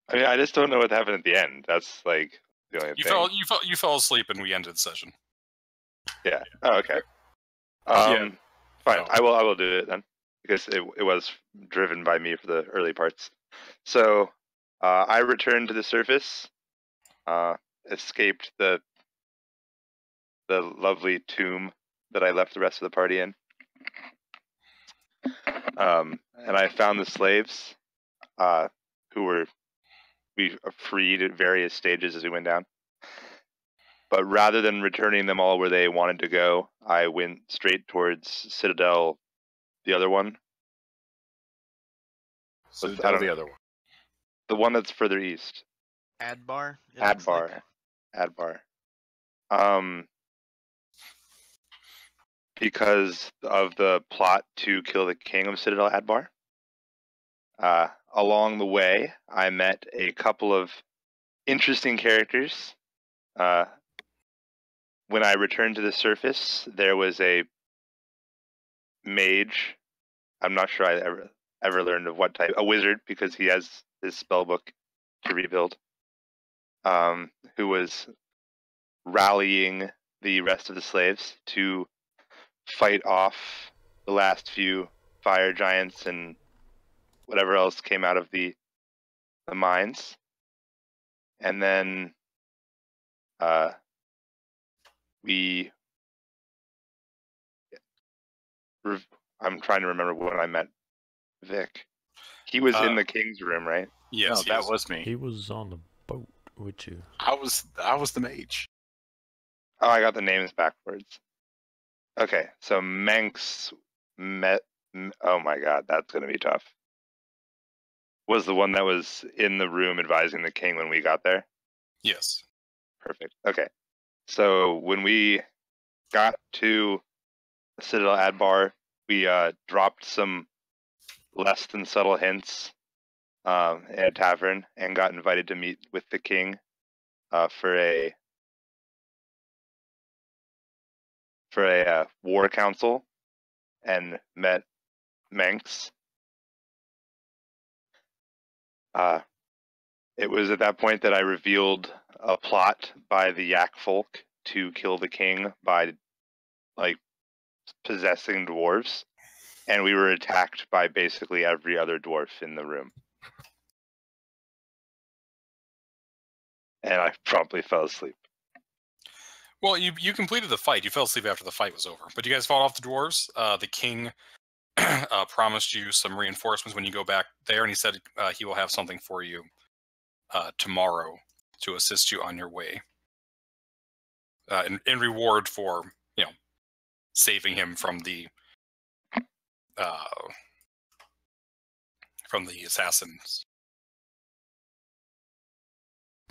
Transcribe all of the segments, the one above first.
I mean, I just don't know what happened at the end. That's like the only thing. You fell asleep and we ended the session. Yeah. Oh, okay. Yeah. Fine. Oh. I will do it then, because it was driven by me for the early parts. So, I returned to the surface, escaped the lovely tomb that I left the rest of the party in, and I found the slaves, who we freed at various stages as we went down. But rather than returning them all where they wanted to go, I went straight towards Citadel, the other one. Citadel, the other one. The one that's further east. Adbar? Adbar. Because of the plot to kill the king of Citadel Adbar. Along the way, I met a couple of interesting characters. When I returned to the surface, there was a mage. I'm not sure I ever learned of what type. A wizard, because he has his spell book to rebuild. Who was rallying the rest of the slaves to fight off the last few fire giants and whatever else came out of the mines. And then I'm trying to remember when I met Vic. He was in the king's room, right? Yes, no, that was me. He was on the boat with you. I was the mage. Oh, I got the names backwards. Okay, so Manx met. Oh my god, that's gonna be tough. Was the one that was in the room advising the king when we got there? Yes. Perfect. Okay, so when we got to Citadel Adbar, we dropped some less than subtle hints in a tavern and got invited to meet with the king for a war council, and met Manx. It was at that point that I revealed a plot by the Yak folk to kill the king by like possessing dwarves, and we were attacked by basically every other dwarf in the room. And I promptly fell asleep. Well, you completed the fight. You fell asleep after the fight was over. But you guys fought off the dwarves. The king promised you some reinforcements when you go back there, and he said he will have something for you tomorrow to assist you on your way. In reward for, saving him from the assassins.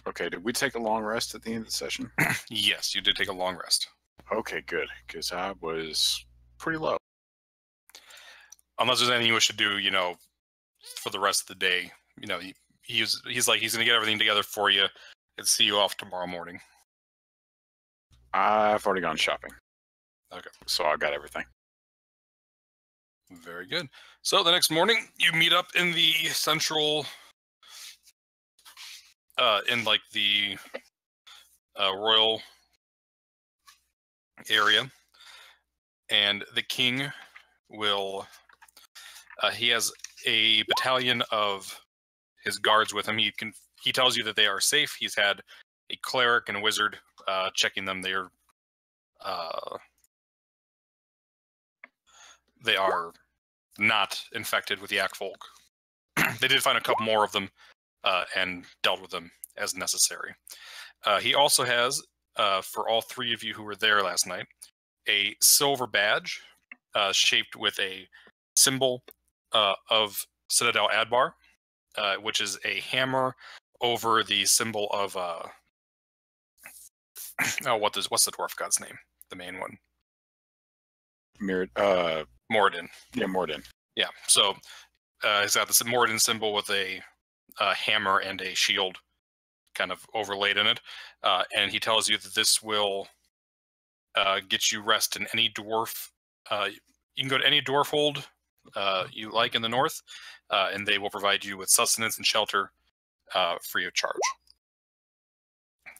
Okay, did we take a long rest at the end of the session? Yes, you did take a long rest. Okay, good, because I was pretty low. Unless there's anything you wish to do, for the rest of the day. He's like, he's going to get everything together for you and see you off tomorrow morning. I've already gone shopping. Okay. So I got everything. Very good. So the next morning, you meet up in the central... in like the royal area, and the king will he has a battalion of his guards with him. He tells you that they are safe. He's had a cleric and a wizard checking them. They are not infected with Yak folk. They did find a couple more of them and dealt with them as necessary. He also has, for all three of you who were there last night, a silver badge shaped with a symbol of Citadel Adbar, which is a hammer over the symbol of what's the dwarf god's name? The main one. Moradin. Yeah, Moradin. Yeah. So he's got the Moradin symbol with a hammer and a shield kind of overlaid in it, and he tells you that this will get you rest in any dwarf. You can go to any dwarf hold you like in the north, and they will provide you with sustenance and shelter free of charge.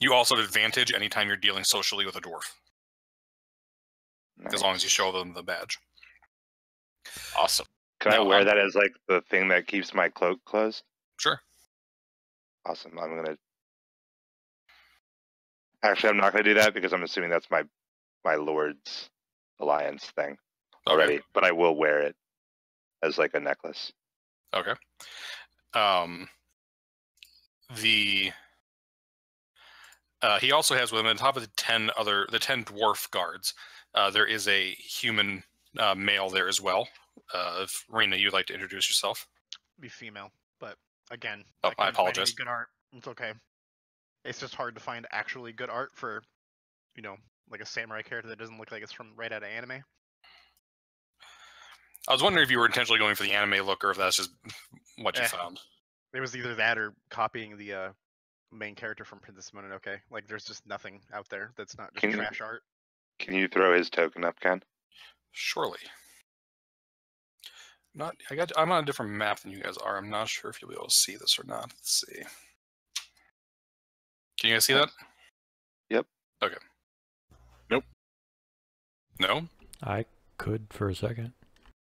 You also have advantage anytime you're dealing socially with a dwarf, Nice. as long as you show them the badge. Awesome. Can I Now, wear that as like the thing that keeps my cloak closed? Sure. Awesome. Actually, I'm not gonna do that because I'm assuming that's my Lord's Alliance thing already. Okay. But I will wear it as like a necklace. Okay. He also has with him on top of the 10 dwarf guards. There is a human male there as well. If Rena, you'd like to introduce yourself. Be female, but again, Oh, I couldn't find apologize. any good art. It's okay. It's just hard to find actually good art for, like a samurai character that doesn't look like it's from right out of anime. I was wondering if you were intentionally going for the anime look or if that's just what you Eh. found. It was either that or copying the main character from Princess Mononoke. Like, there's just nothing out there that's not just Can you- trash art. Can you throw his token up, Ken? Surely. I'm on a different map than you guys are. I'm not sure if you'll be able to see this or not. Let's see. Can you guys see that? Yep. Okay. Nope. No? I could for a second.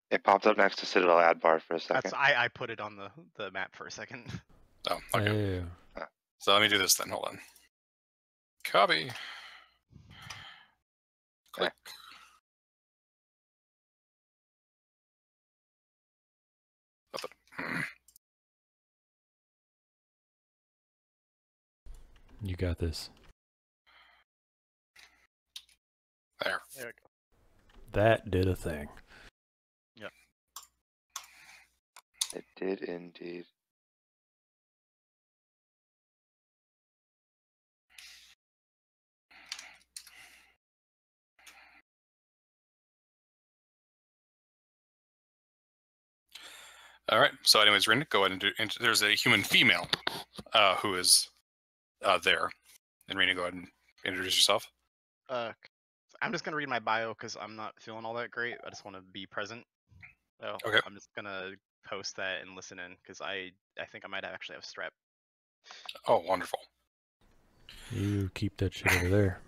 It popped up next to Citadel Adbar for a second. That's I put it on the map for a second. Oh, okay. Yeah. So let me do this then. Hold on. Copy. Click. Nothing. You got this. There. There we go. That did a thing. It did indeed. All right. So, anyways, Rin, go ahead and do. There's a human female who is there. And Rena, go ahead and introduce yourself. I'm just gonna read my bio because I'm not feeling all that great. I just want to be present. So Okay. I'm just gonna post that and listen in because I think I might actually have strep. Oh, wonderful. You keep that shit over there.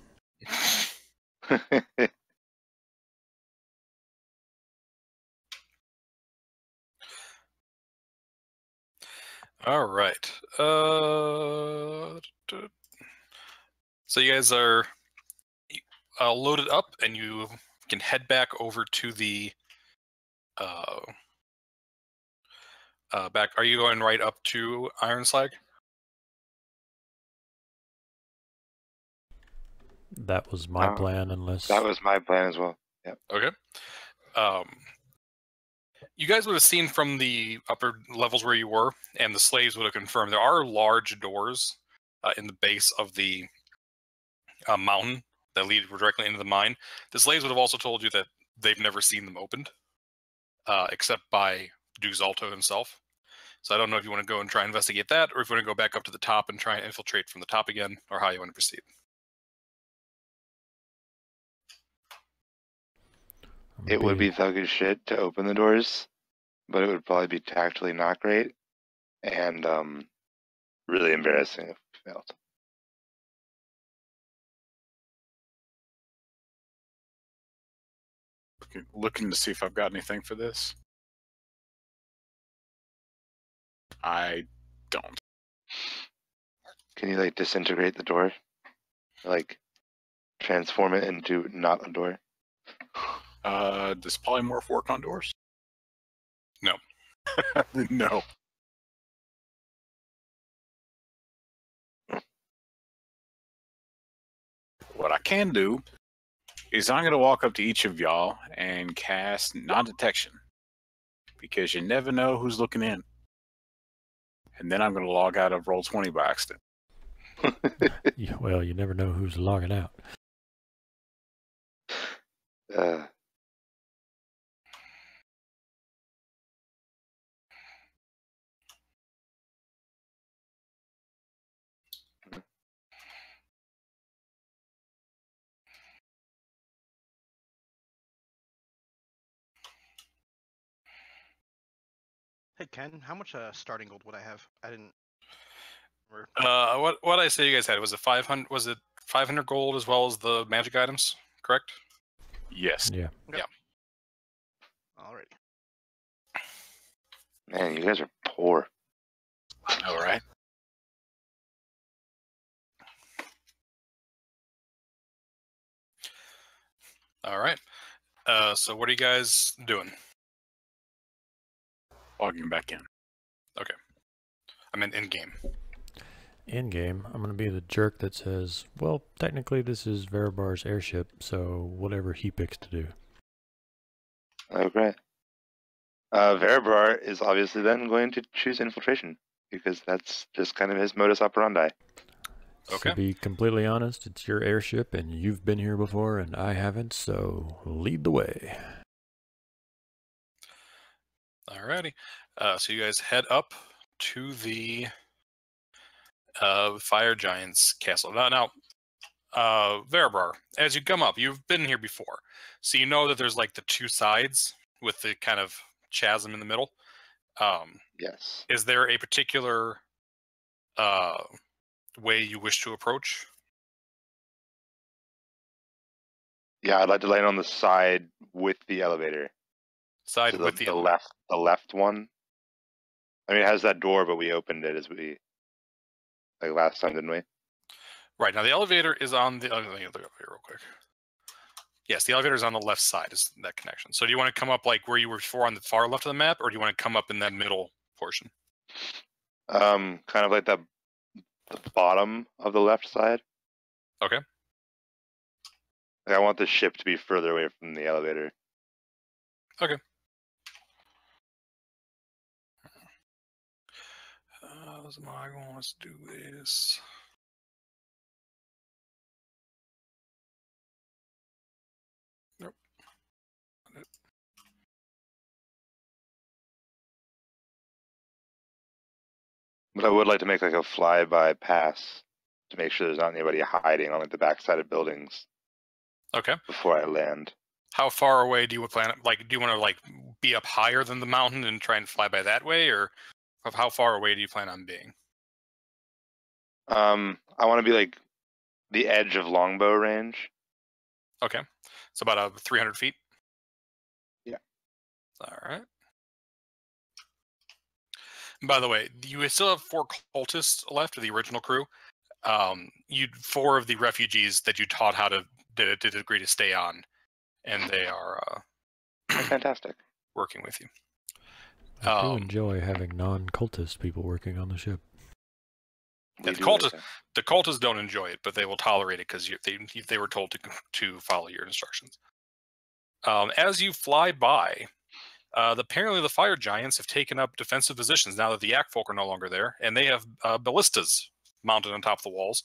All right. So you guys are loaded up, and you can head back over to the back. Are you going right up to Iron Slag? That was my Oh, plan, unless That was my plan as well. Yep. Okay. You guys would have seen from the upper levels where you were, and the slaves would have confirmed there are large doors in the base of the mountain that lead directly into the mine. The slaves would have also told you that they've never seen them opened, except by Duke Zalto himself. So I don't know if you want to go and try and investigate that, or if you want to go back up to the top and try and infiltrate from the top again, or how you want to proceed. It would be thuggish shit to open the doors, but it would probably be tactily not great, and really embarrassing if we failed. Looking to see if I've got anything for this. I don't. Can you like disintegrate the door? Like transform it into not a door? Does polymorph work on doors? No. No. What I can do is I'm going to walk up to each of y'all and cast non-detection, because you never know who's looking in. And then I'm going to log out of Roll20 by accident. Yeah, well, you never know who's logging out. Hey Ken, how much starting gold would I have? I didn't. remember. What I say you guys had was it 500? Was it 500 gold as well as the magic items? Correct. Yes. Yeah. Alrighty. Man, you guys are poor. All right. All right. So what are you guys doing? Logging back in. I mean, in game. In game, I'm gonna be the jerk that says, "Well, technically, this is Veribar's airship, so whatever he picks to do." Oh, great. Veribar is obviously then going to choose infiltration because that's just kind of his modus operandi. Okay. To be completely honest, it's your airship, and you've been here before, and I haven't. So lead the way. Alrighty. So you guys head up to the Fire Giant's castle. Now, Veribar, as you come up, you've been here before, so you know that there's like the two sides with the kind of chasm in the middle. Yes. Is there a particular way you wish to approach? Yeah, I'd like to land on the side with the elevator. Side So with the left one. I mean, it has that door, but we opened it as we like last time, didn't we? Right, now the elevator is on the. Let me look up here real quick. Yes, the elevator is on the left side. Is that connection? So do you want to come up like where you were before on the far left of the map, or do you want to come up in that middle portion? Kind of like the bottom of the left side. Okay. Like, I want the ship to be further away from the elevator. Okay. Let's do this. Nope. But I would like to make like a flyby pass to make sure there's not anybody hiding on like the backside of buildings Okay. before I land. How far away do you plan? Like, do you want to like be up higher than the mountain and try and fly by that way, or how far away do you plan on being? I want to be like the edge of longbow range. Okay, so about 300 feet. Yeah. All right. By the way, you still have 4 cultists left of the original crew. 4 of the refugees that you taught how to did agree to stay on, and they are Fantastic. working with you. I do enjoy having non-cultist people working on the ship. Yeah, the cultists don't enjoy it, but they will tolerate it because they were told to follow your instructions. As you fly by, apparently the fire giants have taken up defensive positions now that the yak folk are no longer there, and they have ballistas mounted on top of the walls.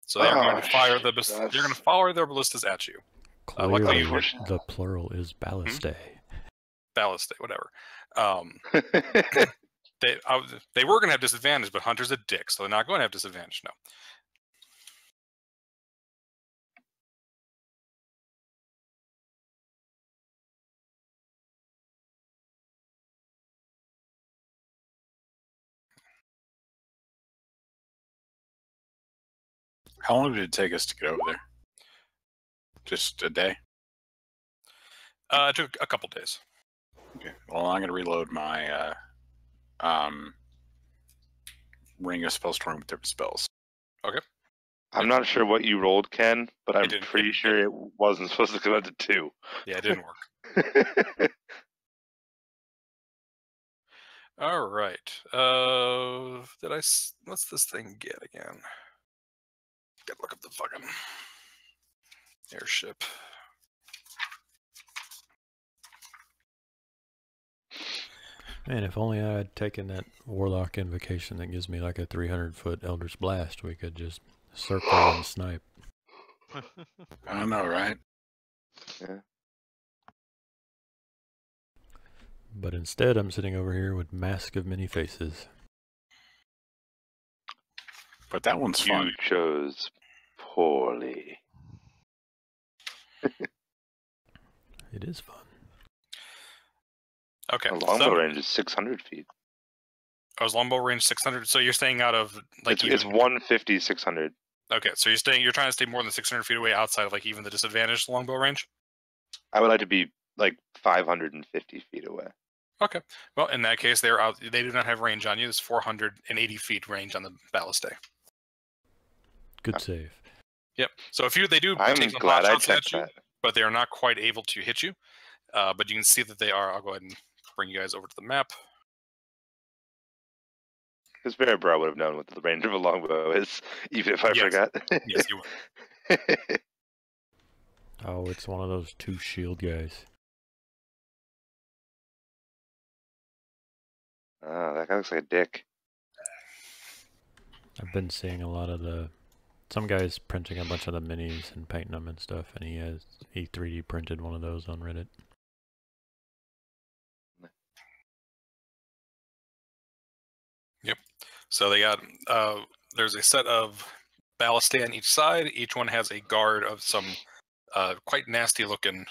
So they are going to fire they're going to fire their ballistas at you. Clearly, the plural is ballistae. Ballistae, whatever. They were going to have disadvantage, but Hunter's a dick, so they're not going to have disadvantage. No. How long did it take us to get over there? Just a day? It took a couple days. Okay. Well, I'm going to reload my Ring of Spellstorm with different spells. Okay. I'm not sure what you rolled, Ken, but I'm pretty sure it wasn't supposed to come out to 2. Yeah, it didn't work. All right. What's this thing get again? Gotta look up the fucking airship. Man, if only I had taken that Warlock invocation that gives me like a 300-foot Eldritch Blast, we could just circle and snipe. I know, right? Yeah. But instead, I'm sitting over here with Mask of Many Faces. But that one's fun. You chose poorly. It is fun. Okay. The longbow range is 600 feet. Oh, is longbow range 600? So you're staying out of like it's 150, 600. Okay, so you're trying to stay more than 600 feet away outside of like even the disadvantaged longbow range. I would like to be like 550 feet away. Okay. Well, in that case, they're out. They do not have range on you. It's 480 feet range on the ballast day. Good save. Yep. So if they do I'm take some glad pot I shots at checked you, that. but they are not quite able to hit you. But you can see that they are. I'll go ahead and bring you guys over to the map. Because Verabra would have known what the range of a longbow is, even if I Yes. forgot. Yes, you would. Oh, it's one of those 2 shield guys. Oh, that guy looks like a dick. I've been seeing a lot of some guys printing a bunch of the minis and painting them and stuff, and he 3D printed one of those on Reddit. Yep. So they got there's a set of ballistae on each side. Each one has a guard of some quite nasty looking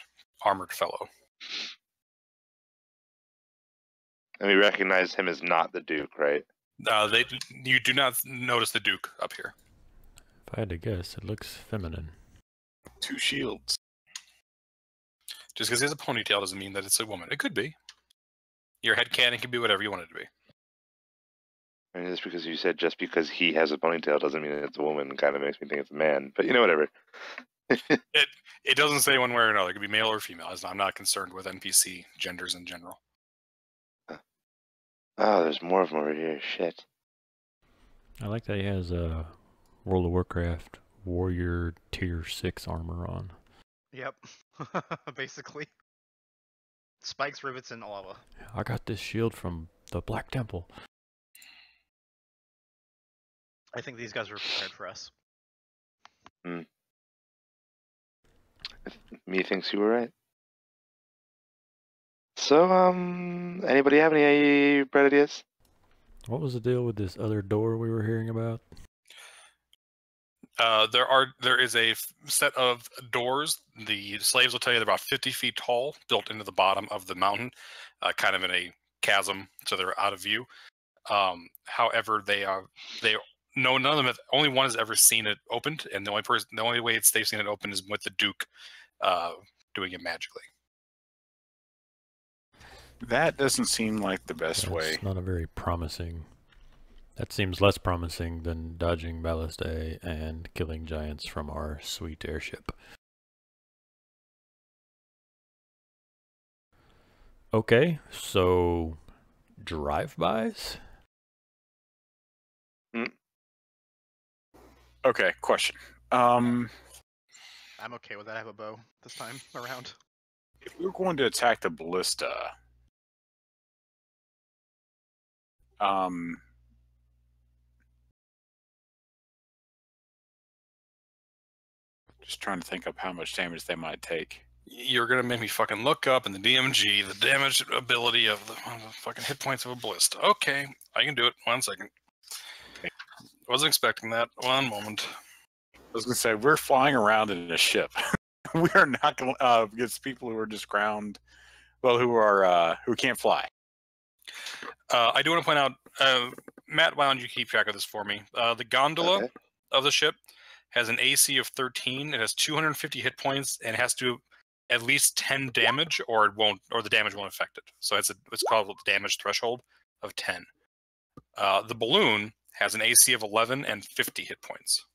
armored fellow. And we recognize him as not the Duke, right? You do not notice the Duke up here. If I had to guess, it looks feminine. 2 shields. Just because he has a ponytail doesn't mean that it's a woman. It could be. Your headcanon can be whatever you want it to be. I mean, just because you said just because he has a ponytail doesn't mean it's a woman. Kind of makes me think it's a man. But you know, whatever. It doesn't say one way or another. It could be male or female. I'm not concerned with NPC genders in general. Oh, there's more of them over here. Shit. I like that he has a World of Warcraft Warrior Tier 6 armor on. Yep. Basically. Spikes, rivets, and lava. I got this shield from the Black Temple. I think these guys were prepared for us. Me thinks you were right. So, anybody have any bright ideas? What was the deal with this other door we were hearing about? There is a set of doors. The slaves will tell you they're about 50 feet tall, built into the bottom of the mountain, kind of in a chasm, so they're out of view. However, none of them have. Only one has ever seen it opened, and the only way they've seen it open is with the Duke doing it magically. That doesn't seem like the best way. It's not a very promising. That seems less promising than dodging ballistae and killing giants from our sweet airship. Okay, so drive-bys? Okay, question. I'm okay with that. I have a bow this time around. If we were going to attack the ballista, just trying to think of how much damage they might take. You're gonna make me fucking look up in the DMG the damage ability of the fucking hit points of a ballista. Okay, I can do it. 1 second. Wasn't expecting that. 1 moment. I was gonna say we're flying around in a ship. We are not going against people who are just ground, well, who can't fly. I do want to point out, Matt, why don't you keep track of this for me? The gondola of the ship has an AC of 13. It has 250 hit points and has to do at least 10 damage, or the damage won't affect it. So it's called the damage threshold of 10. The balloon has an AC of 11 and 50 hit points.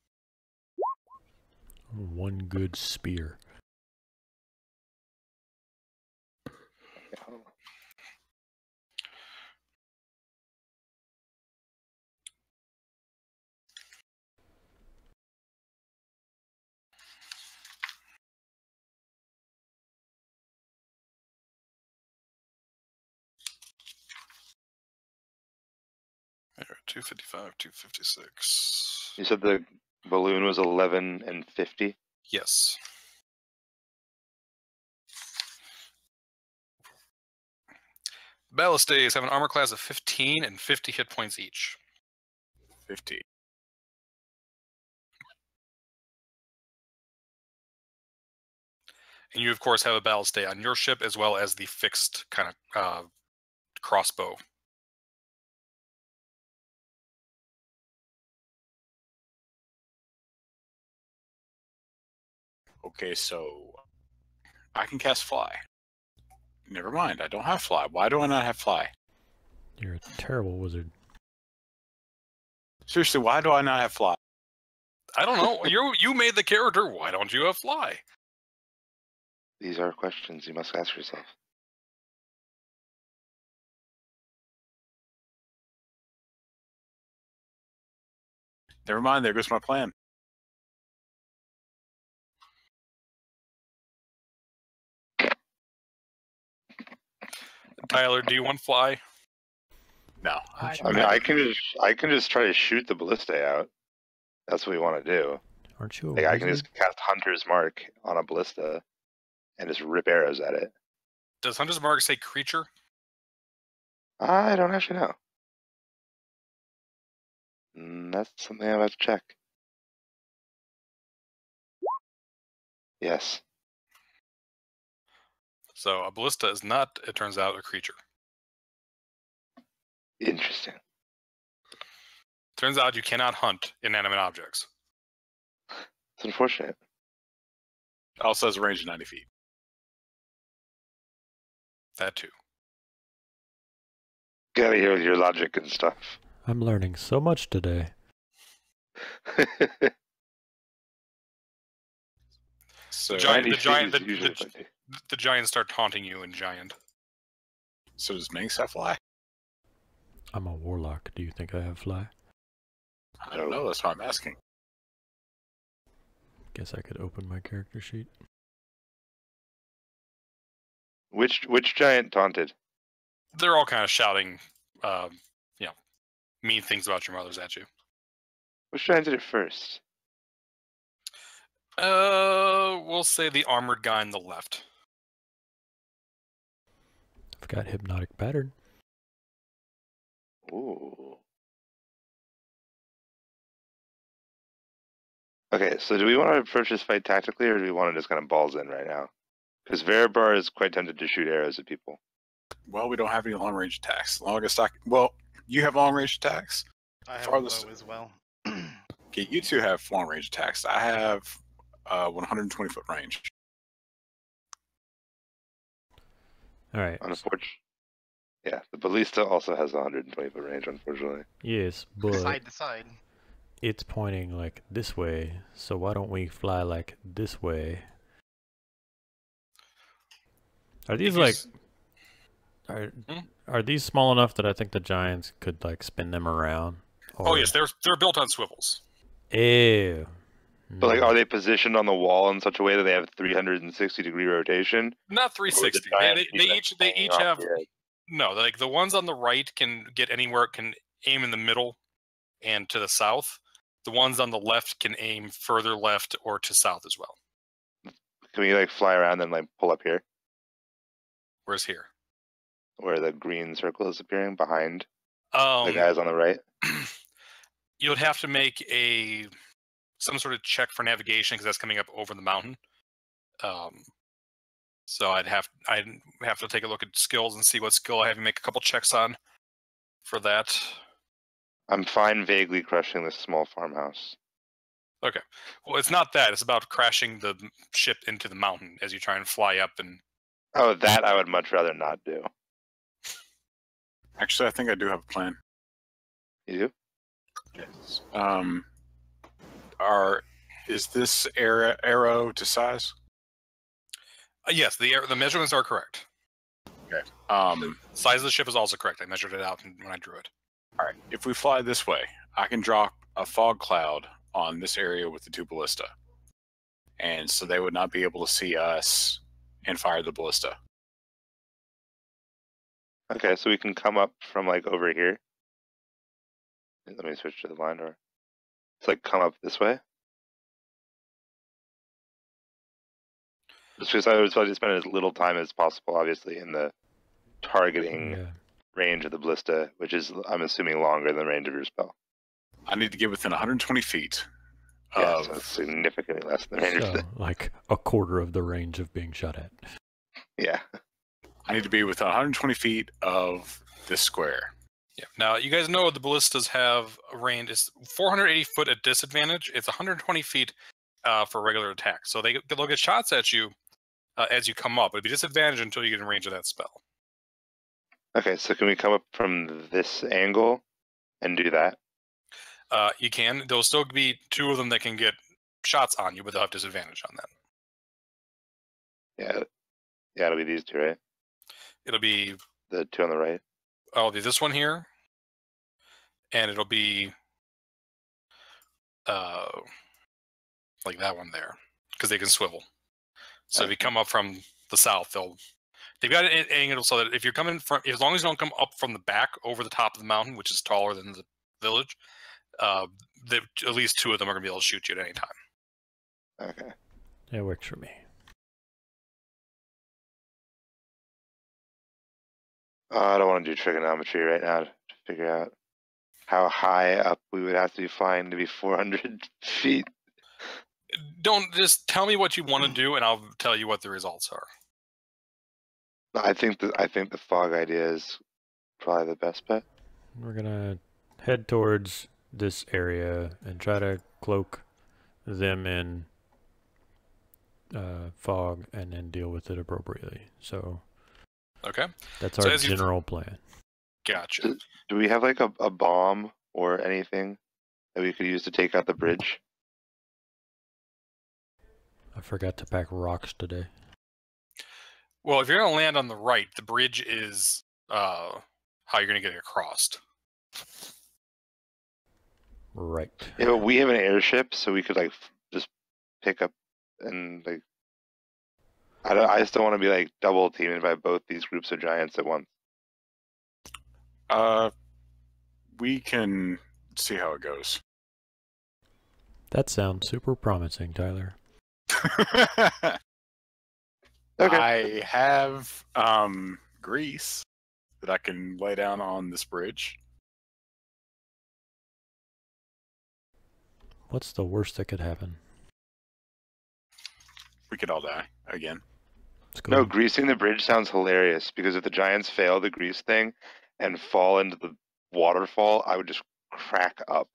One good spear. There, 255, 256. You said the balloon was 11 and 50? Yes. Ballistaes have an armor class of 15 and 50 hit points each. 50. And you, of course, have a ballistae on your ship as well as the fixed kind of crossbow. Okay, so I can cast fly. Never mind, I don't have fly. Why do I not have fly? You're a terrible wizard. Seriously, why do I not have fly? I don't know. You made the character. Why don't you have fly? These are questions you must ask yourself. Never mind, there goes my plan. Tyler, do you want fly? No. I mean, I can just try to shoot the ballista out. That's what we want to do. Aren't you a Like, I can wizard? just cast Hunter's Mark on a ballista and just rip arrows at it. Does Hunter's Mark say creature? I don't actually know. That's something I have to check. Yes. So a ballista is not, it turns out, a creature. Interesting. Turns out you cannot hunt inanimate objects. It's unfortunate. It also has a range of 90 feet. That too. Get out of here with your logic and stuff. I'm learning so much today. So, The giant- 90 feet giant- is usually plenty. The giants start taunting you in giant. so does Minx have fly? I'm a warlock. Do you think I have fly? I don't know, that's why I'm asking. Guess I could open my character sheet. Which giant taunted? They're all kind of shouting, mean things about your mothers at you. Which giant did it first? We'll say the armored guy on the left. I've got hypnotic pattern. Ooh. Okay, so do we want to approach this fight tactically, or do we want to just kind of balls in right now? Because Veribar is quite tempted to shoot arrows at people. Well, we don't have any long range attacks. Longest I well, you have long range attacks. I have Farthest- a bow as well. Okay, you two have long range attacks. I have 120 foot range. All right. Unfortunately. Yeah, the ballista also has 120 foot range, unfortunately. Yes, but Side to side. it's pointing like this way. So why don't we fly like this way? Are these like are these small enough that I think the giants could like spin them around? Oh yes, they're built on swivels. Ew. But like, are they positioned on the wall in such a way that they have 360-degree rotation? Not Or 360. the giant They keep each hanging off have the edge? no. Like the ones on the right can get anywhere. Can aim in the middle and to the south. The ones on the left can aim further left or to south as well. Can we like fly around and like pull up here, Where's here? where the green circle is appearing behind the guys on the right? You'd have to make some sort of check for navigation because that's coming up over the mountain. So I'd have to take a look at skills and see what skill I have to make a couple checks on for that. I'm fine vaguely crushing this small farmhouse. Okay. Well, it's not that. It's about crashing the ship into the mountain as you try and fly up and. Oh, that I would much rather not do. Actually, I think I do have a plan. You do? Yes. Is this arrow to size? Yes, the measurements are correct. Okay. Size of the ship is also correct. I measured it out when I drew it. All right. If we fly this way, I can drop a fog cloud on this area with the two ballista, and so they would not be able to see us and fire the ballista. Okay, so we can come up from like over here. Let me switch to the line door. It's like come up this way. It's just I would try to spend as little time as possible, obviously, in the targeting Yeah. range of the ballista, which is, I'm assuming, longer than the range of your spell. I need to get within 120 feet Yeah, of. so it's significantly less than the range of So like a quarter of the range of being shot at. Yeah. I need to be within 120 feet of this square. Yeah. Now you guys know the ballistas have a range. It's 480 foot at disadvantage. It's 120 feet for regular attack. So they'll get shots at you as you come up. It'll be disadvantage until you get in range of that spell. Okay, so can we come up from this angle and do that? You can. There'll still be 2 of them that can get shots on you, but they'll have disadvantage on that. Yeah, it'll be these 2, right? It'll be the 2 on the right. It'll be this one here, and it'll be like that one there, because they can swivel. So if you come up from the south, they've got it angled so that if you're coming from, as long as you don't come up from the back over the top of the mountain, which is taller than the village, at least 2 of them are going to be able to shoot you at any time. Okay. That works for me. I don't want to do trigonometry right now to figure out how high up we would have to be flying to be 400 feet. Don't just tell me what you want to do, and I'll tell you what the results are. I think the fog idea is probably the best bet. We're gonna head towards this area and try to cloak them in fog and then deal with it appropriately. So okay, that's our general plan. Gotcha. Do we have like a bomb or anything that we could use to take out the bridge? I forgot to pack rocks today. Well, if you're going to land on the right, the bridge is how you're going to get across. Right. Yeah, but we have an airship, so we could like just pick up and like. I just don't want to be like double teamed by both these groups of giants at once. We can see how it goes. That sounds super promising, Tyler. Okay. I have grease that I can lay down on this bridge. What's the worst that could happen? We could all die again. No, greasing the bridge sounds hilarious because if the giants fail the grease thing and fall into the waterfall, I would just crack up.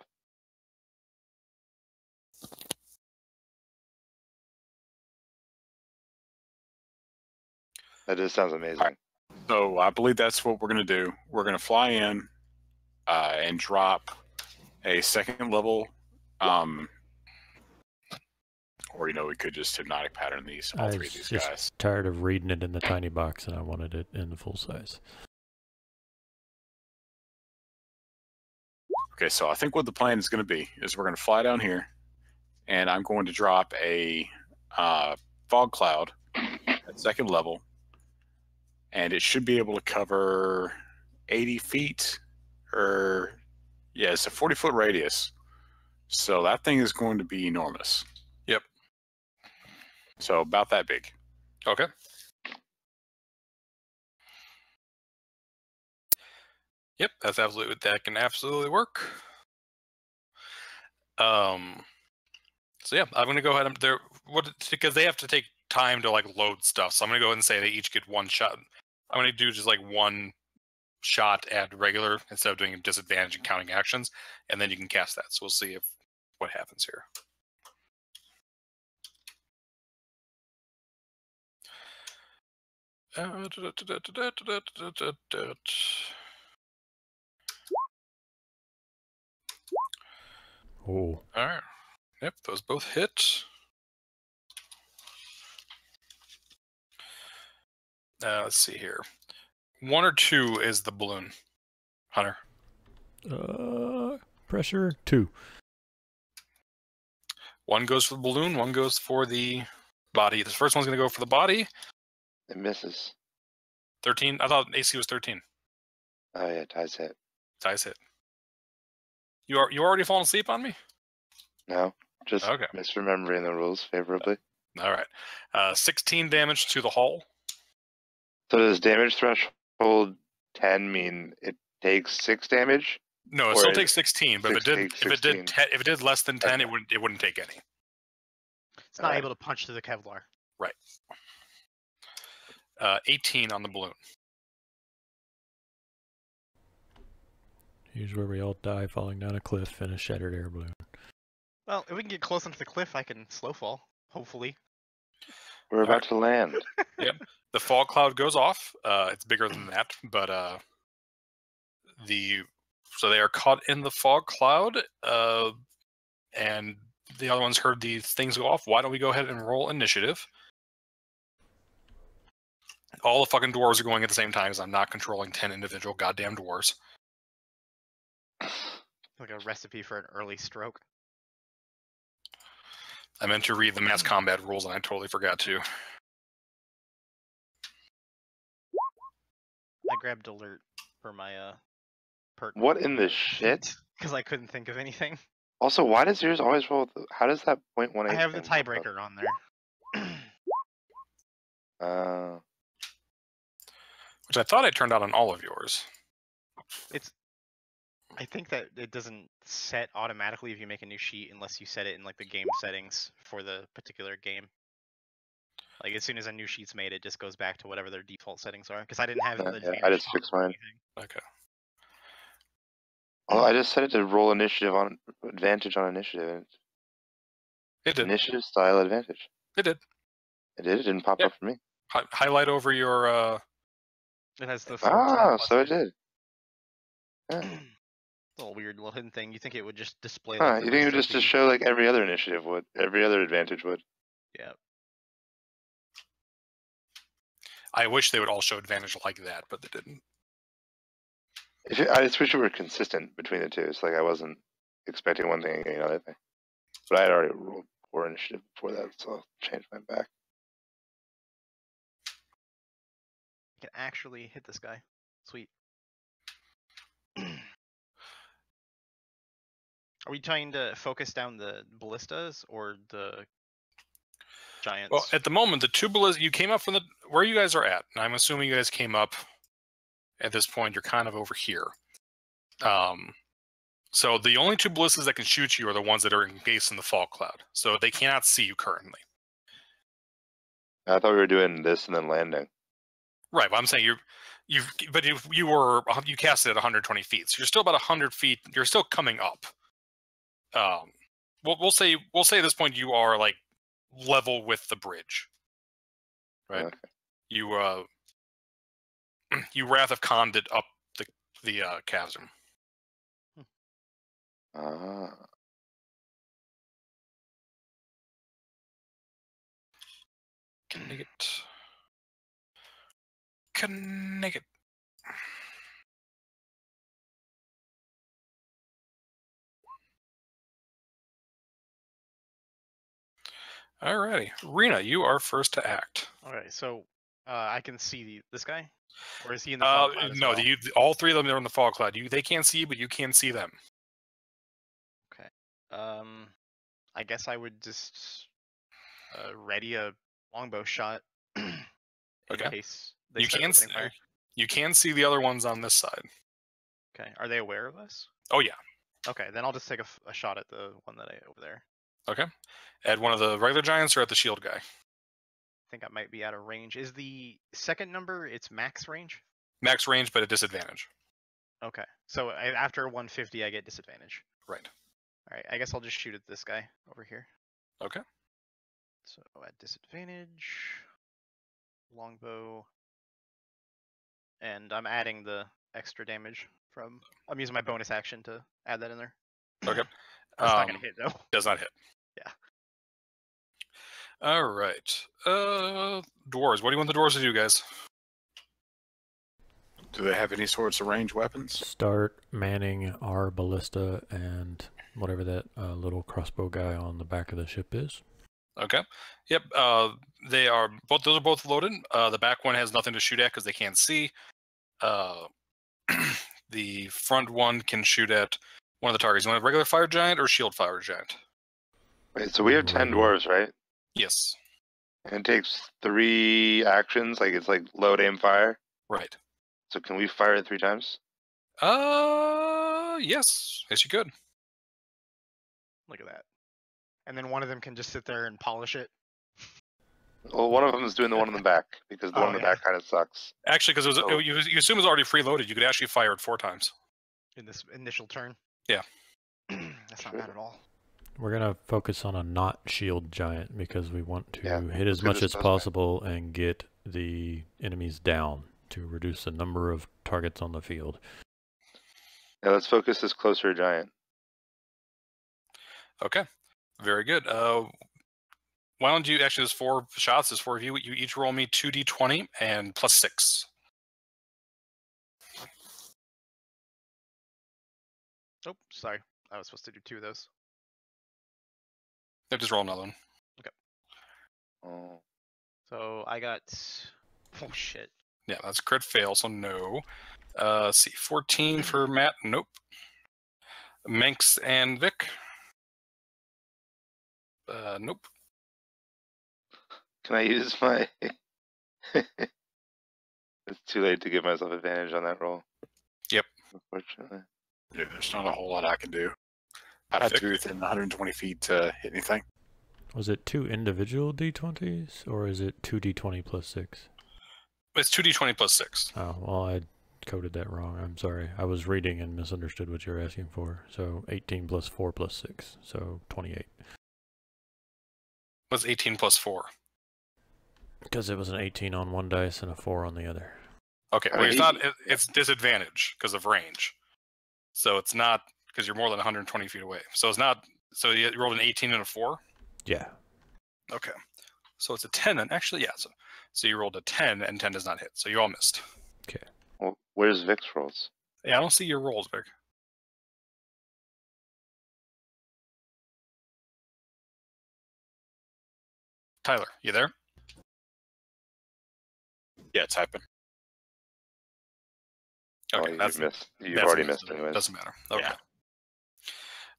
That just sounds amazing. Right. So I believe that's what we're going to do. We're going to fly in and drop a 2nd level, or we could just hypnotic pattern all 3 of these just guys. Tired of reading it in the tiny box, and I wanted it in the full size. Okay, so I think what the plan is going to be is we're going to fly down here, and I'm going to drop a fog cloud at 2nd level, and it should be able to cover 80 feet, it's a 40-foot radius. So that thing is going to be enormous. Yep. So about that big. Okay. Yep, that can absolutely work. So yeah, I'm gonna go ahead and because they have to take time to like load stuff. So I'm gonna go ahead and say they each get 1 shot. I'm gonna do just like 1 shot at regular instead of doing a disadvantage and counting actions, and then you can cast that. So we'll see what happens here. Oh. All right. Yep, those both hit. Let's see here. 1 or 2 is the balloon, Hunter. Pressure 2. 1 goes for the balloon, 1 goes for the body. The first one's going to go for the body. It misses. 13. I thought AC was 13. Oh yeah, ties hit. Ties hit. You already fallen asleep on me? No, just okay. Misremembering the rules favorably. All right. 16 damage to the hull. So does damage threshold 10 mean it takes 6 damage? No, it still takes 16. But if it did less than 10, okay. it wouldn't take any. It's not able to punch through the Kevlar. Right. 18 on the balloon. Here's where we all die falling down a cliff in a shattered air balloon. Well, if we can get close enough to the cliff, I can slow fall. Hopefully. We're about to land. The fog cloud goes off. It's bigger than that, but so they are caught in the fog cloud, and the other ones heard these things go off. Why don't we go ahead and roll initiative? All the fucking dwarves are going at the same time because I'm not controlling 10 individual goddamn dwarves. Like a recipe for an early stroke. I meant to read the mass combat rules and I totally forgot to. I grabbed alert for my perk. What in the shit? Because I couldn't think of anything. Also, why does yours always roll? How does that 0.18? I have the thing pop up? tiebreaker on there. Which I thought I turned out on all of yours. I think that it doesn't set automatically if you make a new sheet unless you set it in like the game settings for the particular game. Like as soon as a new sheet's made, it just goes back to whatever their default settings are. Because I didn't have the Yeah, advantage I just sheet fixed or mine. anything. Okay. Oh, I just set it to roll initiative on advantage on initiative. It did. Initiative style advantage. It did. It did. It didn't pop Yeah. up for me. Highlight over your. It has the 14 Ah, plus so it the- did. Yeah. Little weird little hidden thing. You think it would just display? Huh, Like, the you think it would rest just of the- show like every other initiative would, every other advantage would. Yeah. I wish they would all show advantage like that, but they didn't. I just wish it were consistent between the two. It's like I wasn't expecting one thing and getting another thing. But I had already rolled 4 initiative before that, so I'll change my back. You can actually hit this guy. Sweet. Are we trying to focus down the ballistas or the giants? Well, at the moment, the two ballistas, you came up from where you guys are at. And I'm assuming you guys came up at this point. You're kind of over here. So the only two ballistas that can shoot you are the ones that are encased in the fog cloud. So they cannot see you currently. I thought we were doing this and then landing. Right, but I'm saying you cast it at 120 feet, so you're still about 100 feet. You're still coming up. We'll say at this point you are like level with the bridge, right? Okay. You you Wrath of Khan did up the chasm. Ah. Connect it. Alrighty, Rena, you are first to act. Okay, so I can see this guy, or is he in the fog cloud as No, well? all three of them are in the fog cloud. They can't see you, but you can see them. Okay. I guess I would just ready a longbow shot in Okay. case they You start can opening fire. you can see the other ones on this side. Okay. Are they aware of us? Oh yeah. Okay, then I'll just take a shot at the one that I over there. Okay. At one of the regular giants or at the shield guy? I think I might be out of range. Is the second number its max range? Max range, but at disadvantage. Okay. So after 150, I get disadvantage. Right. All right. I guess I'll just shoot at this guy over here. Okay. So at disadvantage, longbow, and I'm adding the extra damage from. I'm using my bonus action to add that in there. Okay. That's not gonna hit though. Does not hit. Yeah. All right. Dwarves. What do you want the dwarves to do, guys? Do they have any sorts of ranged weapons? Start manning our ballista and whatever that little crossbow guy on the back of the ship is. Okay. Yep. They are both. Those are both loaded. The back one has nothing to shoot at because they can't see. The front one can shoot at one of the targets. You want a regular fire giant or shield fire giant? Wait, so we have 10 Regular. dwarves, right? Yes. And it takes 3 actions, like it's like load, aim, fire. Right. So can we fire it 3 times? Yes. Yes, you could. Look at that. And then one of them can just sit there and polish it. Well, one of them is doing the one in the back because the Oh, one in the yeah. back kind of sucks. Actually, because Oh. you assume it was already preloaded, you could actually fire it 4 times. In this initial turn. Yeah. That's not Sure. bad at all. We're gonna focus on a not shield giant because we want to Yeah, hit as let's get much this as suspect. possible and get the enemies down to reduce the number of targets on the field. Yeah, let's focus this closer giant. Okay, very good. Why don't you actually? There's 4 shots. There's 4 of you. You each roll me 2d20 and +6. Oh, sorry. I was supposed to do 2 of those. Just roll another one. Oh, So I got. Oh shit. Yeah, that's crit fail, so no. Let's see, 14 for Matt. Nope. Manx and Vic. Nope. can I use my? It's too late to give myself advantage on that roll. Yep. Unfortunately. Yeah, there's not a whole lot I can do. I'd have to be within 120 feet to hit anything. Was it 2 individual d20s or is it 2d20 plus 6? It's 2d20 +6. Oh, well, I coded that wrong. I'm sorry. I was reading and misunderstood what you're asking for. So 18 plus 4 plus 6, so 28. What's 18 +4? Because it was an 18 on one dice and a 4 on the other. Okay, well, it's Hey. not. It's disadvantage because of range. So it's not because you're more than 120 feet away. So it's not. So you rolled an 18 and a 4. Yeah. Okay. So it's a 10 then. Actually, yeah. So you rolled a 10 and 10 does not hit. So you all missed. Well, where's Vic's rolls? Yeah, I don't see your rolls, Vic. Tyler, you there? Yeah, typing. Okay, Oh, that's you've missed. You've that's already a missed miss. anyways. Doesn't matter. Okay. Yeah.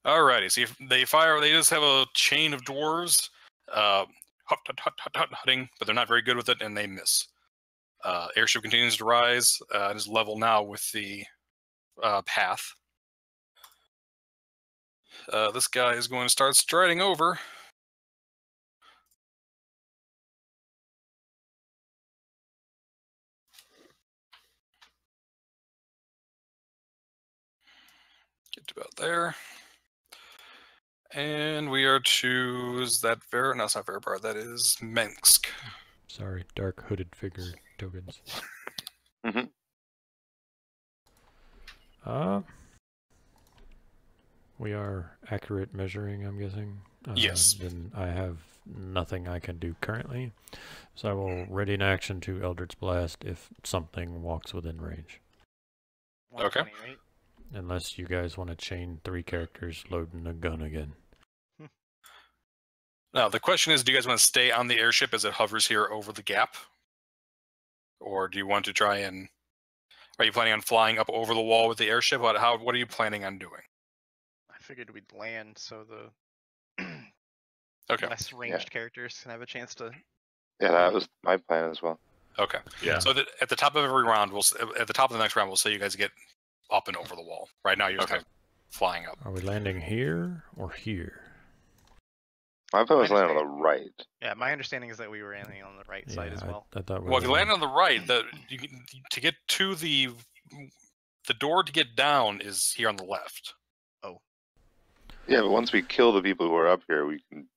Alrighty. So if they fire. They just have a chain of dwarves, hutting, but they're not very good with it, and they miss. Airship continues to rise. It is level now with the path. This guy is going to start striding over. Get to about there. And we are to, is that Ver? No, it's not Verbar. That is Mensk. Sorry, dark hooded figure tokens. Mhm. We are accurate measuring, I'm guessing. Yes. Then I have nothing I can do currently. So I will ready an action to Eldritch Blast if something walks within range. Okay. 120, right? Unless you guys want to chain 3 characters loading a gun again. Now, the question is, do you guys want to stay on the airship as it hovers here over the gap? Or do you want to try and... Are you planning on flying up over the wall with the airship? What are you planning on doing? I figured we'd land so the Okay. less ranged characters can have a chance to. Yeah, that was my plan as well. Okay. Yeah. So at the top of every round, at the top of the next round, we'll say you guys get up and over the wall. Right now, you're just Okay. kind of flying up. Are we landing here or here? My plan was I landing on the right. Yeah, my understanding is that we were landing on the right side as well. I thought we Well, if you were land on the right, to get to the door to get down is here on the left. Yeah, but once we kill the people who are up here, we can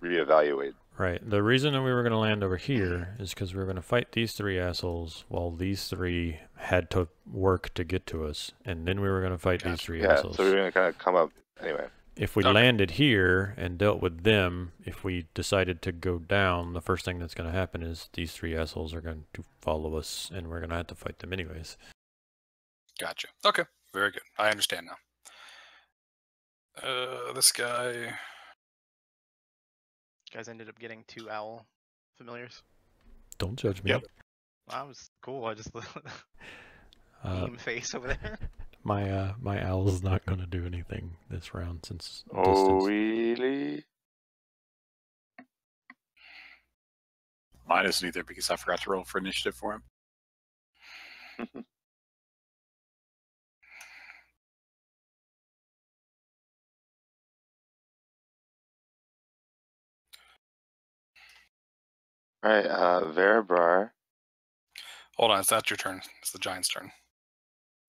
reevaluate. Right. The reason that we were going to land over here is because we were going to fight these 3 assholes while these 3 had to work to get to us. And then we were going to fight these 3 Yeah, assholes. so we're gonna kind of come up anyway. If we Okay. landed here and dealt with them, if we decided to go down, the first thing that's going to happen is these 3 assholes are going to follow us, and we're going to have to fight them anyways. Gotcha. Okay. Very good. I understand now. This guy. You guys ended up getting 2 owl familiars. Don't judge me. Yep. That was cool. I just Uh, meme face over there. my owl's not going to do anything this round since Oh, distance. really? Mine isn't either because I forgot to roll for initiative for him. All right, Verabrar. Hold on, it's not your turn. It's the giant's turn.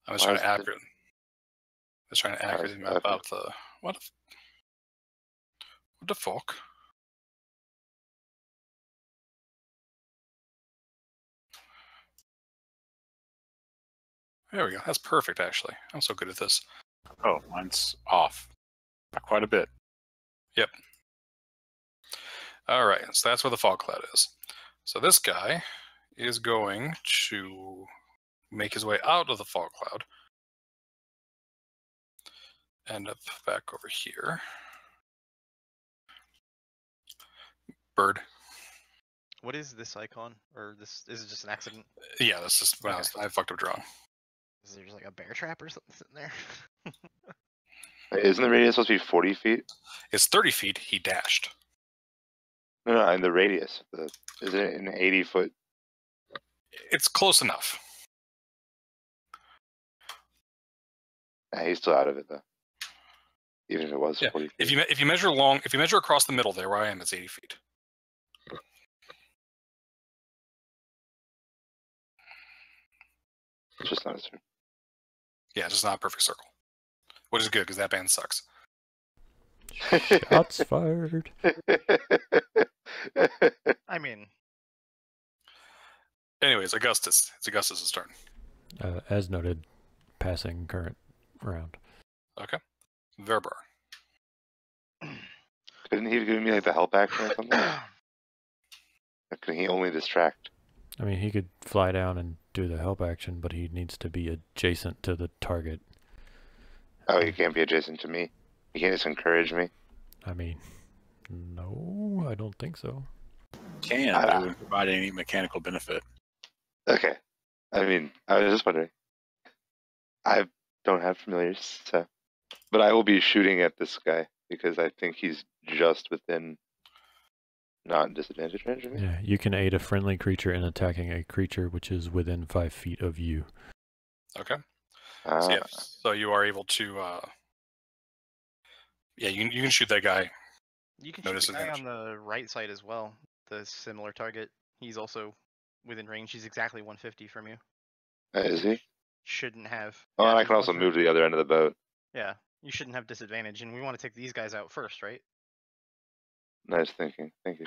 I was Why trying is to it- accurately. I was trying to accurately is- map okay. out the what? What the fuck? There we go. That's perfect, actually. I'm so good at this. Oh, mine's off. Not quite a bit. Yep. All right, so that's where the fog cloud is. So this guy is going to make his way out of the fog cloud. End up back over here. Bird. What is this icon? Or this is it just an accident? Yeah, that's just when Okay. I fucked up drawing. Is there just like a bear trap or something sitting there? Wait, isn't the radius supposed to be 40 feet? It's 30 feet. He dashed. No, in the radius. Isn't it an 80-foot? It's close enough. Nah, he's still out of it though. Even if it was Yeah, 40 feet. If you measure across the middle there where I am, it's 80 feet. It's just not a turn. Yeah, just not a perfect circle. Which is good because that band sucks. Shots fired. I mean, Anyways, Augustus. It's Augustus' turn. As noted, passing current round. Okay. Verbar. Couldn't he have given me like the help action or something? Or could he only distract? I mean, he could fly down and do the help action, but he needs to be adjacent to the target. Oh, he can't be adjacent to me. He can't just encourage me. I mean, no, I don't think so. Can, but it wouldn't provide any mechanical benefit. Okay. I mean, I was just wondering. I don't have familiars, so. But I will be shooting at this guy because I think he's just within not disadvantage range of me. Yeah, you can aid a friendly creature in attacking a creature which is within 5 feet of you. Okay. Ah, So, yeah, so you are able to. Yeah, you can shoot that guy. you can No shoot the guy disadvantage. on the right side as well. The similar target. He's also within range. He's exactly 150 from you. is he? Shouldn't have. Oh, yeah, and I he's can also 150. move to the other end of the boat. Yeah, you shouldn't have disadvantage, and we want to take these guys out first, right? Nice thinking. Thank you.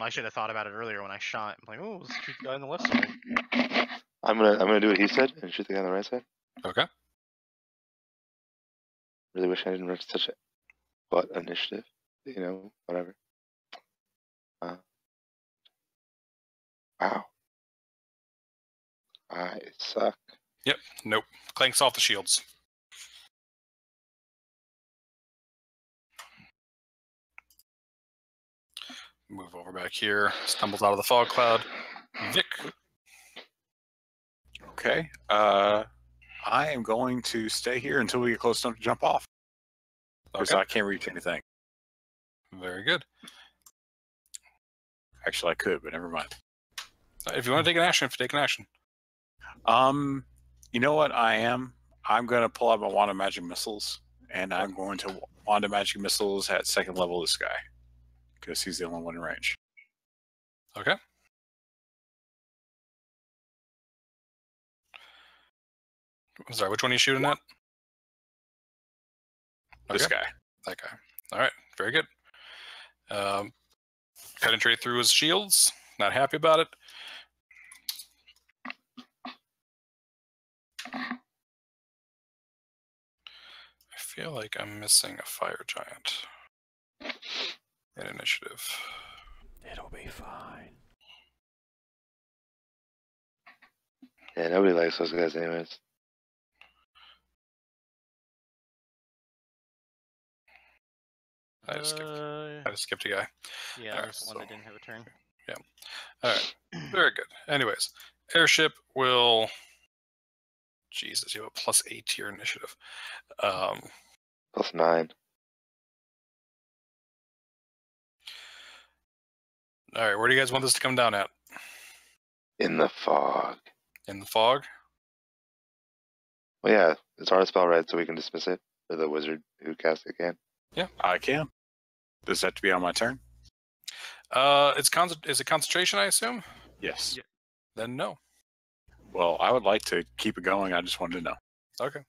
I should have thought about it earlier when I shot. I'm like, oh, let's shoot the guy on the left side. I'm gonna do what he said and shoot the guy on the right side. Okay. Really wish I didn't run such a butt initiative. You know, whatever. Wow. I suck. Yep. Nope. Clanks off the shields. Move over back here. Stumbles out of the fog cloud. Vic. Okay. I am going to stay here until we get close enough to jump off. Because Okay. I can't reach anything. Very good. Actually, I could, but never mind. If you want to take an action, take an action. You know what I'm going to pull out my Wand of Magic Missiles, and I'm going to Wand of Magic Missiles at second level of this guy. Because he's the only one in range. Okay. I'm sorry, which one are you shooting at? This Okay. guy. That guy. All right. Very good. Penetrate through his shields. Not happy about it. I feel like I'm missing a fire giant in initiative. It'll be fine. Yeah, nobody likes those guys anyways. I just skipped a guy. Yeah, Alright, there's one that so- didn't have a turn. All right. Very good. Anyways, airship will. Jesus, you have a +8 to your initiative. +9. All right, where do you guys want this to come down at? In the fog. In the fog? Well, yeah, it's our spell, right? So we can dismiss it. Or the wizard who cast it can. I can. Does that have to be on my turn? Is it concentration, I assume? Yes. Yeah. Then no. Well, I would like to keep it going. I just wanted to know. Okay.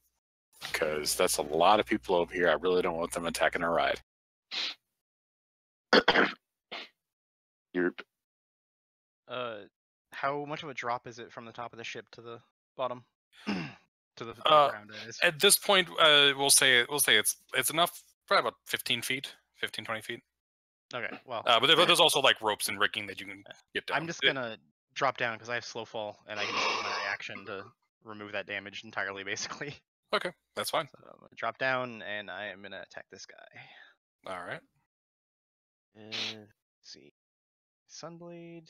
Because that's a lot of people over here. I really don't want them attacking our ride. Europe. How much of a drop is it from the top of the ship to the bottom? To the Uh, ground, that is. At this point, we'll say it's enough, probably about 15 feet, 15, 20 feet. Okay, well, But there's also like ropes and rigging that you can get down. I'm just gonna drop down because I have slow fall, and I can just use my reaction to remove that damage entirely, basically. Okay, that's fine. So I'm gonna drop down, and I am gonna attack this guy. All right. Let's see, Sunblade,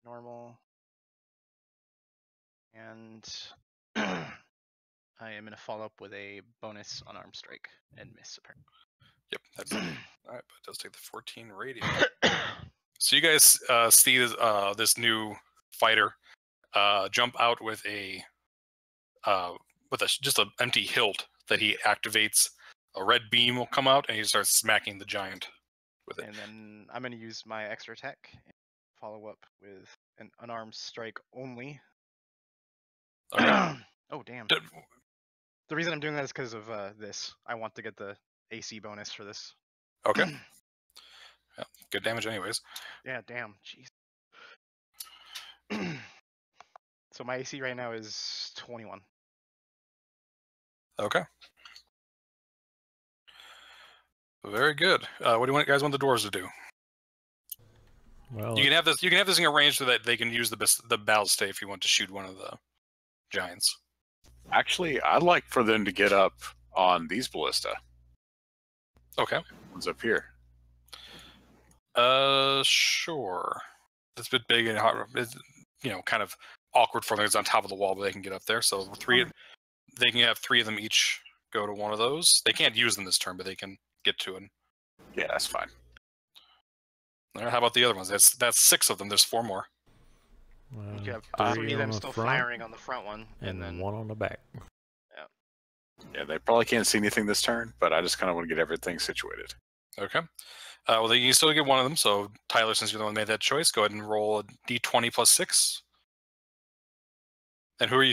normal, and I am gonna follow up with a bonus unarmed strike and miss apparently. Yep, that's all right, but it does take the 14 radiant. So you guys see this new fighter jump out with just an empty hilt that he activates. A red beam will come out, and he starts smacking the giant with it. And then I'm going to use my extra attack and follow up with an unarmed strike only. Okay. Oh, damn. The reason I'm doing that is because of this. I want to get the AC bonus for this. Okay. Yeah, good damage anyways. Yeah, damn. Jeez. So my AC right now is 21. Okay. Very good. What do you guys want the dwarves to do? Well, You can have this thing arranged so that they can use the battle stay if you want to shoot one of the giants. Actually, I'd like for them to get up on these ballista. Okay. One's up here. Sure. It's a bit big and hard. It's, kind of awkward for them. It's on top of the wall, but they can get up there. So they can have 3 of them each go to one of those. They can't use them this turn, but they can get to it. Yeah, that's fine. All right, how about the other ones? That's 6 of them. There's 4 more. You have 3 three of on them the still front firing on the front one, and then one on the back. Yeah, they probably can't see anything this turn, but I just kind of want to get everything situated. Okay. Well, you can still get one of them. So Tyler, since you're the one who made that choice, go ahead and roll a d20 plus 6. And who are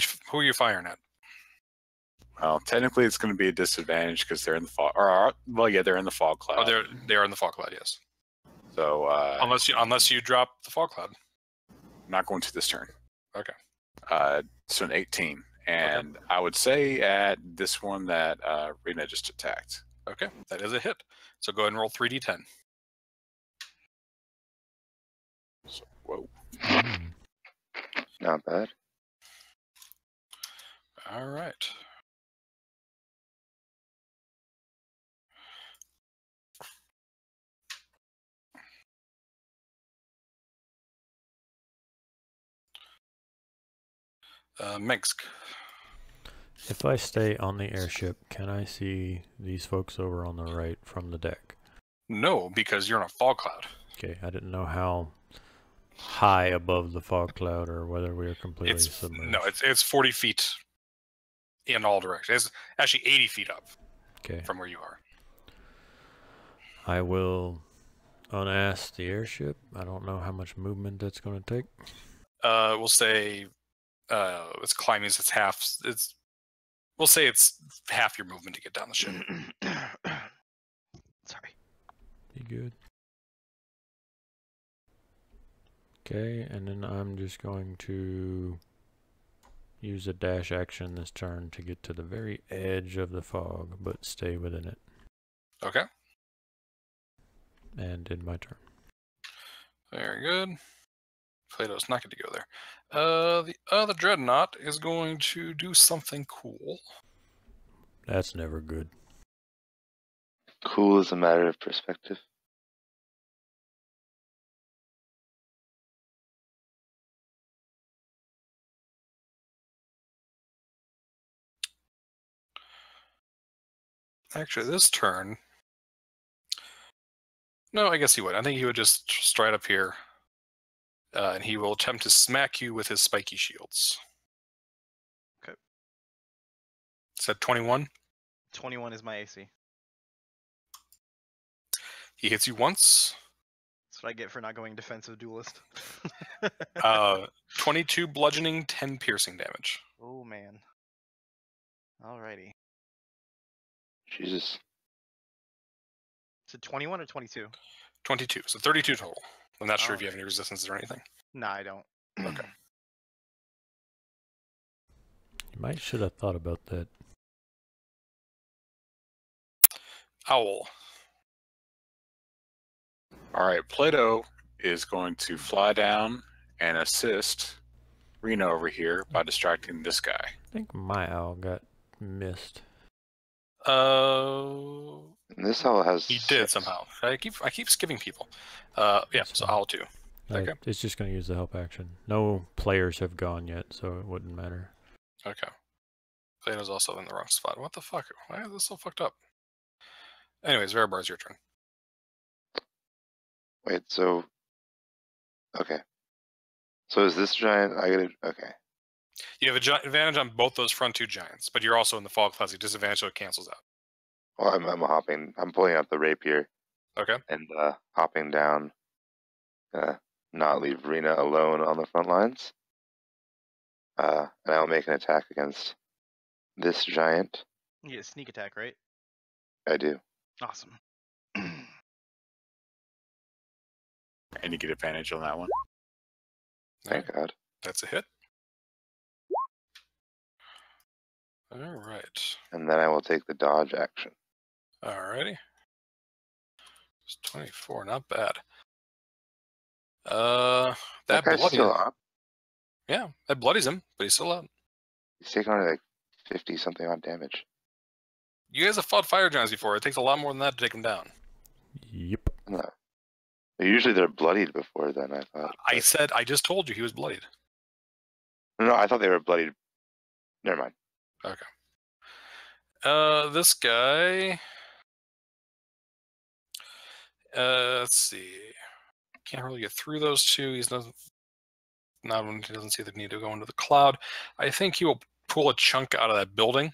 you firing at? Well, technically, it's going to be a disadvantage because they're in the fog. They're in the fog cloud. Oh, they are in the fog cloud. Yes. So Unless you drop the fog cloud. I'm not going to this turn. Okay. So an 18, and I would say at this one that Rena just attacked. Okay, that is a hit. So go ahead and roll 3d10. So, whoa. Not bad. All right. Minsk. If I stay on the airship, can I see these folks over on the right from the deck? No, because you're in a fog cloud. Okay, I didn't know how high above the fog cloud or whether we were completely submerged. No, it's 40 feet in all directions. It's actually 80 feet up from where you are. I will unask the airship. I don't know how much movement that's going to take. We'll say it's climbing. We'll say it's half your movement to get down the ship. Sorry. Be good. Okay, and then I'm just going to use a dash action this turn to get to the very edge of the fog, but stay within it. Okay. And end my turn. Very good. Plato's not going to go there. The other dreadnought is going to do something cool. That's never good. Cool is a matter of perspective. Actually, this turn... No, I guess he would. I think he would just stride up here. And he will attempt to smack you with his spiky shields. Okay. Said 21? 21 is my AC. He hits you once. That's what I get for not going defensive duelist. 22 bludgeoning, 10 piercing damage. Oh, man. Alrighty. Jesus. So 21 or 22? 22. So 32 total. I'm not sure if you have Alright. any resistances or anything. Nah, I don't. Okay. You might should have thought about that. Owl. All right, Plato is going to fly down and assist Rena over here by distracting this guy. I think my owl got missed. And this owl has. He did 6. somehow. I keep skipping people. Yeah, That's so fine. Owl 2. Okay. It's just going to use the help action. No players have gone yet, so it wouldn't matter. Okay. Plato's also in the wrong spot. What the fuck? Why is this so fucked up? Anyways, Veribar's your turn. Wait, so. Okay. So is this giant? I gotta. Okay. You have advantage on both those front 2 giants, but you're also in the fog clouds. Your disadvantage, so it cancels out. Well, I'm hopping. I'm pulling out the rapier Okay. and hopping down. Not leave Rena alone on the front lines. And I'll make an attack against this giant. You get a sneak attack, right? I do. Awesome. And you get advantage on that one. Thank God. That's a hit. All right. And then I will take the dodge action. Alrighty. It's 24, not bad. That guy's bloodies still him. up. Yeah, that bloodies him, but he's still out. He's taking on like 50 something odd damage. You guys have fought fire giants before. It takes a lot more than that to take them down. Yep. No. Usually they're bloodied before then, I thought. I just told you he was bloodied. No, I thought they were bloodied. Never mind. This guy. Let's see. Can't really get through those 2. He doesn't see the need to go into the cloud. I think he will pull a chunk out of that building,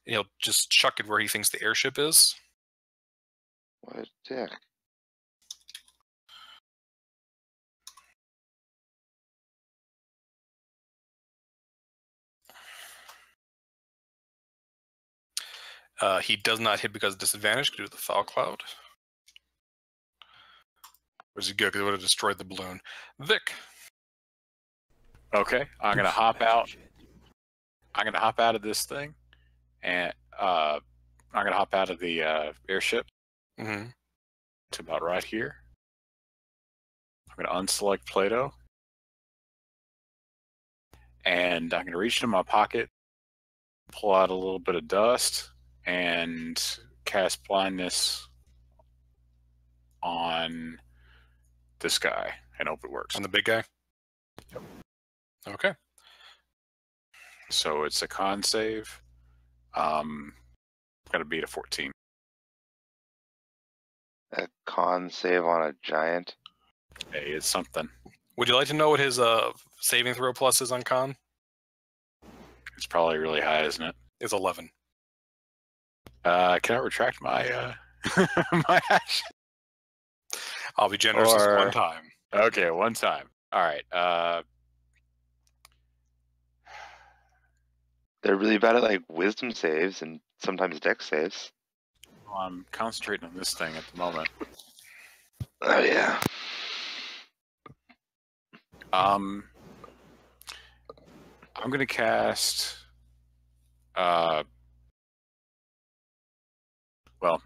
and he'll just chuck it where he thinks the airship is. What a dick. He does not hit because of disadvantage due to the foul cloud. Which is good because it would have destroyed the balloon. Vic. Okay, I'm gonna hop out. I'm gonna hop out of this thing, and I'm gonna hop out of the airship Mm-hmm. to about right here. I'm gonna unselect Plato, and I'm gonna reach into my pocket, pull out a little bit of dust, and cast blindness on this guy, and hope it works. On the big guy? Yep. Okay. So it's a con save. Gotta beat a 14. A con save on a giant. Hey, it's something. Would you like to know what his saving throw plus is on con? It's probably really high, isn't it? It's 11. Can I retract my my action? I'll be generous this one time. Okay, one time. All right. They're really bad at like wisdom saves and sometimes dex saves. I'm concentrating on this thing at the moment. Oh yeah. I'm gonna cast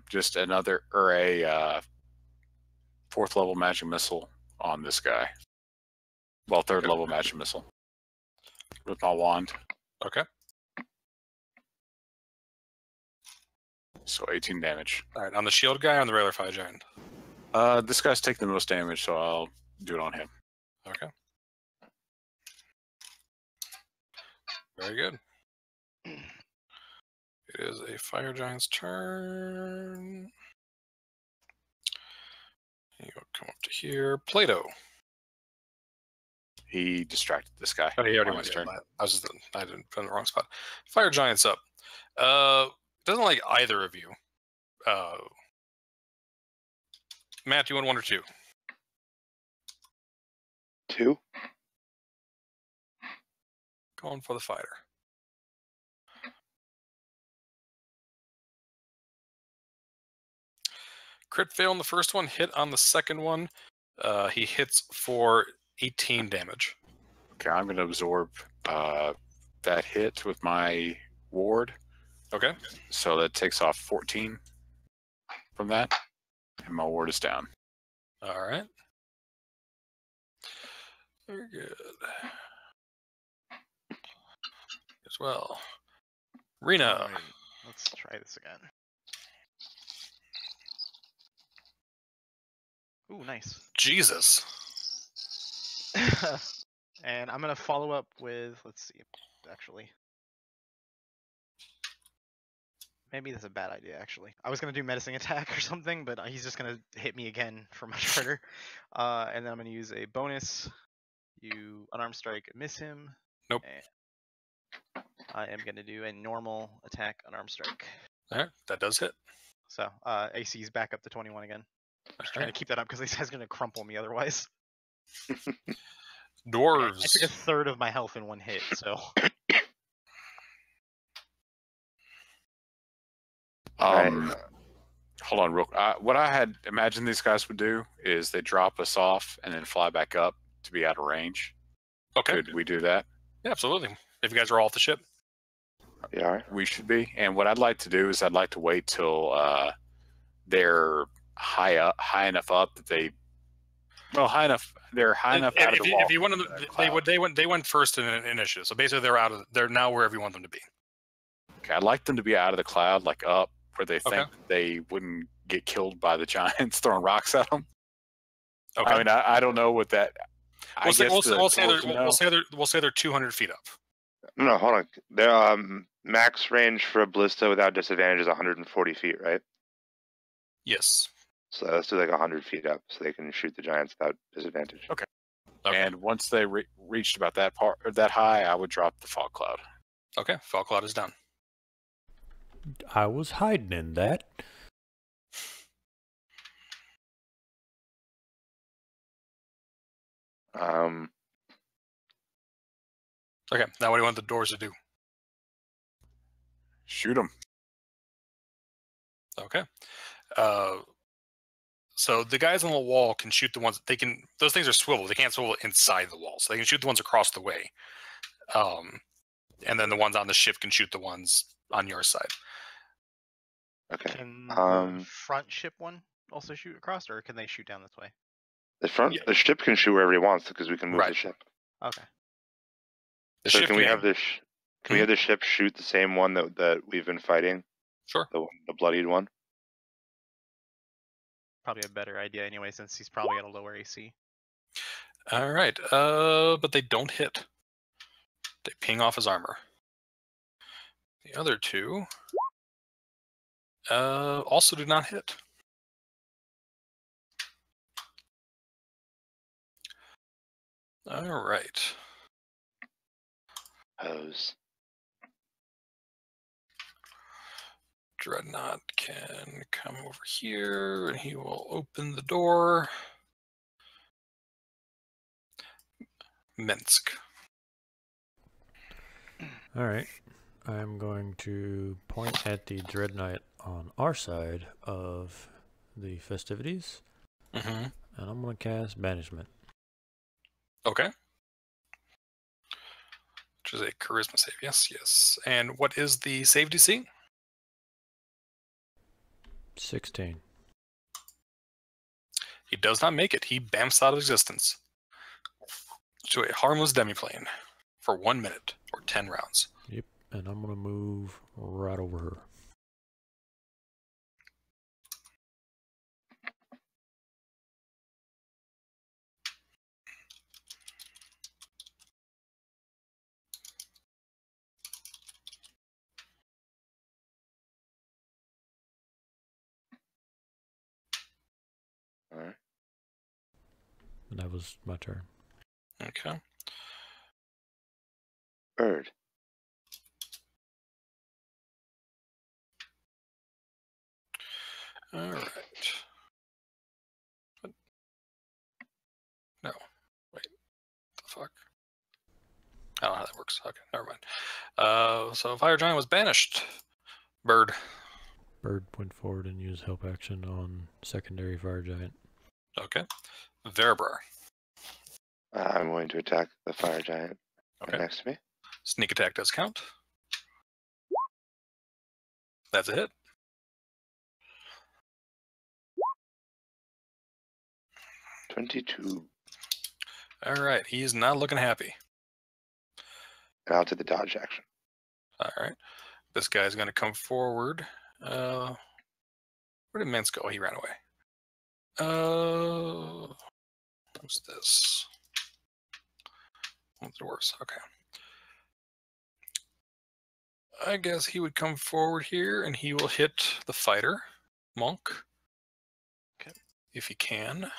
just another or a 4th level magic missile on this guy. Well, 3rd level magic missile with my wand. Okay. So 18 damage. All right. On the shield guy or on the regular fire giant? This guy's taking the most damage, so I'll do it on him. Okay. Very good. It is a fire giant's turn. You'll come up to here. Plato. He distracted this guy. Oh, he already on went his turn. turn. I didn't put in the wrong spot. Fire giant's up. Doesn't like either of you. Matt, do you want 1 or 2? 2? Going for the fighter. crit fail on the first one, hit on the second one. He hits for 18 damage. Okay, I'm going to absorb that hit with my ward. Okay. So that takes off 14 from that, and my ward is down. All right. Very good. As well. Rena. Alright, let's try this again. Ooh, nice. Jesus. And I'm gonna follow up with, let's see, actually. Maybe that's a bad idea, actually. I was gonna do menacing attack or something, but he's just gonna hit me again for much harder. And then I'm gonna use a bonus. You unarmed strike, miss him. Nope. And I am gonna do a normal attack, unarmed strike. All right, that does hit. So AC is back up to 21 again. I'm just trying to keep that up because this guy's gonna crumple me otherwise. Dwarves. I took a third of my health in one hit, so. Hold on, real. What I had imagined these guys would do is they drop us off and then fly back up to be out of range. Okay. Could we do that? Yeah, absolutely. If you guys are all off the ship. Yeah. We should be. And what I'd like to do is I'd like to wait till they're high enough up that they. Well, high enough. They're high enough out of the wall. If you want them, they went first in an initiative. So basically, they're now wherever you want them to be. Okay, I'd like them to be out of the cloud, like up where they think Okay. they wouldn't get killed by the giants throwing rocks at them. Okay. I mean, I don't know what that. We'll say they're 200 feet up. No, hold on. Their max range for a ballista without disadvantage is 140 feet, right? Yes. So let's do like 100 feet up, so they can shoot the giants without disadvantage. Okay. And once they reached about that part or that high, I would drop the fog cloud. Okay. Fog cloud is down. I was hiding in that. Okay. Now, what do you want the doors to do? Shoot them. Okay. So the guys on the wall can shoot the ones they can. Those things are swivel. They can't swivel inside the wall, so they can shoot the ones across the way. And then the ones on the ship can shoot the ones on your side. Okay. Can the front ship one also shoot across, or can they shoot down this way? The ship can shoot wherever he wants because we can move the ship. Okay. So can we have this? Can we have the ship shoot the same one that we've been fighting? Sure. The bloodied one. Probably a better idea anyway, since he's probably at a lower AC. All right. But they don't hit. They ping off his armor. The other two also do not hit. All right. Hose. Dreadnought can come over here, and he will open the door. Minsk. All right. I'm going to point at the dreadnought on our side of the festivities, Mm-hmm. and I'm going to cast Banishment. Okay. Which is a charisma save. Yes, yes. And what is the save DC? 16. He does not make it. He bamfs out of existence to a harmless demiplane for 1 minute or 10 rounds. Yep, and I'm going to move right over her. All right. And that was my turn. Okay. Bird. All right. What? No. Wait. The fuck? I don't know how that works. Okay, never mind. So Fire Giant was banished. Bird. Bird went forward and used help action on secondary fire giant. Okay. Verabrar. I'm going to attack the fire giant Okay. next to me. Sneak attack does count. That's a hit. $22. All right. He is not looking happy. And I'll do the dodge action. All right. This guy's going to come forward. Where did Mance go? He ran away. What's this? What's the worst? Okay. I guess he would come forward here and he will hit the fighter, Monk. Okay. If he can.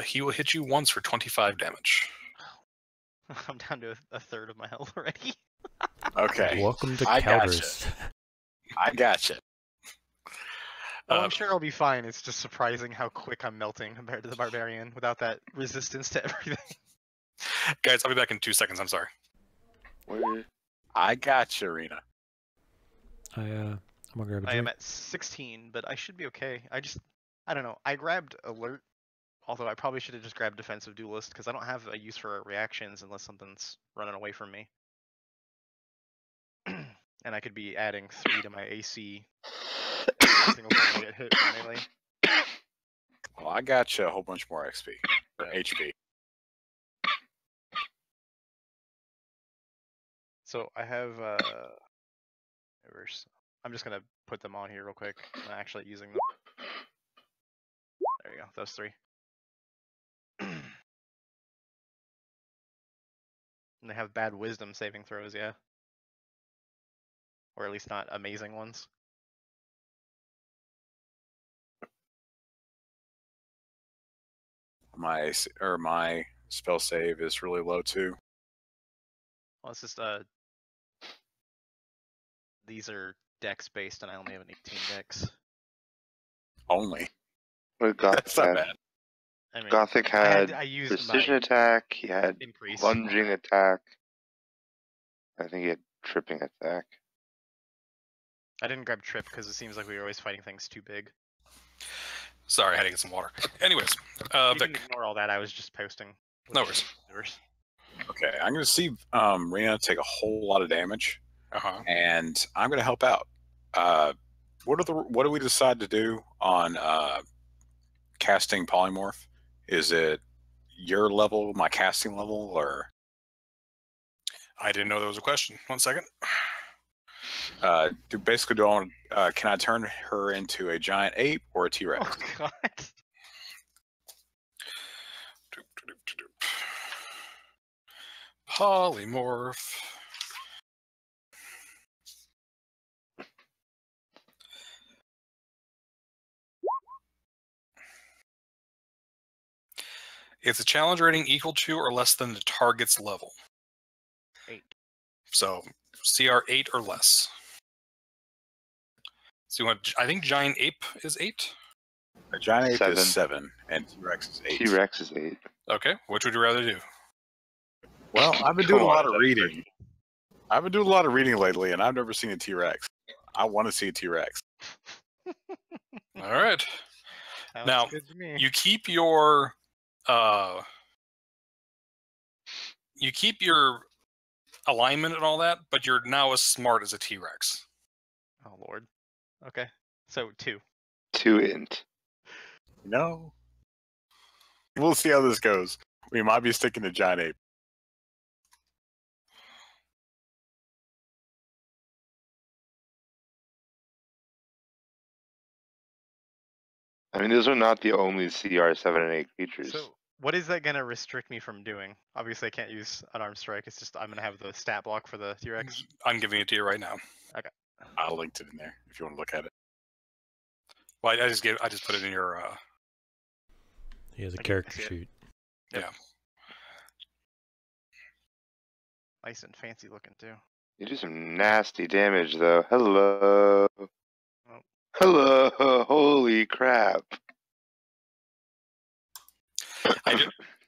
He will hit you once for 25 damage. I'm down to a third of my health already. Okay. Welcome to I gotcha. Calder's. I gotcha. Oh, I'm sure I'll be fine. It's just surprising how quick I'm melting compared to the barbarian without that resistance to everything. Guys, I'll be back in 2 seconds. I'm sorry. Where? I gotcha, Rena. I'm gonna grab a I drink. am at 16, but I should be okay. I don't know. I grabbed alert, although I probably should have just grabbed defensive duelist because I don't have a use for reactions unless something's running away from me. And I could be adding 3 to my AC every single time I get hit with melee. Well, I gotcha a whole bunch more XP. Or HP. So I have I'm just gonna put them on here real quick. I'm not actually using them. There you go, those 3. And they have bad wisdom saving throws, yeah. Or at least not amazing ones. My spell save is really low too. Well, it's just these are dex based, and I only have an 18 dex. Only. What did Gothic That's not had? bad. I mean, Gothic had I used precision my attack. He had increase. lunging attack. I think he had tripping attack. I didn't grab trip because it seems like we were always fighting things too big. Sorry, I had to get some water. Anyways, You can Vic. ignore all that. I was just posting. No worries. Okay, I'm gonna see Rena take a whole lot of damage, Uh-huh. and I'm gonna help out. What do we decide to do on casting polymorph? Is it your level, my casting level, or I didn't know there was a question. 1 second. can I turn her into a giant ape or a T-Rex? Oh god. Polymorph. It's a challenge rating equal to or less than the target's level. 8. So CR 8 or less. So you want? I think giant ape is 8. A giant ape 7. is 7, and T-Rex is 8. T-Rex is 8. Okay. Which would you rather do? Well, I've been doing a Come lot on, of reading. I've been doing a lot of reading lately, and I've never seen a T-Rex. I want to see a T-Rex. All right. Sounds Now, good to me. You keep your alignment and all that, but you're now as smart as a T-Rex. Oh lord. Okay. So 2. 2 int. No. We'll see how this goes. We might be sticking to giant ape. I mean, those are not the only CR 7 and 8 creatures. So what is that gonna restrict me from doing? Obviously I can't use unarmed strike. It's just I'm gonna have the stat block for the T-Rex. I'm giving it to you right now. I'll link it in there if you want to look at it. Well, I just put it in your. He has a I character see it. sheet. Nice and fancy looking too. You do some nasty damage, though. Hello. Oh. Hello. Holy crap.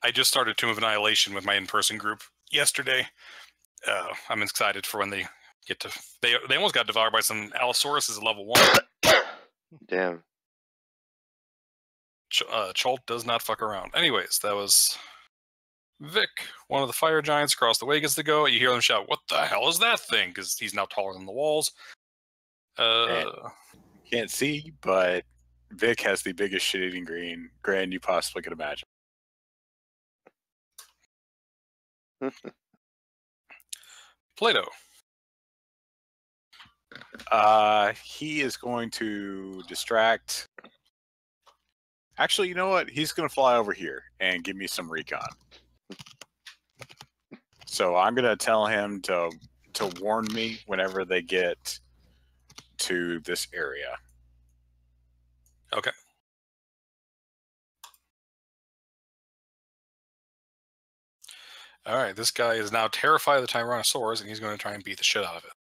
I just started Tomb of Annihilation with my in-person group yesterday. I'm excited for when they They almost got devoured by some Allosaurus is level 1. Damn. Cholt does not fuck around. Anyways, that was Vic, one of the fire giants across the way gets to go. You hear them shout, "What the hell is that thing?" Because he's now taller than the walls. Can't see, but Vic has the biggest shit-eating grin you possibly could imagine. Plato. He is going to distract. Actually, you know what? He's going to fly over here and give me some recon. So I'm going to tell him to warn me whenever they get to this area. Okay. All right, this guy is now terrified of the Tyrannosaurus, and he's going to try and beat the shit out of it.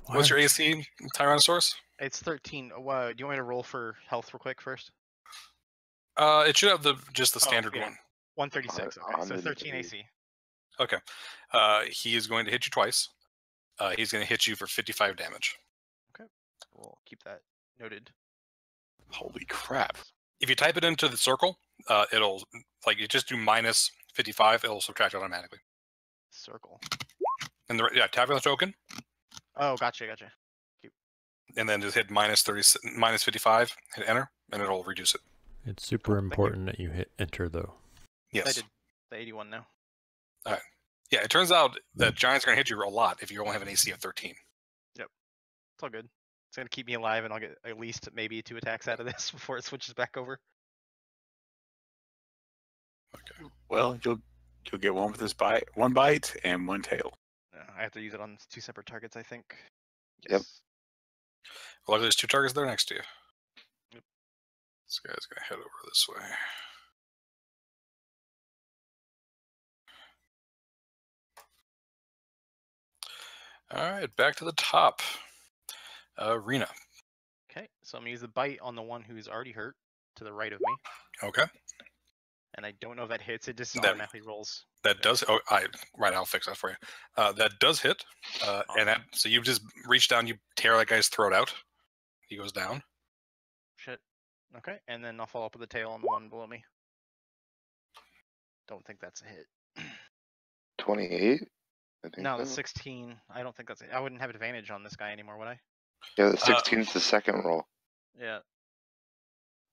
What's your AC, Tyrannosaurus? It's 13. Do you want me to roll for health real quick first? It should have just the standard yeah. one. 136. Okay, so 13 AC. Okay. He is going to hit you twice. He's going to hit you for 55 damage. Okay. We'll keep that noted. Holy crap. If you type it into the circle, it'll, like, you just do minus 55, it'll subtract automatically. Circle. And tap on the token. Oh, gotcha. And then just hit minus 55, hit enter, and it'll reduce it. It's super important that you hit enter, though. Yes. I did the 81 now. All right. Yeah, it turns out that giants are going to hit you a lot if you only have an AC of 13. Yep. It's all good. It's going to keep me alive, and I'll get at least maybe 2 attacks out of this before it switches back over. Okay. Well, you'll get one with one bite and one tail. I have to use it on 2 separate targets, I think. Yep. Luckily, there's 2 targets there next to you. Yep. This guy's going to head over this way. All right, back to the top. Rena. Okay, so I'm going to use the bite on the one who's already hurt to the right of me. Okay. And I don't know if that hits. It just That- automatically rolls. That does. Oh, right. I'll fix that for you. That does hit, and so you just reach down, you tear that guy's throat out. He goes down. Shit. Okay, and then I'll follow up with the tail on the one below me. Don't think that's a hit. 28? I think No, the so. 16. I don't think that's it. I wouldn't have advantage on this guy anymore, would I? Yeah, the 16 is the second roll. Yeah.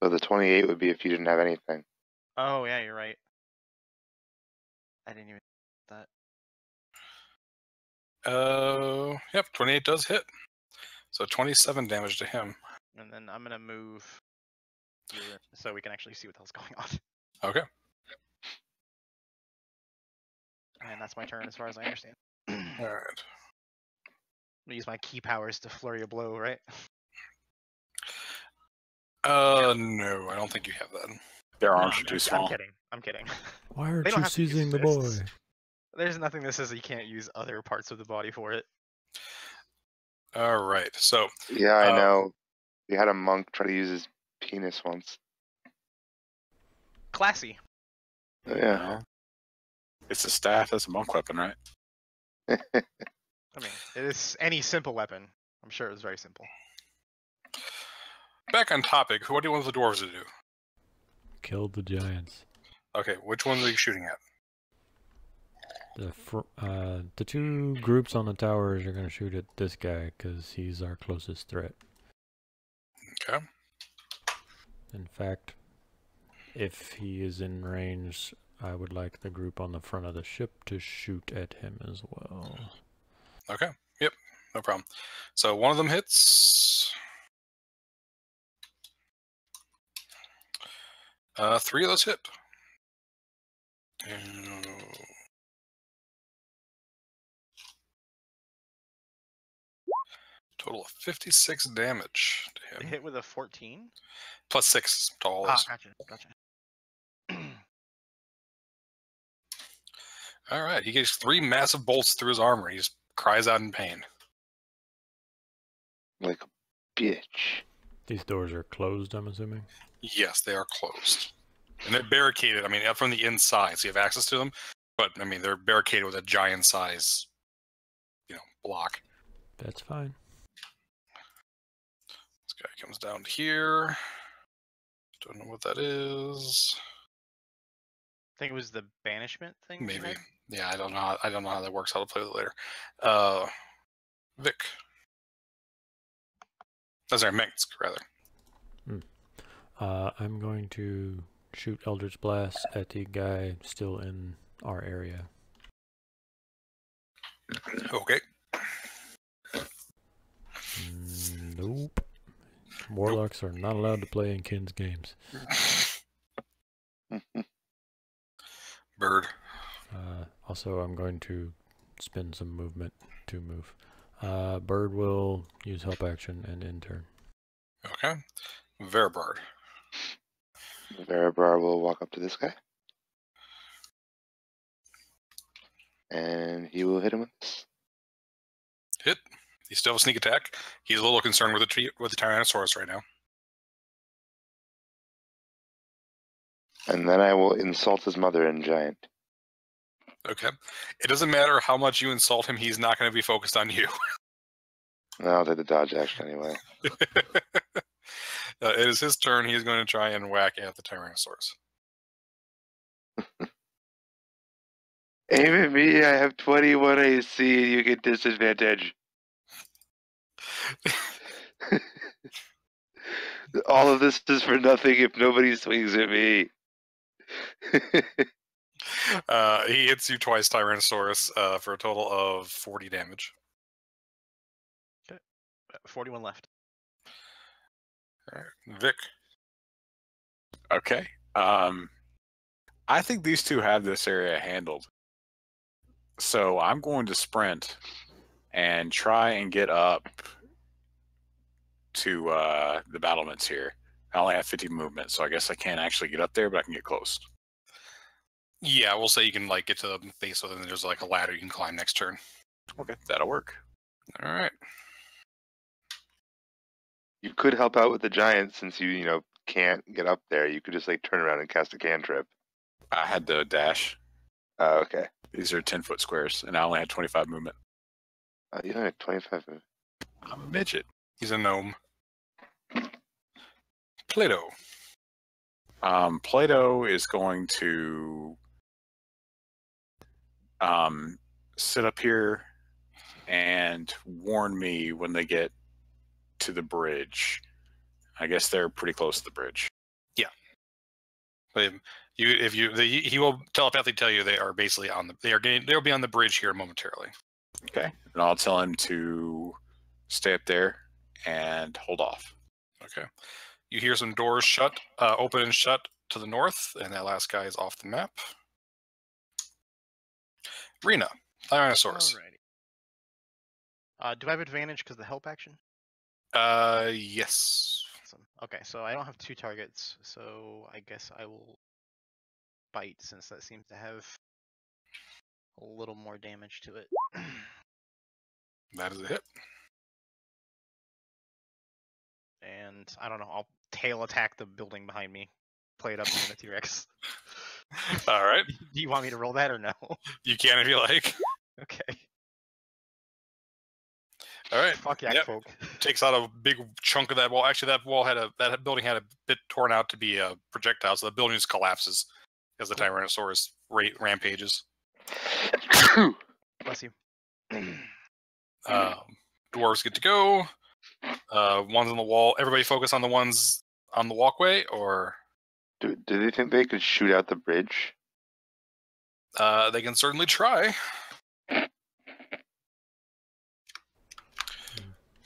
So the 28 would be if you didn't have anything. Oh, yeah, you're right. I didn't even that. Yep, 28 does hit. So 27 damage to him. And then I'm gonna move here so we can actually see what the hell's going on. Okay. And that's my turn as far as I understand. All right. I'm gonna use my key powers to flurry a blow, right? No, I don't think you have that. Their No, arms are too small. I'm kidding. Why aren't They don't you have to use seizing the boy? fists. There's nothing that says you can't use other parts of the body for it. All right. So Yeah, I know. We had a monk try to use his penis once. Classy. Oh, yeah. No. It's a staff. That's a monk weapon, right? I mean, it is any simple weapon. I'm sure it was very simple. back on topic. What do you want the dwarves to do? Killed the giants. Okay, which ones are you shooting at? The 2 groups on the towers are going to shoot at this guy because he's our closest threat. Okay. In fact, if he is in range, I would like the group on the front of the ship to shoot at him as well. Okay. Yep. No problem. So one of them hits. 3 of those hit. Total of 56 damage to They him. hit with a 14. Plus 6 to all Ah, those. gotcha. All right. He gets 3 massive bolts through his armor. He just cries out in pain. Like a bitch. These doors are closed, I'm assuming? Yes, they are closed. And they're barricaded. I mean, from the inside, so you have access to them. But, I mean, they're barricaded with a giant size block. That's fine. This guy comes down to here. Don't know what that is. I think it was the banishment thing. you Maybe. had? Yeah, I don't know. I don't know how that works. I'll play with it later. Vic. Oh, sorry, Mengsk, rather. I'm going to shoot Eldritch Blast at the guy still in our area. Okay. Nope. Warlocks are not allowed to play in Ken's games. Bird. Also, I'm going to spend some movement to move. Bird will use help action and end turn. Okay. Verabard. Verabrar will walk up to this guy. And he will hit him with this. Hit. He still has a sneak attack. He's a little concerned with the Tyrannosaurus right now. And then I will insult his mother in giant. Okay. It doesn't matter how much you insult him, he's not going to be focused on you. I'll take the dodge action anyway. It is his turn. He's going to try and whack at the Tyrannosaurus. Aim at me, I have 21 AC and you get disadvantage. All of this is for nothing if nobody swings at me. He hits you twice, Tyrannosaurus, for a total of 40 damage. 41 left. All right. Vic. Okay. I think these two have this area handled. So I'm going to sprint and try and get up to the battlements here. I only have 50 movement, so I guess I can't actually get up there, but I can get close. Yeah, we'll say you can like get to the base, so then there's like a ladder you can climb next turn. Okay, that'll work. All right. You could help out with the giant since you can't get up there. You could just like turn around and cast a cantrip. I had the dash. Oh, okay. These are 10-foot squares, and I only had 25 movement. You only have 25 movement. I'm a midget. He's a gnome. Plato. Plato is going to sit up here and warn me when they get to the bridge. I guess they're pretty close to the bridge. Yeah. But he will telepathically tell you they are basically they'll be on the bridge here momentarily. Okay. And I'll tell him to stay up there and hold off. Okay. You hear some doors open and shut to the north, and that last guy is off the map. Rena, Tyrannosaurus. Alrighty. Do I have advantage because of the help action? Yes. Awesome. Okay, so I don't have 2 targets, so I guess I will bite since that seems to have a little more damage to it. That is a hit. And I don't know, I'll tail attack the building behind me. Play it up to the T-Rex. All right. Do you want me to roll that or no? You can if you like. Okay. All right. Fuck yeah, Yep. folk. Takes out a big chunk of that wall. Actually, that building had a bit torn out to be a projectile, so the building just collapses as the Tyrannosaurus rampages. Bless you. Dwarves get to go. Ones on the wall. Everybody focus on the ones on the walkway, or Do they think they could shoot out the bridge? they can certainly try.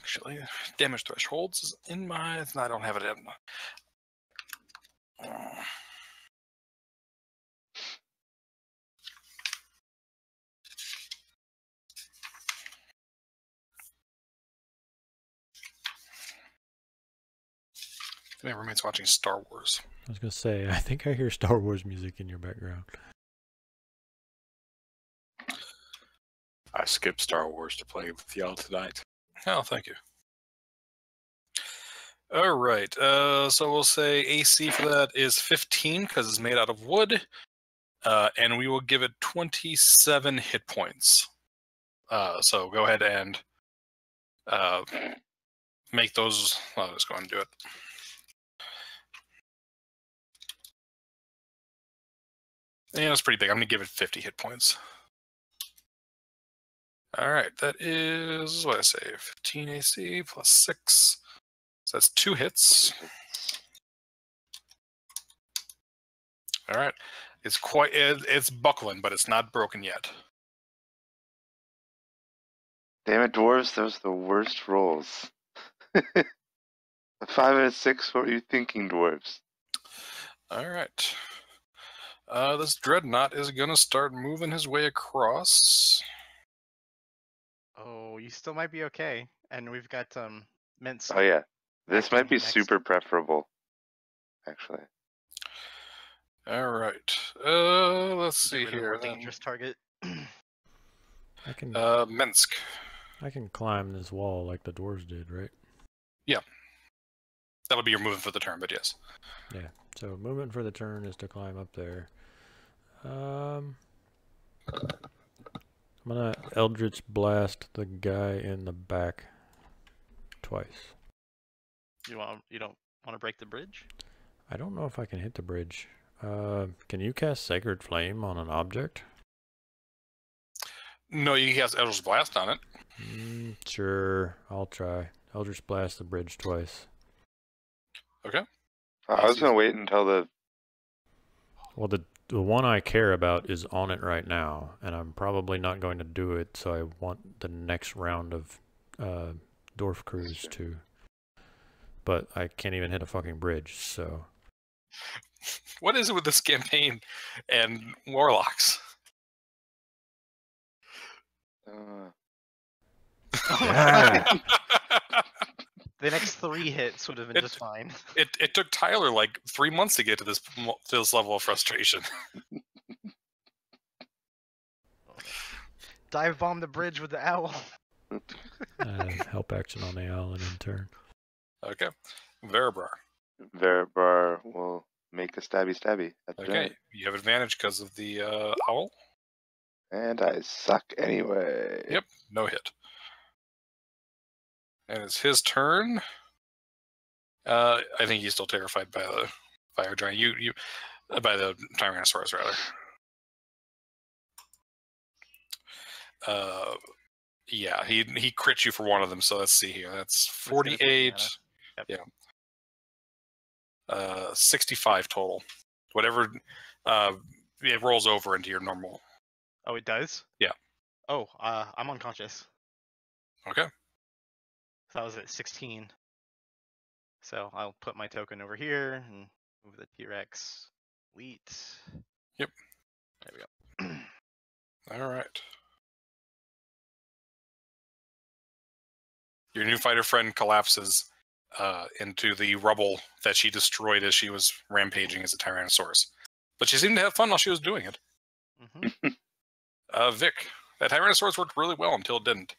Actually, damage thresholds is in my. No, I don't have it in. My roommate's watching Star Wars. I was going to say, I think I hear Star Wars music in your background. I skipped Star Wars to play with y'all tonight. Oh, thank you. All right. So we'll say AC for that is 15 because it's made out of wood. And we will give it 27 hit points So go ahead and make those. I'll just go ahead and do it. Yeah, it's pretty big. I'm going to give it 50 hit points. All right, that is what I say, 15 AC plus 6. So that's 2 hits. All right, it's buckling, but it's not broken yet. Damn it, dwarves! Those are the worst rolls. 5 out of 6. What were you thinking, dwarves? All right. This dreadnought is going to start moving his way across. Oh, you still might be okay. And we've got Minsk. Oh yeah, this acting might be next. super preferable, actually. All right. Let's Get see rid of a here. more Then. dangerous target. I can Minsk. I can climb this wall like the dwarves did, right? That'll be your movement for the turn, but yes. Yeah. So movement for the turn is to climb up there. I'm gonna Eldritch Blast the guy in the back twice. You don't want to break the bridge? I don't know if I can hit the bridge. Can you cast Sacred Flame on an object? No, he has Eldritch Blast on it. Sure, I'll try. Eldritch Blast the bridge twice. Okay. I was gonna wait until the. Well, the one I care about is on it right now, and I'm probably not going to do it, so I want the next round of Dwarf Cruise to. But I can't even hit a fucking bridge, so. What is it with this campaign and warlocks? Yeah. The next 3 hits would have been just fine. It took Tyler like 3 months to get to this level of frustration. Dive bomb the bridge with the owl. Help action on the owl and in turn. Okay. Verabrar. Verabrar will make a stabby at the Okay. giant. You have advantage because of the owl. And I suck anyway. Yep. No hit. And it's his turn. I think he's still terrified by the fire giant. You by the Tyrannosaurus rather. Yeah, he crits you for one of them. So let's see here. That's 48. Yep. Yeah. 65 total. Whatever. It rolls over into your normal. Oh, it does? Yeah. Oh, I'm unconscious. Okay. So I was at 16. So I'll put my token over here and move the T-Rex. Wheat. Yep. There we go. All right. Your new fighter friend collapses into the rubble that she destroyed as she was rampaging as a Tyrannosaurus. But she seemed to have fun while she was doing it. Mm-hmm. Vic, that Tyrannosaurus worked really well until it didn't.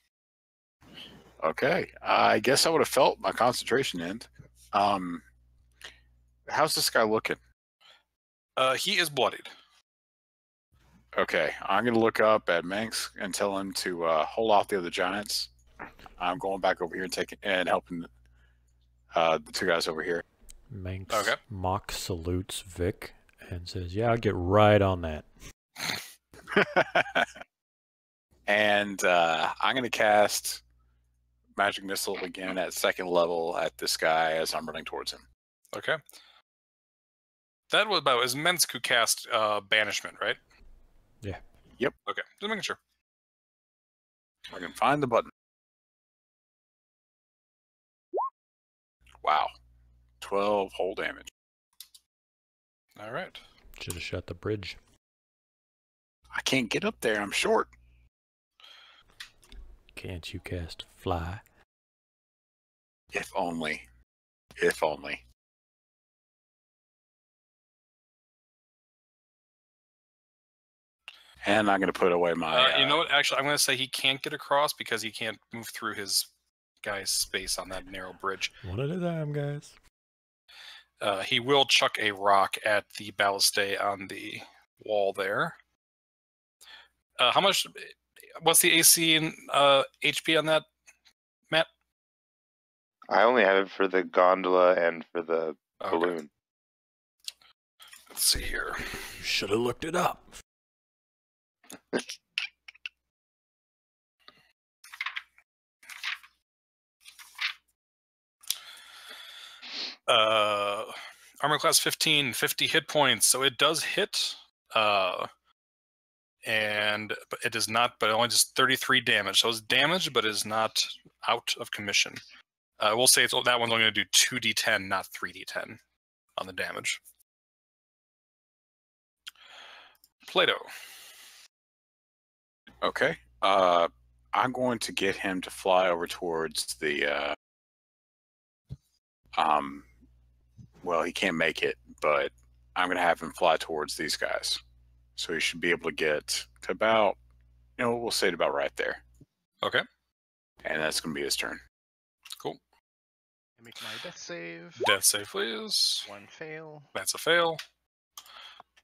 Okay, I guess I would have felt my concentration end. How's this guy looking? He is bloodied. Okay, I'm going to look up at Manx and tell him to hold off the other giants. I'm going back over here and helping the 2 guys over here. Manx Okay. mock salutes Vic and says, "Yeah, I'll get right on that." And I'm going to cast Magic Missile again at 2nd level at this guy as I'm running towards him. Okay. That was about is Mensk who cast Banishment, right? Yeah. Yep. Okay, just making sure. I can find the button. Wow. 12 whole damage. All right. Should have shut the bridge. I can't get up there. I'm short. Can't you cast Fly? If only. If only. And I'm going to put away my... You know what? Actually, I'm going to say he can't get across because he can't move through his guy's space on that narrow bridge. One at a time, guys. He will chuck a rock at the ballistae on the wall there. How much what's the AC and HP on that, Matt? I only have it for the gondola and for the Okay. balloon. Let's see here. You should have looked it up. Armor class 15, 50 hit points, so it does hit. But it does not, but it only does 33 damage. So it's damaged, but is not out of commission. We'll say that one's only going to do 2d10, not 3d10 on the damage. Plato. Okay. I'm going to get him to fly over towards the. Well, he can't make it, but I'm going to have him fly towards these guys. So he should be able to get to about, we'll say it about right there. Okay. And that's going to be his turn. Cool. I make my death save. Death save, please. 1 fail. That's a fail.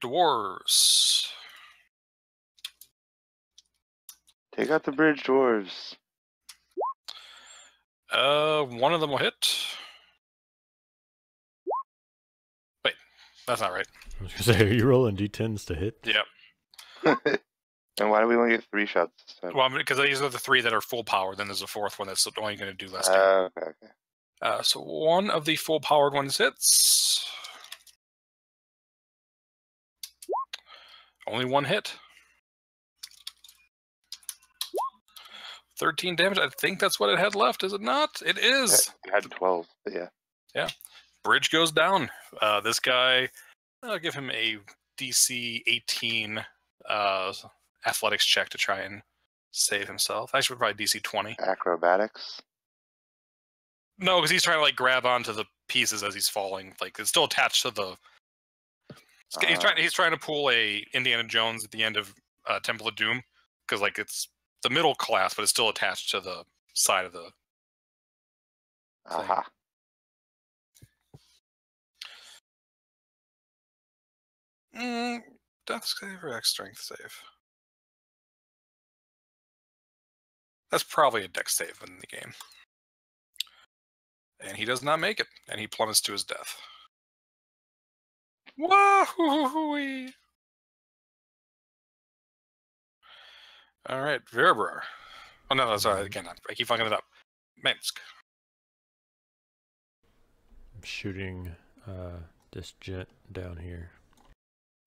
Dwarves. Take out the bridge, dwarves. One of them will hit. Wait, that's not right. I was gonna say, are you rolling d10s to hit? Yeah. And why do we only get 3 shots this time? Well, because these are the 3 that are full power. Then there's a 4th one that's only going to do less damage. Okay. So one of the full powered ones hits. Only 1 hit. 13 damage. I think that's what it had left, is it not? It is. It had 12, but yeah. Yeah. Bridge goes down. This guy, I'll give him a DC 18 athletics check to try and save himself. Actually, probably DC 20. Acrobatics. No, because he's trying to grab onto the pieces as he's falling. It's still attached to the. He's trying to pull a Indiana Jones at the end of Temple of Doom, because it's the middle class, but it's still attached to the side of the. Aha. Death save or X strength save? That's probably a dex save in the game. And he does not make it, and he plummets to his death. Wahoo! All right, Verabrar. Oh no, sorry, again, I keep fucking it up. Minsk. I'm shooting this gent down here.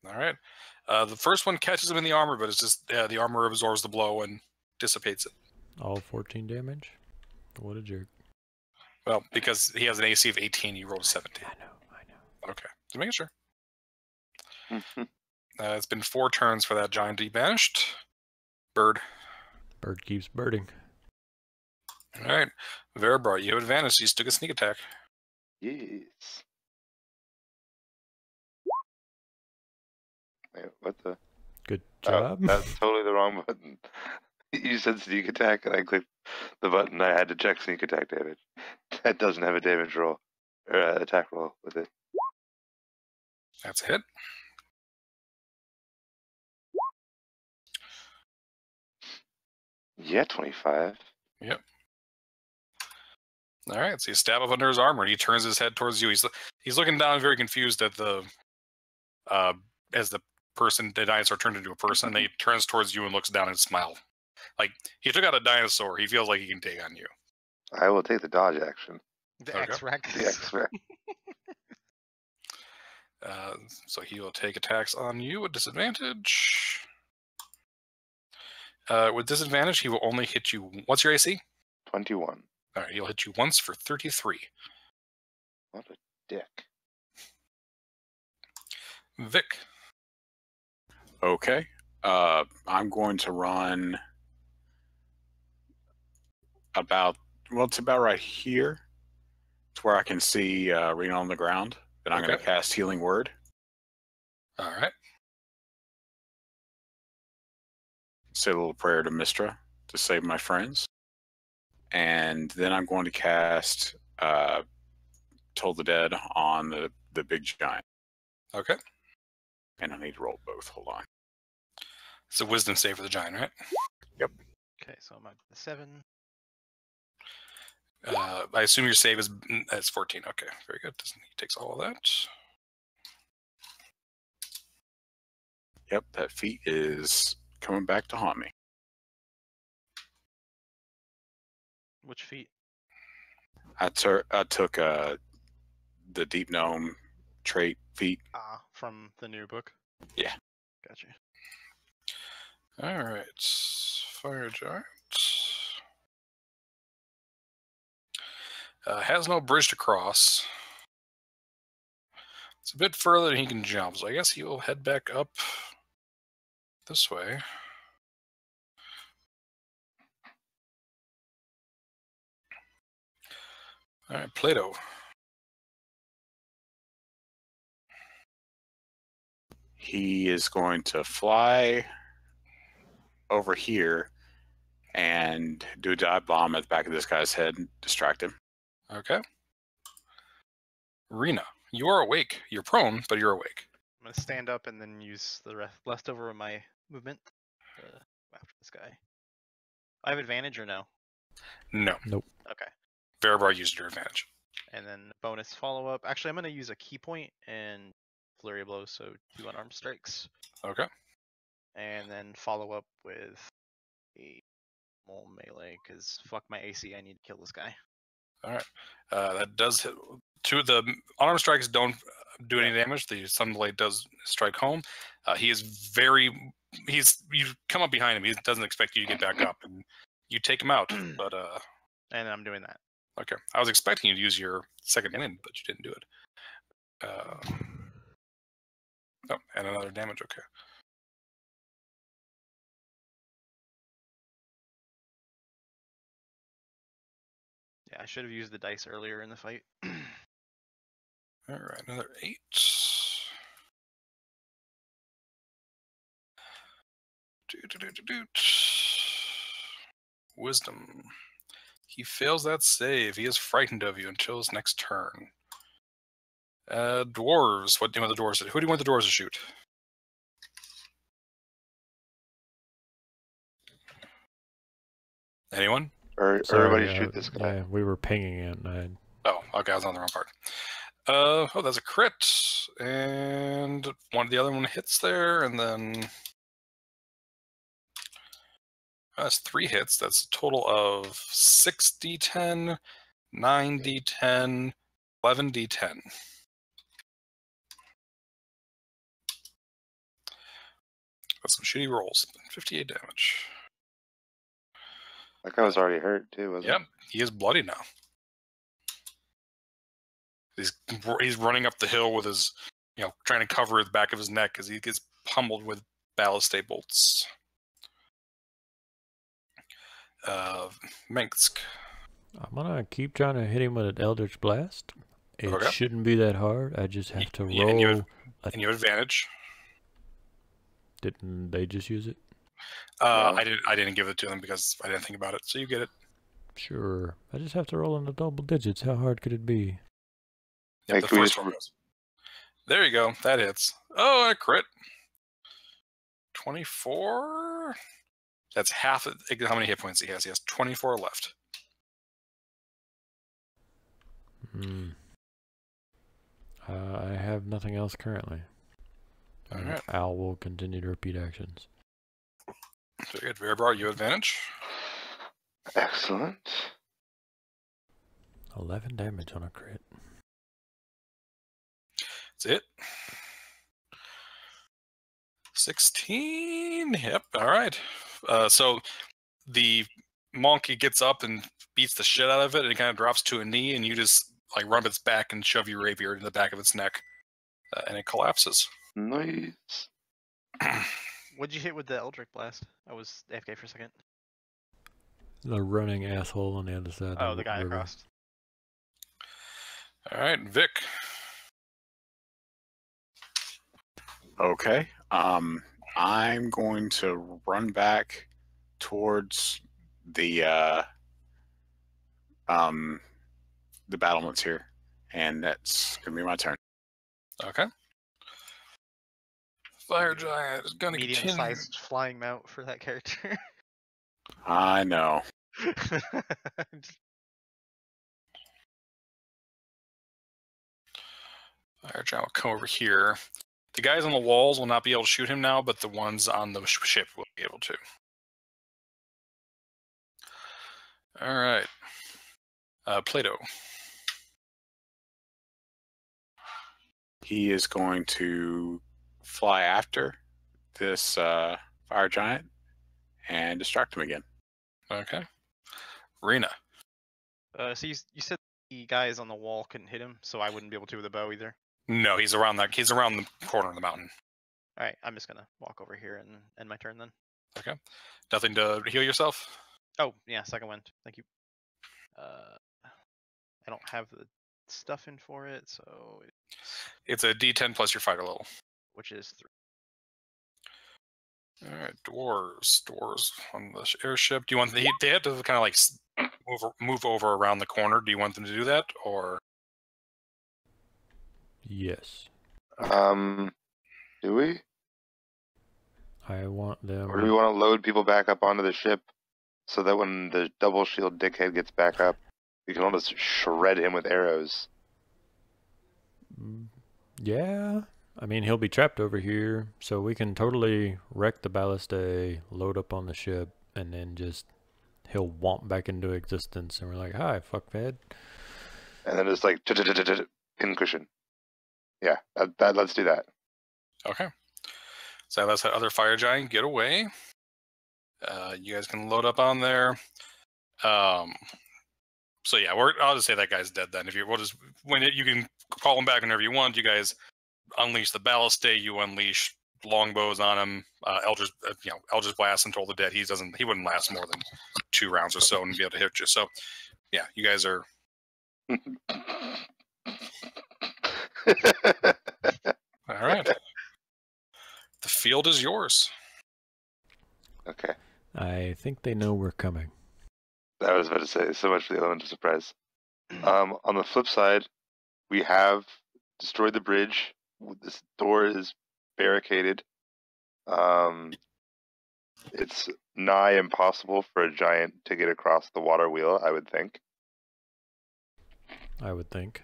All right. The first one catches him in the armor, but it's just the armor absorbs the blow and dissipates it. All 14 damage? What a jerk. Well, because he has an AC of 18, you rolled 17. I know. Okay, just making sure. It's been 4 turns for that giant to be banished. Bird. Bird keeps birding. All right, Verabrar, you have advantage. You took a sneak attack. Yes. Wait, what the? Good Oh, job. that's totally the wrong button. You said sneak attack, and I clicked the button. I had to check sneak attack damage. That doesn't have a damage roll or attack roll with it. That's a hit. Yeah, 25. Yep. All right, so you stab up under his armor, and he turns his head towards you. He's looking down, very confused at the as the the dinosaur turned into a person. And he turns towards you and looks down and smiles. He took out a dinosaur. He feels like he can take on you. I will take the dodge action. The Okay. X-Rex. The X-ray. So he will take attacks on you with disadvantage. With disadvantage, he will only hit you. What's your AC? 21. All right, he'll hit you once for 33. What a dick. Vic. Okay. I'm going to run it's about right here. It's where I can see Rena on the ground. Then I'm going to cast Healing Word. All right. Say a little prayer to Mistra to save my friends. And then I'm going to cast Toll the Dead on the big giant. Okay. And I need to roll both. Hold on. It's a wisdom save for the giant, right? Yep. Okay, so I'm at the 7. I assume your save is 14. Okay, very good. He takes all of that. Yep, that feat is coming back to haunt me. Which feat? I took the Deep Gnome trait feat. Ah, from the new book. Yeah. Gotcha. All right, Fire Giant has no bridge to cross. It's a bit further than he can jump, so I guess he will head back up this way. All right, Plato. He is going to fly over here and do a dive bomb at the back of this guy's head and distract him. Okay. Rena, you are awake. You're prone, but you're awake. I'm gonna stand up and then use the leftover of my movement after this guy. I have advantage or no? No. Nope. Okay. Veribar used your advantage. And then bonus follow up. Actually, I'm gonna use a key point and flurry of blows, so 2 unarmed strikes, Okay. and then follow up with a more melee because fuck my AC. I need to kill this guy. All right. That does hit. 2 of the unarmed strikes don't do any damage. The Sunblade does strike home. You come up behind him. He doesn't expect you to get back up, and you take him out. But And I'm doing that. okay, I was expecting you to use your second wind, but you didn't do it. Oh, and another damage. Okay. Yeah, I should have used the dice earlier in the fight. All right, another 8. Wisdom. He fails that save. He is frightened of you until his next turn. Dwarves. What do you want the dwarves to do? Who do you want the dwarves to shoot? Anyone? Everybody shoot this guy. Yeah, we were pinging it. And Oh, okay, I was on the wrong part. Oh, that's a crit, and the other one hits there, and then that's 3 hits. That's a total of 6d10, 9d10, 11d10. That's some shitty rolls. 58 damage. That guy was already hurt too, wasn't Yep, he is bloody now. He's running up the hill with his, trying to cover the back of his neck as he gets pummeled with ballista bolts. Minsk. I'm gonna keep trying to hit him with an Eldritch Blast. It Okay. shouldn't be that hard. I just have to Yeah, and you roll. And you have advantage. Didn't they just use it? No. I didn't give it to them because I didn't think about it. So you get it. Sure. I just have to roll in the double digits. How hard could it be? Yep, Hey, the can we first just- one goes. There you go. That hits. Oh, and a crit. 24. That's half. How many hit points he has? He has 24 left. I have nothing else currently. Alright. Al will continue to repeat actions. Very good. Veribar, you have advantage. Excellent. 11 damage on a crit. That's it. 16. Yep. All right. So the monkey gets up and beats the shit out of it, and it kind of drops to a knee, and you just rub its back and shove your rapier into the back of its neck, and it collapses. Nice. What'd you hit with the Eldritch Blast? I was AFK for a second. The running asshole on the other side. Oh, of the guy river. across. All right, Vic. Okay. I'm going to run back towards the battlements here, and that's gonna be my turn. Okay. Fire Giant is going to continue. Medium-sized flying mount for that character. I know. Fire giant will come over here. The guys on the walls will not be able to shoot him now, but the ones on the ship will be able to. All right. Plato. He is going to fly after this fire giant and distract him again. Okay. Rena. So you said the guys on the wall couldn't hit him, so I wouldn't be able to with a bow either. No, he's around that. He's around the corner of the mountain. All right, I'm just gonna walk over here and end my turn then. Okay. Nothing to heal yourself? Oh yeah, second wind. Thank you. I don't have the stuff in for it, so It's a D10 plus your fighter level. which is 3. All right, dwarves on the airship. Do you want they have to kind of like move over around the corner? Do you want them to do that, or? Yes. Do we? I want them. Or do we want to load people back up onto the ship so that when the double shield dickhead gets back up, we can almost shred him with arrows? Yeah. I mean, he'll be trapped over here, so we can totally wreck the ballistae, load up on the ship, and then just he'll womp back into existence, and we're like, "Hi, fuckfed." And then it's like pincushion. Yeah, let's do that. Okay. So that's that other fire giant. Get away. You guys can load up on there. So yeah, I'll just say that guy's dead then. You can call him back whenever you want. You guys unleash the ballistae. You unleash longbows on him. Eldritch blast until the dead. He wouldn't last more than 2 rounds or so and be able to hit you. So yeah, you guys are. All right. The field is yours. Okay. I think they know we're coming. I was about to say, so much for the element of surprise. On the flip side, we have destroyed the bridge. This door is barricaded. It's nigh impossible for a giant to get across the water wheel, I would think. I would think.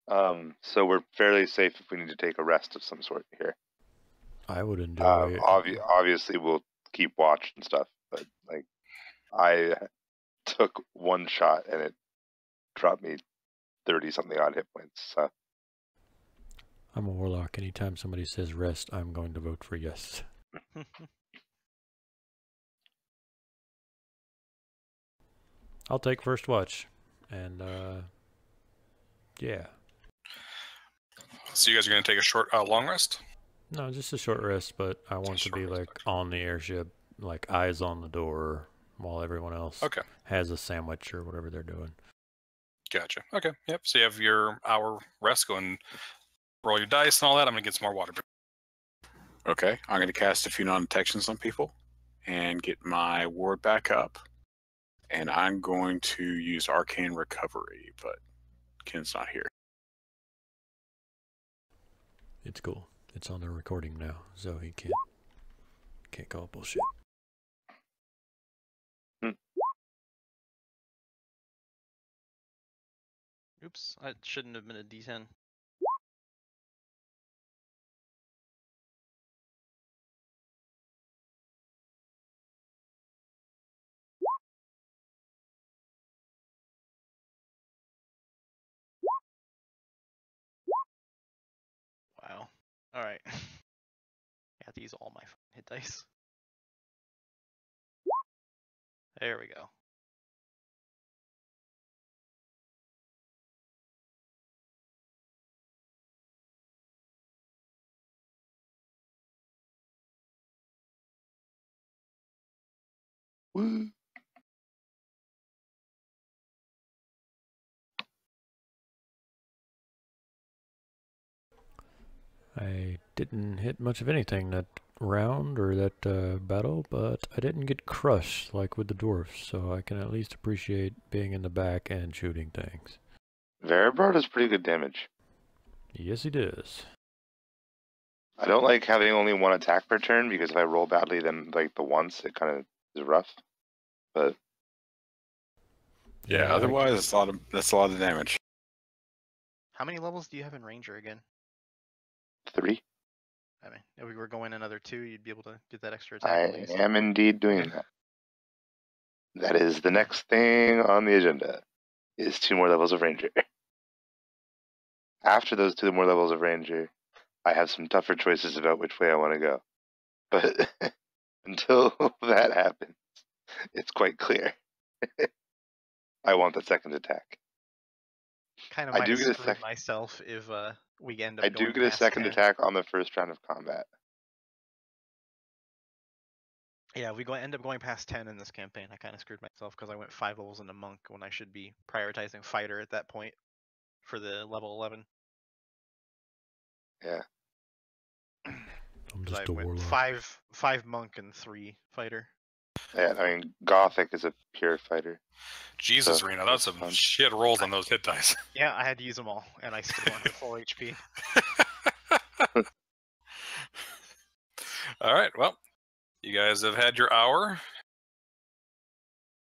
So we're fairly safe if we need to take a rest of some sort here. I would enjoy it. Obviously, we'll keep watch and stuff, but like, I took one shot and it dropped me 30-something odd hit points. So. I'm a warlock. Anytime somebody says rest, I'm going to vote for yes. I'll take first watch, and yeah. So you guys are going to take a short, long rest? No, just a short rest, but I want to be like on the airship, like eyes on the door, while everyone else has a sandwich or whatever they're doing. Gotcha. Okay. Yep. So you have your hour rest. Go and roll your dice and all that. I'm going to get some more water. Okay, I'm going to cast a few non-detections on people and get my ward back up. And I'm going to use Arcane Recovery, but Ken's not here. It's cool. It's on the recording now, so he can't call bullshit. Oops, I shouldn't have been a D10. Wow. Alright. I have to use all my hit dice. There we go. Woo. I didn't hit much of anything that round or that battle, but I didn't get crushed like with the dwarfs, so I can at least appreciate being in the back and shooting things. Veribard does pretty good damage. Yes, he does. I don't like having only one attack per turn because if I roll badly, then like the once, it kind of is rough. But Yeah, otherwise that's a lot of damage. How many levels do you have in Ranger again? 3. I mean, if we were going another 2, you'd be able to get that extra I attack at least. am indeed doing that. That is the next thing on the agenda, is 2 more levels of Ranger. After those 2 more levels of Ranger, I have some tougher choices about which way I want to go. But until that happens, it's quite clear. I want the second attack. Kind of I might do have get a screwed sec- myself if we end up I going do get a past second 10. attack on the first round of combat. Yeah, if we end up going past 10 in this campaign, I kind of screwed myself because I went 5 levels into Monk when I should be prioritizing Fighter at that point for the level 11. Yeah. I'm 'Cause just I a went warlock. 5 Monk and 3 Fighter. Yeah, I mean, Gothic is a pure fighter. Jesus, So, Reno, that's some fun. shit rolls on those hit dice. Yeah, I had to use them all, and I still went to full HP. All right, well, you guys have had your hour.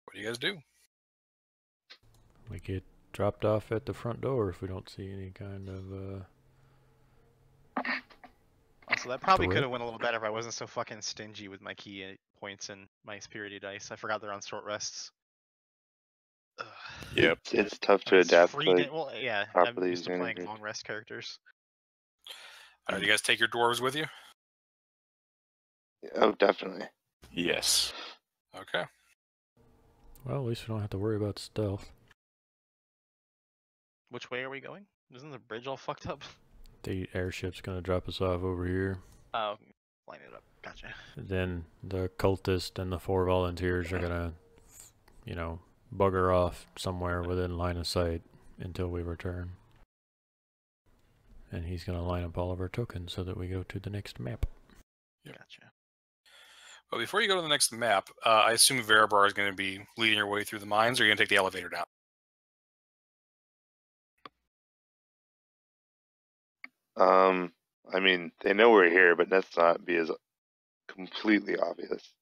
What do you guys do? We get dropped off at the front door if we don't see any kind of Also, that probably Threat? could have went a little better if I wasn't so fucking stingy with my key points and my spirity dice. I forgot they're on short rests. Ugh. Yep. It's tough to It's adapt. free Like, well, yeah, I'm properly used to playing managed. long rest characters. All right, you guys take your dwarves with you? oh, definitely. Yes. Okay. well, at least we don't have to worry about stealth. Which way are we going? Isn't the bridge all fucked up? The airship's gonna drop us off over here. Oh, line it up. Gotcha. Then the cultist and the 4 volunteers are gonna, you know, bugger off somewhere within line of sight until we return. And he's gonna line up all of our tokens so that we go to the next map. Gotcha. Well, before you go to the next map, I assume Veribar is going to be leading your way through the mines, or are you going to take the elevator down? I mean, they know we're here, but let's not be as completely obvious.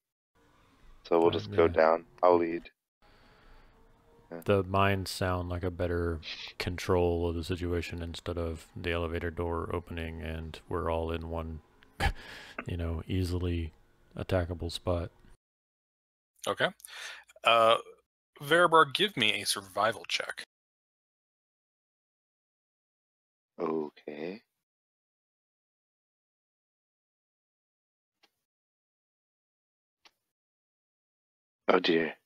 So we'll just go yeah. down. I'll lead. The mines sound like a better control of the situation instead of the elevator door opening and we're all in one, you know, easily attackable spot. Okay. Veribar, give me a survival check. Okay. Oh dear.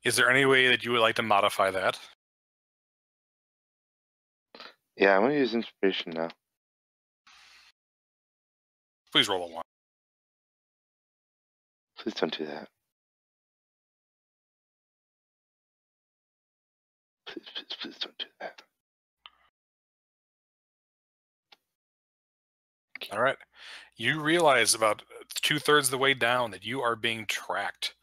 Is there any way that you would like to modify that? Yeah, I'm gonna use inspiration now. Please roll a 1. Please don't do that. Please don't do that. All right. You realize about 2/3 of the way down that you are being tracked.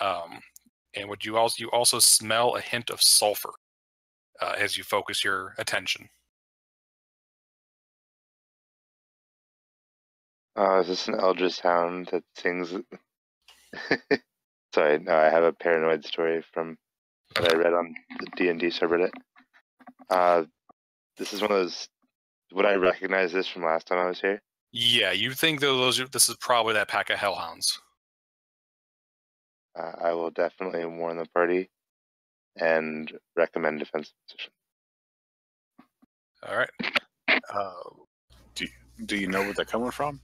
And what you also smell a hint of sulfur as you focus your attention. Is this an Eldritch Hound that sings? Sorry, no, I have a paranoid story from that I read on the D&D subreddit. This is one of those. Would I recognize this from last time I was here? Yeah, you think this is probably that pack of hellhounds. I will definitely warn the party and recommend defensive position. All right. Do you know where they're coming from?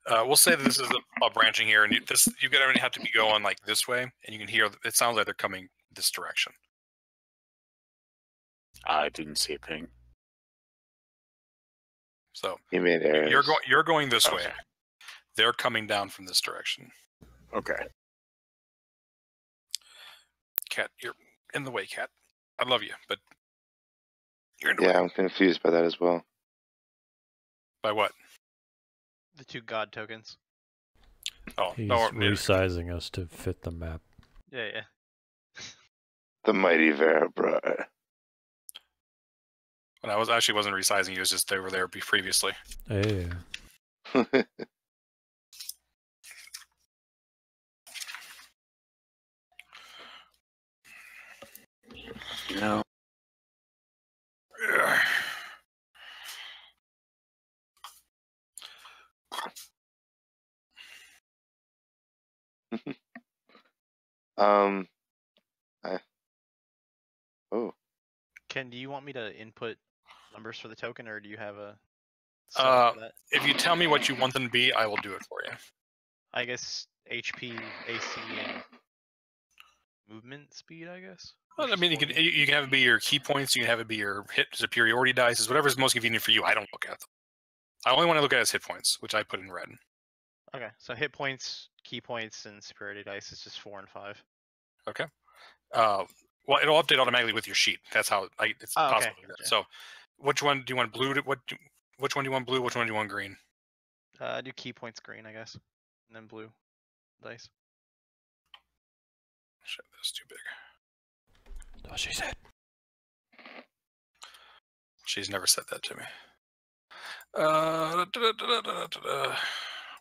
We'll say that this is a branching here, and you're going to have to be going like this way, and you can hear. It sounds like they're coming this direction. I didn't see a ping. So He made errors. you're going this way. Okay. They're coming down from this direction. Okay. Cat, you're in the way, Cat. I love you, but you're in the Yeah, way. I'm confused by that as well. By what? The 2 god tokens. Oh, He's no. resizing us to fit the map. Yeah. The mighty Verabra. But I wasn't resizing you. It was just they were there previously. Hey. You know, Oh, Ken, do you want me to input numbers for the token, or do you have a setup for that? If you tell me what you want them to be, I will do it for you. I guess HP, AC, and movement speed. I guess. Well, I Which mean, is you 40. can have it be your key points. You can have it be your hit superiority dice. Whatever's most convenient for you. I don't look at them. I only want to look at his hit points, which I put in red. Okay, so hit points, key points, and superiority dice is just 4 and 5. Okay. Well, it'll update automatically with your sheet. That's how it's Oh, okay, possible. gotcha. So, which one do you want blue? Which one do you want blue? Which one do you want green? Do key points green, I guess, and then blue dice. Shit, that's too big. That's what she said. She's never said that to me.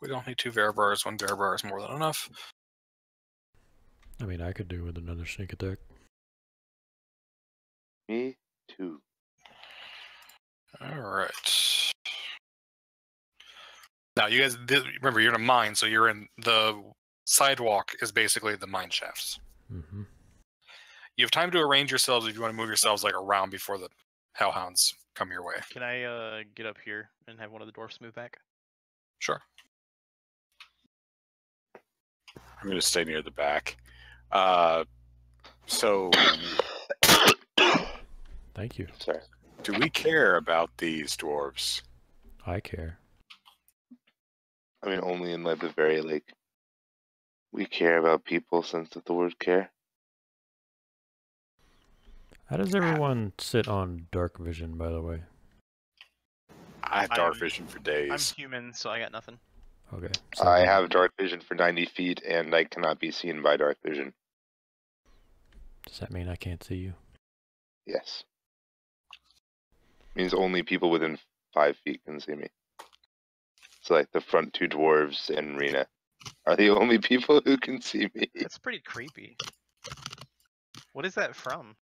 We don't need 2 Veribars. 1 Veribar is more than enough. I mean, I could do with another sneak attack. me too. All right. Now, you guys remember you're in a mine, so you're in the sidewalk is basically the mine shafts. Mm-hmm. You have time to arrange yourselves if you want to move yourselves like around before the hellhounds come your way. Can I get up here and have one of the dwarfs move back? Sure. I'm going to stay near the back. So, Thank you. Sorry. do we care about these dwarves? I care. I mean, only in like the very like we care about people since the Thors care. How does everyone sit on dark vision, by the way? I have dark I'm- vision for I'm days. human, so I got nothing. Okay. I have dark vision for 90 feet, and I cannot be seen by dark vision. Does that mean I can't see you? Yes. Means only people within 5 feet can see me. So like the front 2 dwarves and Rena are the only people who can see me. That's pretty creepy. What is that from?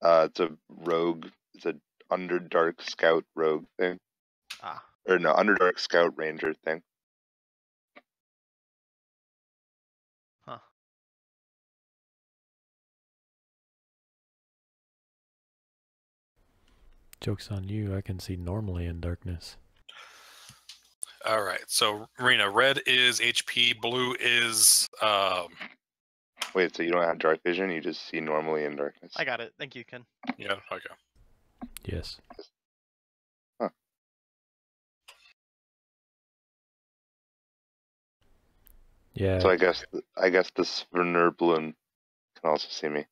It's a rogue. It's a Underdark Scout rogue thing, Ah, or no, Underdark Scout Ranger thing. huh. Joke's on you, I can see normally in darkness. All right. So, Rena, red is HP, blue is Wait, so you don't have dark vision? You just see normally in darkness? I got it. Thank you, Ken. yeah, okay. Yes. Huh. Yeah. So I guess the Svernerblun can also see me.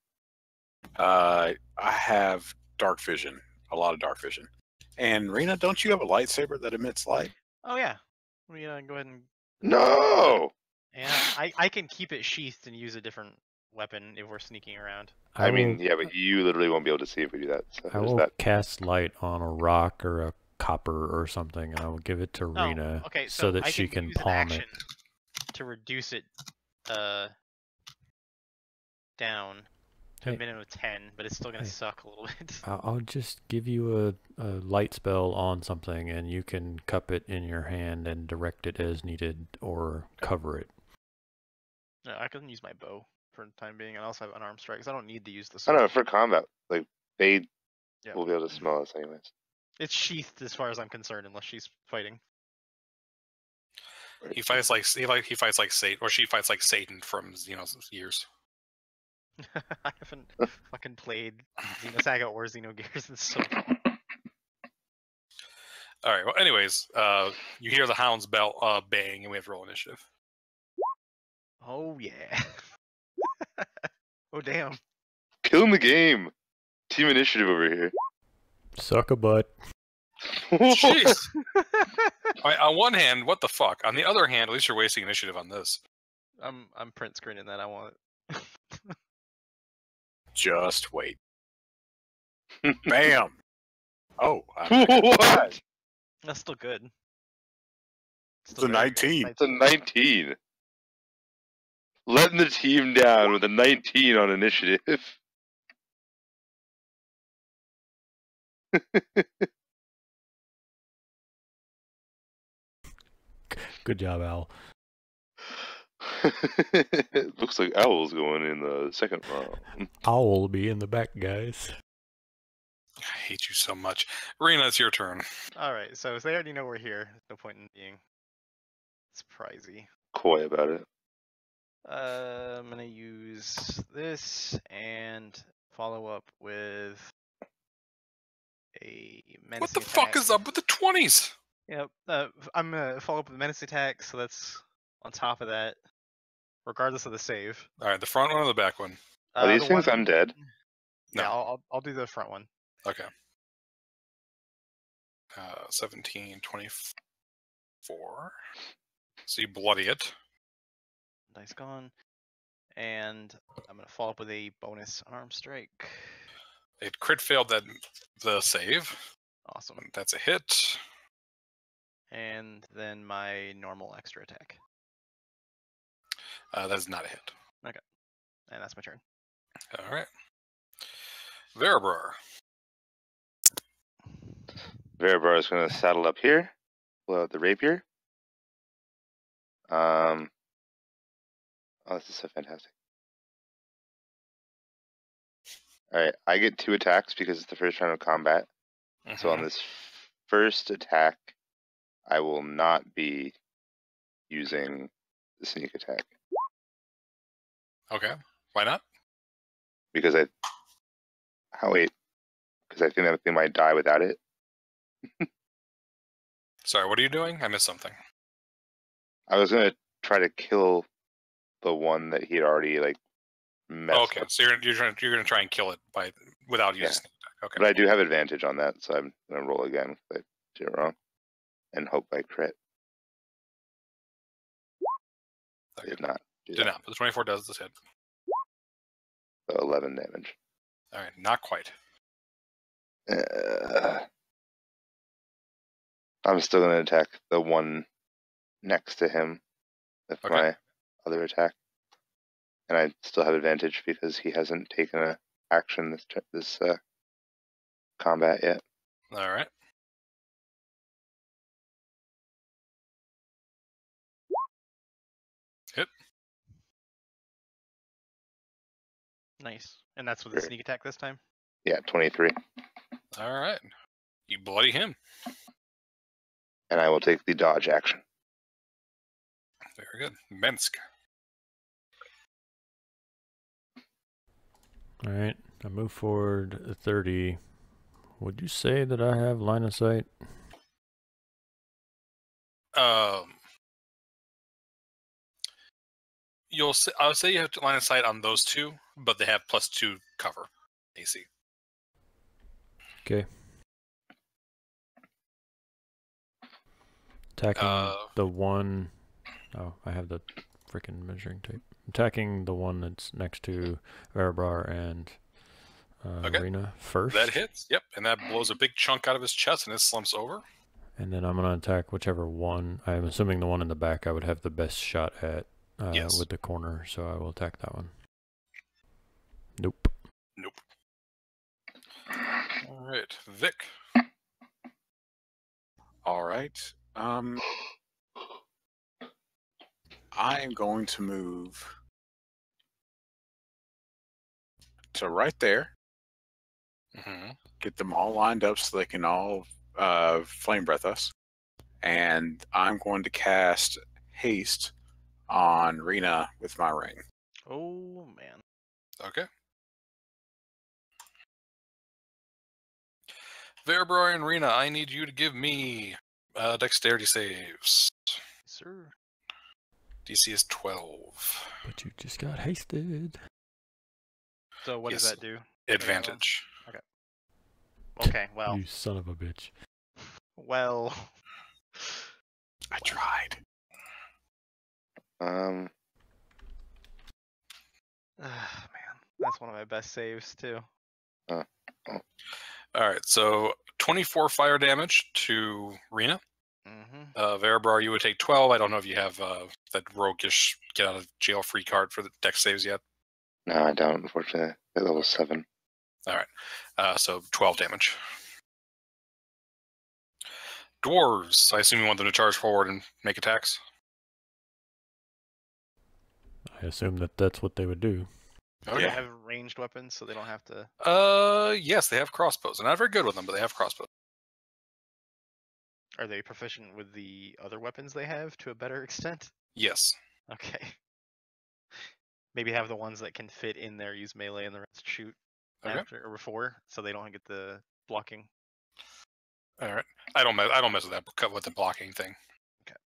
I have dark vision, a lot of dark vision. And Rena, don't you have a lightsaber that emits light? Oh yeah. Let me go ahead and. No. Yeah, I can keep it sheathed and use a different weapon if we're sneaking around. I mean, yeah, but you literally won't be able to see if we do that. So I there's will that. cast light on a rock or a copper or something, and I will give it to Oh, Rena okay, so that I she can use an palm action it. to reduce it down to Hey. a minimum of 10, but it's still gonna Hey. suck a little bit. I'll just give you a light spell on something, and you can cup it in your hand and direct it as needed or cover it. No, I can use my bow for the time being, and I also have unarmed strikes. I don't need to use the I sword. don't know, for combat, like they Yeah. will be able to smell us anyways. It's sheathed as far as I'm concerned, unless she's fighting. He fights like Satan, or she fights like Satan from years. I haven't fucking played Xenosaga or Xenogears in so long. All right. Well, anyways, you hear the hounds bell bang, and we have to roll initiative. Oh yeah. Oh damn. Killing the game. Team initiative over here. Suck a butt. Jeez. All right, on one hand, what the fuck? On the other hand, at least you're wasting initiative on this. I'm print screening that. I want it. Just wait. Bam! Oh, What? That's still good. It's a 19. It's a 19. Letting the team down with a 19 on initiative. Good job, Al. Looks like Owl's going in the second round. Owl will be in the back, guys. I hate you so much. Rena, it's your turn. Alright, so they already know we're here. There's no point in being surprisey. Coy about it. I'm gonna use this and follow up with a menacing What the fuck attack. is up with the 20s? Yep. I'm gonna follow up with a menace attack, so that's on top of that, regardless of the save. All right, the front one or the back one? Are these the things one- undead? Yeah, No. I'll do the front one. Okay. 17, 24. So you bloody it. Dice gone. And I'm gonna follow up with a bonus arm strike. It crit failed the save. Awesome. That's a hit. And then my normal extra attack. That is not a hit. And that's my turn. All right. Verabrar. Veribar is going to saddle up here, pull out the rapier. Oh, this is so fantastic. Alright, I get 2 attacks because it's the first round of combat. So on this first attack, I will not be using the sneak attack. Okay. Why not? Because I... Oh, wait. Because I think that thing might die without it. Sorry, what are you doing? I missed something. I was going to try to kill the one that he'd already, like, messed Okay, up. so you're gonna try and kill it without using Yeah. sneak attack. Okay. But I do have advantage on that, so I'm going to roll again if I do it wrong. And hope I crit. Okay. Did not. Do Did that. not, but the 24 does this hit. So 11 damage. All right, not quite. I'm still going to attack the one next to him with Okay. my other attack. And I still have advantage because he hasn't taken an action this combat yet. All right. Hit. Nice. And that's with the Great. sneak attack this time? Yeah, 23. All right. You bloody him. And I will take the dodge action. Very good. Mensk. All right, I move forward 30. Would you say that I have line of sight? I would say you have to line of sight on those two, but they have +2 cover AC. Okay. Attacking the one oh I have the freaking measuring tape. Attacking the one that's next to Verabrar and Okay. Rena first. That hits. Yep, and that blows a big chunk out of his chest, and it slumps over. And then I'm gonna attack whichever one. I'm assuming the one in the back I would have the best shot at Yes. with the corner, so I will attack that one. Nope. Nope. All right, Vic. All right. I am going to move to right there. Mm-hmm. Get them all lined up so they can all flame breath us. And I'm going to cast haste on Rena with my ring. Oh, man. Okay. Verabrar and Rena, I need you to give me dexterity saves. Sir. DC is 12. But you just got hasted. So what does Yes. that do? Advantage. Okay, well. You son of a bitch. Well. I tried. Man. That's one of my best saves, too. All right, so 24 fire damage to Rena. Verabrar, you would take 12. I don't know if you have that roguish get out of jail free card for the dex saves yet. No, I don't, unfortunately. At level 7. All right, so 12 damage. Dwarves, I assume you want them to charge forward and make attacks? I assume that that's what they would do. Oh, They yeah. have ranged weapons, so they don't have to. Yes, they have crossbows. They're not very good with them, but they have crossbows. Are they proficient with the other weapons they have to a better extent? Yes. Okay. Maybe have the ones that can fit in there use melee and the rest shoot Okay. after or before, so they don't get the blocking. All right. I don't mess with that with the blocking thing. Okay.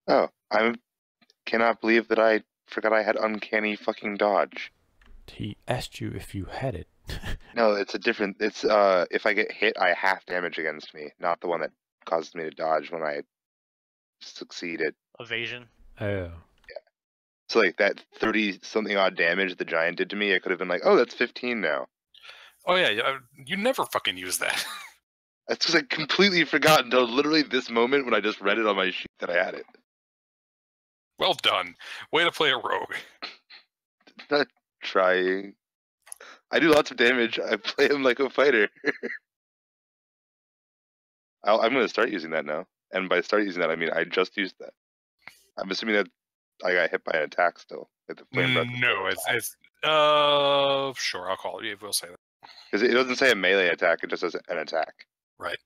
Oh, I cannot believe that I forgot I had uncanny fucking dodge. He asked you if you had it. No, it's a different. It's if I get hit, I half damage against me, not the one that causes me to dodge when I succeeded. Evasion. Oh. So like that 30-something odd damage the giant did to me, I could have been like, oh, that's 15 now. Oh yeah, you never fucking use that. That's because I completely forgot until literally this moment when I just read it on my sheet that I had it. Well done. Way to play a rogue. Not trying. I do lots of damage. I play him like a fighter. I'm going to start using that now. And by start using that, I mean I just used that. I'm assuming that I got hit by an attack still. At the flame breath. No, it's sure, I'll call it. We'll say that. Because it doesn't say a melee attack, it just says an attack. Right.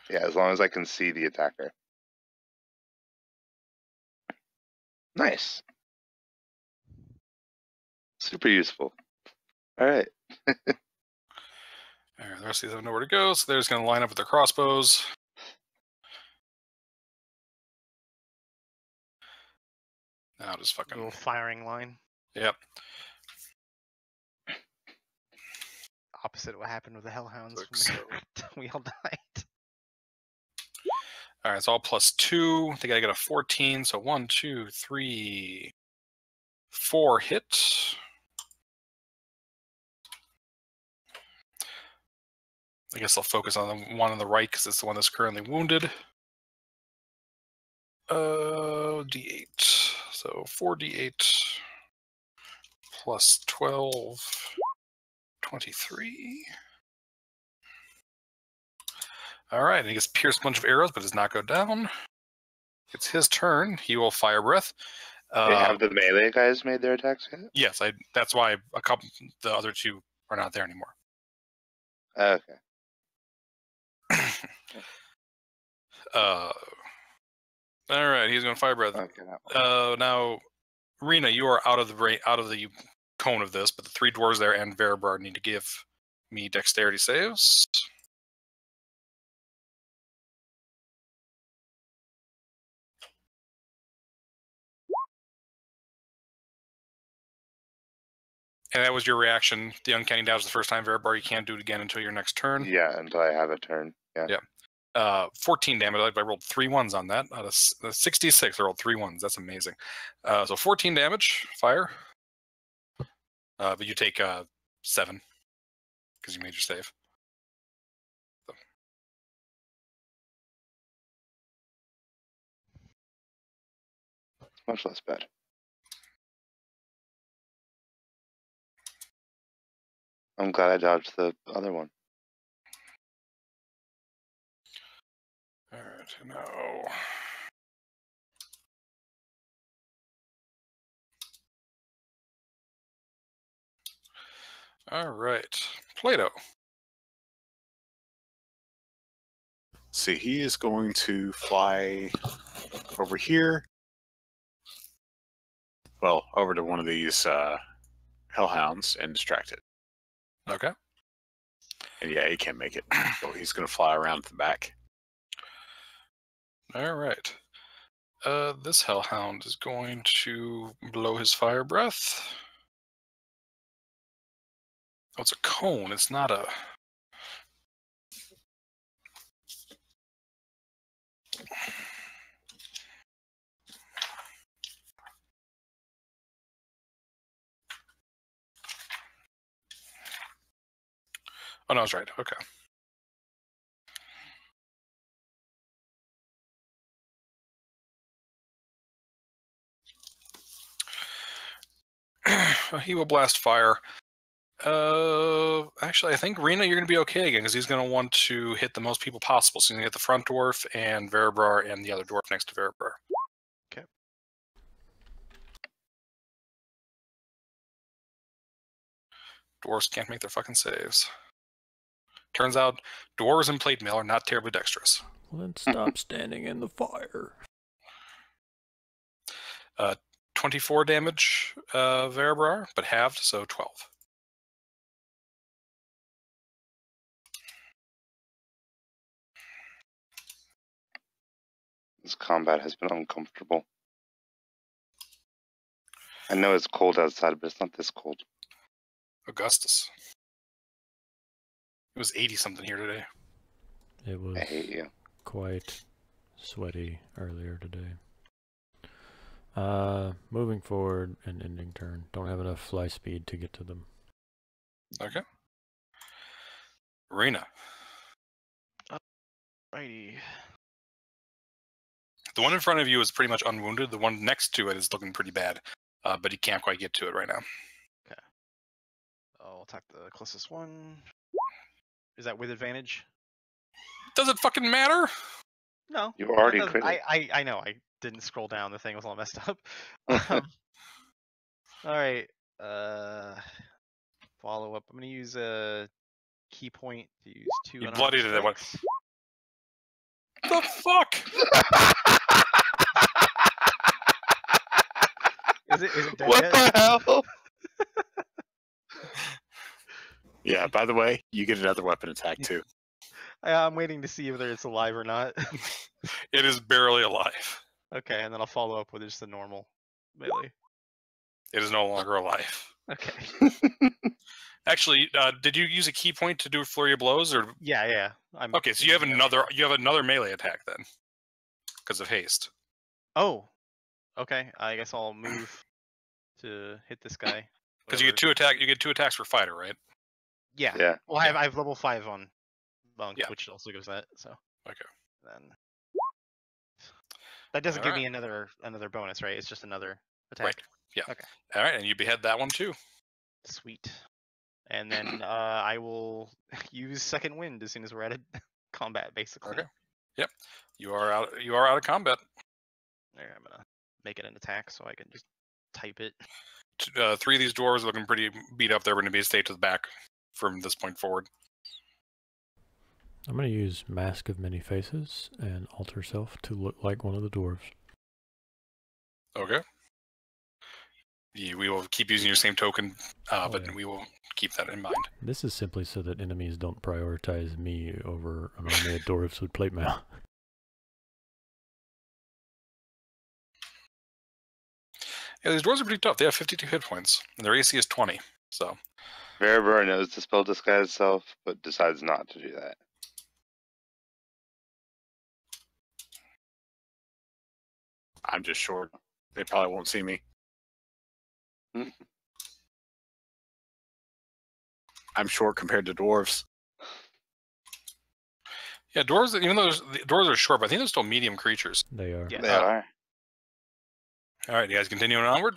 Yeah, as long as I can see the attacker. Nice. Super useful. Alright. All right, the rest of these have nowhere to go, so they're just going to line up with their crossbows. Now just fucking... Little firing line. Yep. Opposite of what happened with the Hellhounds Looks when we all died. All right, it's all +2. They gotta get a 14, so 1, 2, 3, 4 hit. I guess I'll focus on the one on the right because it's the one that's currently wounded. D8. So 4d8 plus 12, 23. All right, and he gets pierced a bunch of arrows, but does not go down. It's his turn. He will fire breath. They have the melee guys made their attacks yet? Yes, that's why the other two are not there anymore. Okay. All right, he's going to fire breath. Okay, that one. Now, Rena, you are out of the cone of this, but the 3 dwarves there and Verabrar need to give me dexterity saves. And that was your reaction. The uncanny dodge the first time, Verabrar. You can't do it again until your next turn. Yeah, until I have a turn. Yeah. 14 damage. I rolled 3 1s on that. Out of 66, I rolled 3 1s. That's amazing. So 14 damage, fire. But you take 7 because you made your save. So. Much less bad. I'm glad I dodged the other one. All right, now. All right, Plato. See, he is going to fly over here. Well, over to one of these hellhounds and distract it. Okay. And yeah, he can't make it. So he's going to fly around to the back. All right. This hellhound is going to blow his fire breath. Oh, it's a cone. It's not a... Oh, no, I was right. Okay. He will blast fire. Actually, I think Rena, you're going to be okay again because he's going to want to hit the most people possible. So he's going to get the front dwarf and Verabrar and the other dwarf next to Verabrar. Okay. Dwarves can't make their fucking saves. Turns out dwarves and plate mail are not terribly dexterous. Well, then stop standing in the fire. 24 damage, Verabrar, but halved, so 12. This combat has been uncomfortable. I know it's cold outside, but it's not this cold. Augustus. It was 80-something here today. It was I hate you. quite sweaty earlier today. Moving forward and ending turn. Don't have enough fly speed to get to them. Okay. Rena. Righty. The one in front of you is pretty much unwounded. The one next to it is looking pretty bad, but he can't quite get to it right now. Okay. I'll attack the closest one. Is that with advantage? Does it fucking matter? No. You already It doesn't. crit. I know. I didn't scroll down. The thing was all messed up. All right. Follow up. I'm gonna use a key point to use 2. You bloodied it at one. strikes. The fuck? Is it dead What yet? the hell? Yeah, by the way, you get another weapon attack too. I'm waiting to see whether it's alive or not. It is barely alive. Okay, and then I'll follow up with just the normal melee. It is no longer alive. Okay. Actually, did you use a key point to do a flurry of blows, or Yeah. okay? So you have another melee attack then, because of haste. Oh. Okay. I guess I'll move to hit this guy. Because you get two attacks for fighter, right? Yeah. Yeah. Well, I have level 5 on monk, Yeah. which also gives that. So. Okay. Then. That doesn't All give right. me another bonus, right? It's just another attack. Right. Yeah. Okay. All right, and you behead that one too. Sweet. And then I will use second wind as soon as we're out of combat, basically. Okay. Yep. You are out of combat. There, I'm gonna make it an attack so I can just type it. 3 of these dwarves looking pretty beat up. They're going to be stay to the back from this point forward. I'm going to use Mask of Many Faces and alter self to look like one of the dwarves. Okay. Yeah, we will keep using your same token, but yeah. we will keep that in mind. This is simply so that enemies don't prioritize me over an army of dwarves with plate mail. Yeah, these dwarves are pretty tough. They have 52 hit points, and their AC is 20. So Verabrar knows to spell disguise itself, but decides not to do that. I'm just short. They probably won't see me. I'm short compared to dwarves. yeah, dwarves. Even though the dwarves are short, but I think they're still medium creatures. They are. Yeah. They are. All right, you guys continuing onward.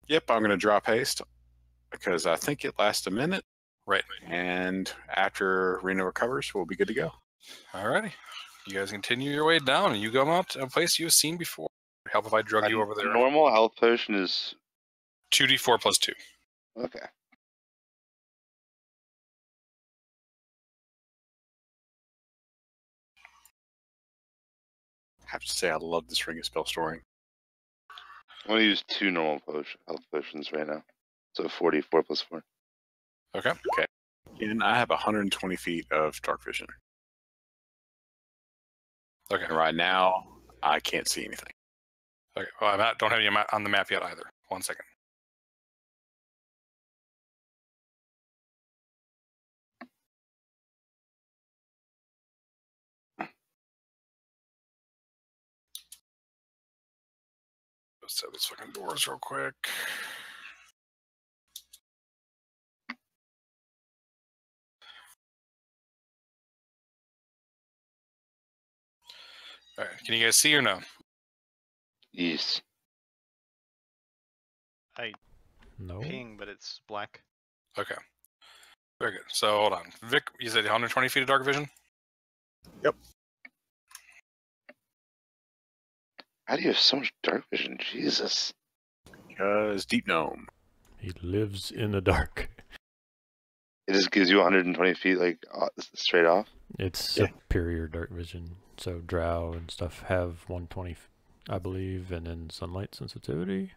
Yep, I'm going to drop haste because I think it lasts a minute. Right. And after Reno recovers, we'll be good to go. All righty. You guys continue your way down, and you go out to a place you've seen before. Help if I drug you over The there. normal health potion is 2d4 plus 2. okay. I have to say, I love this Ring of Spell Storing. I'm gonna use 2 normal health potions right now. So 44 plus 4. Okay. And I have 120 feet of dark vision. Okay. And right now, I can't see anything. Okay. Well, I don't have any on the map yet either. 1 second. Let's set these fucking doors real quick. All right. Can you guys see or no? Yes. I No. ping, but it's black. Okay. Very good. So hold on, Vic. You said 120 feet of dark vision. How do you have so much dark vision? Jesus. Because Deep Gnome. He lives in the dark. It just gives you 120 feet, like, straight off? It's Yeah. superior dark vision. So drow and stuff have 120, I believe, and then sunlight sensitivity.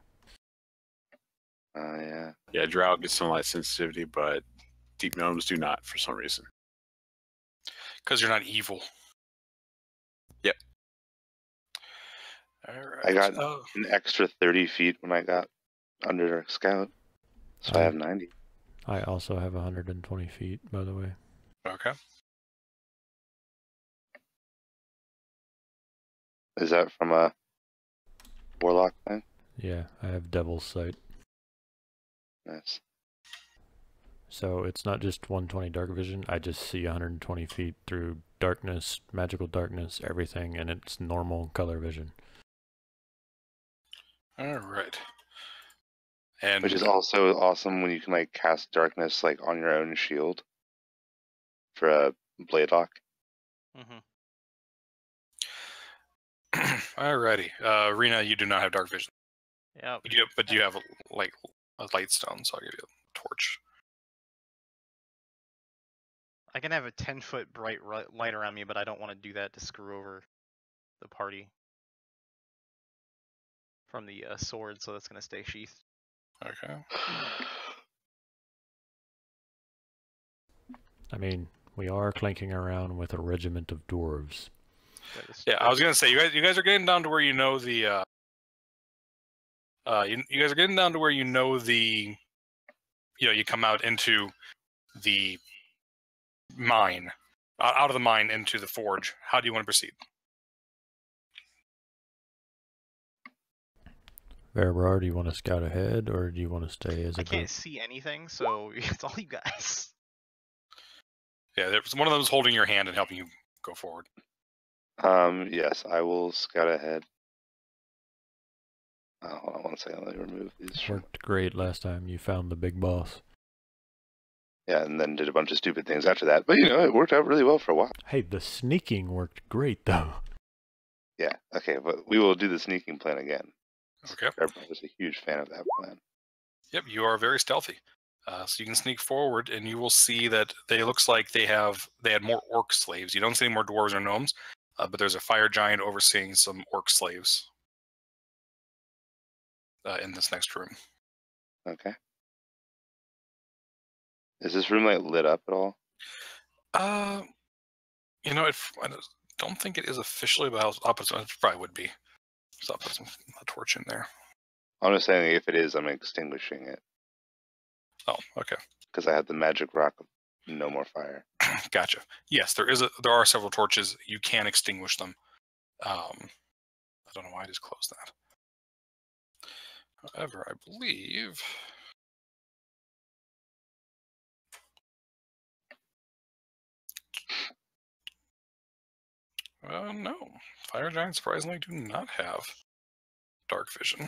Yeah. Yeah, Drow gets sunlight sensitivity, but Deep Gnomes do not for some reason. Because you're not evil. Yep. All right. I got Oh, an extra 30 feet when I got Underdark Scout. So I have 90. I also have 120 feet, by the way. okay. Is that from a Warlock thing? Yeah, I have Devil's Sight. Nice. So it's not just 120 dark vision. I just see 120 feet through darkness, magical darkness, everything, and it's normal color vision. All right. And Which is also awesome when you can, like, cast darkness, like, on your own shield for a blade lock. Mm-hmm. Alrighty. Rena, you do not have dark vision. Yeah. But you have like a light stone, so I'll give you a torch. I can have a 10-foot bright light around me, but I don't want to do that to screw over the party from the sword, so that's going to stay sheathed. Okay. I mean, we are clanking around with a regiment of dwarves. Yeah, I was gonna say you guys are getting down to where you know the you guys are getting down to where you know the you come out into the mine, out of the mine into the forge. How do you want to proceed? Verabrar, do you want to scout ahead, or do you want to stay as a I group? can't see anything, so it's all you guys. Yeah, there's one of them is holding your hand and helping you go forward. Yes, I will scout ahead. Hold on one second, let me remove these. Worked great last time. You found the big boss. Yeah, and then did a bunch of stupid things after that. But, it worked out really well for a while. Hey, the sneaking worked great, though. Yeah, okay, but we will do the sneaking plan again. Okay. I was a huge fan of that plan. Yep, you are very stealthy. So you can sneak forward, and you will see that they looks like they had more orc slaves. You don't see any more dwarves or gnomes, but there's a fire giant overseeing some orc slaves in this next room. Okay. Is this room, like, lit up at all? I don't think it is officially, but it probably would be. So I'll put a torch in there. I'm just saying, if it is, I'm extinguishing it. Oh, okay. Because I have the magic rock of no more fire. Gotcha. Yes, there are several torches. You can extinguish them. I don't know why I just closed that. However, I believe no. Fire giants surprisingly do not have dark vision.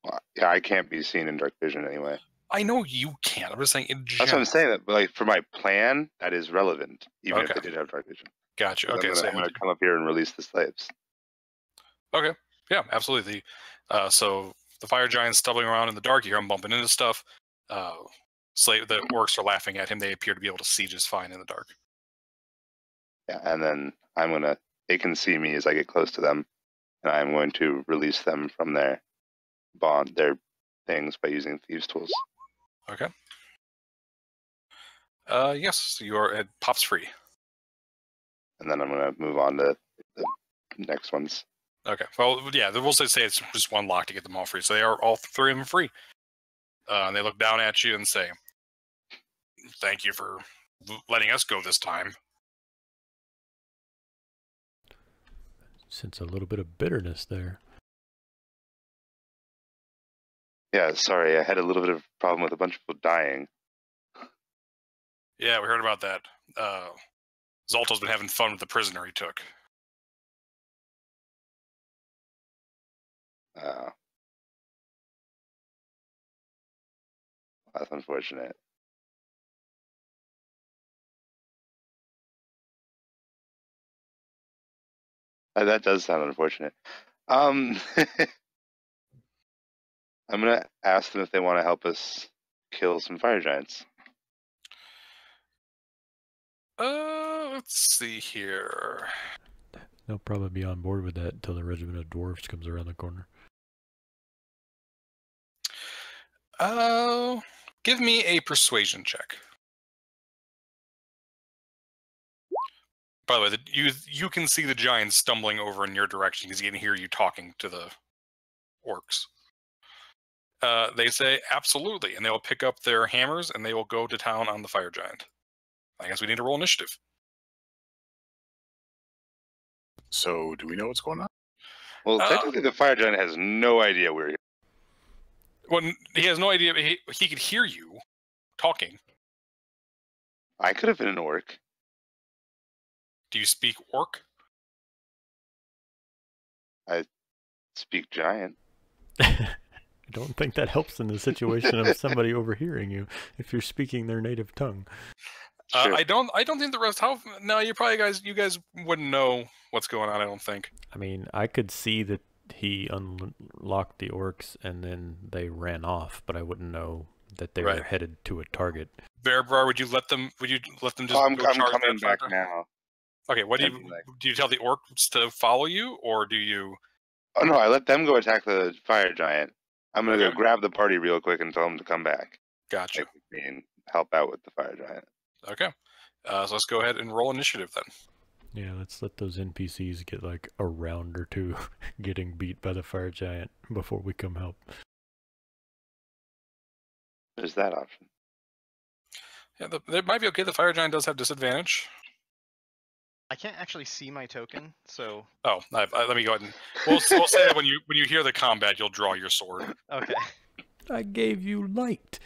Well, yeah, I can't be seen in dark vision anyway. I know you can't. I'm just saying in general. That's what I'm saying. That, but, like, for my plan, that is relevant, even if Okay. they did have dark vision. Gotcha. Okay, I'm so gonna come up here and release the slaves. okay, yeah, absolutely. So the fire giant's stumbling around in the dark. You hear him bumping into stuff. The orcs are laughing at him. They appear to be able to see just fine in the dark. Yeah, and then they can see me as I get close to them, and I'm going to release them from their things by using thieves' tools. Okay. Yes, it pops free. And then I'm going to move on to the next ones. Okay. Well, yeah, we'll say it's just one lock to get them all free. So they are all three of them free. And they look down at you and say, "Thank you for letting us go this time." Sense a little bit of bitterness there. Yeah, sorry, I had a little bit of problem with a bunch of people dying. Yeah, we heard about that. Zolto's been having fun with the prisoner he took. That's unfortunate. That does sound unfortunate. I'm gonna ask them if they want to help us kill some fire giants. Let's see here. They'll probably be on board with that until the regiment of dwarves comes around the corner. Give me a persuasion check. By the way, you can see the giants stumbling over in your direction because he can hear you talking to the orcs. They say absolutely, and they will pick up their hammers and they will go to town on the fire giant. I guess we need to roll initiative. So, do we know what's going on? Well, technically, the fire giant has no idea we're here. Well, he has no idea. He could hear you talking. I could have been an orc. Do you speak orc? I speak giant. I don't think that helps in the situation of somebody overhearing you if you're speaking their native tongue. Sure. I don't think the rest. No, you guys wouldn't know what's going on. I don't think. I mean, I could see that he unlocked the orcs and then they ran off, but I wouldn't know that they were headed to a target. Verabrar, would you let them just? I'm go charge coming that back fucker? now. Okay, what do you tell the orcs to follow you, or do you? Oh no, I let them go attack the fire giant. I'm gonna go grab the party real quick and tell them to come back. Gotcha. And help out with the fire giant. Okay, so let's go ahead and roll initiative then. Yeah, let's let those NPCs get like a round or two getting beat by the fire giant before we come help. There's that option. Yeah, it might be okay. The fire giant does have disadvantage. I can't actually see my token, so. Oh, let me go ahead and we'll say that when you hear the combat, you'll draw your sword. Okay. I gave you light.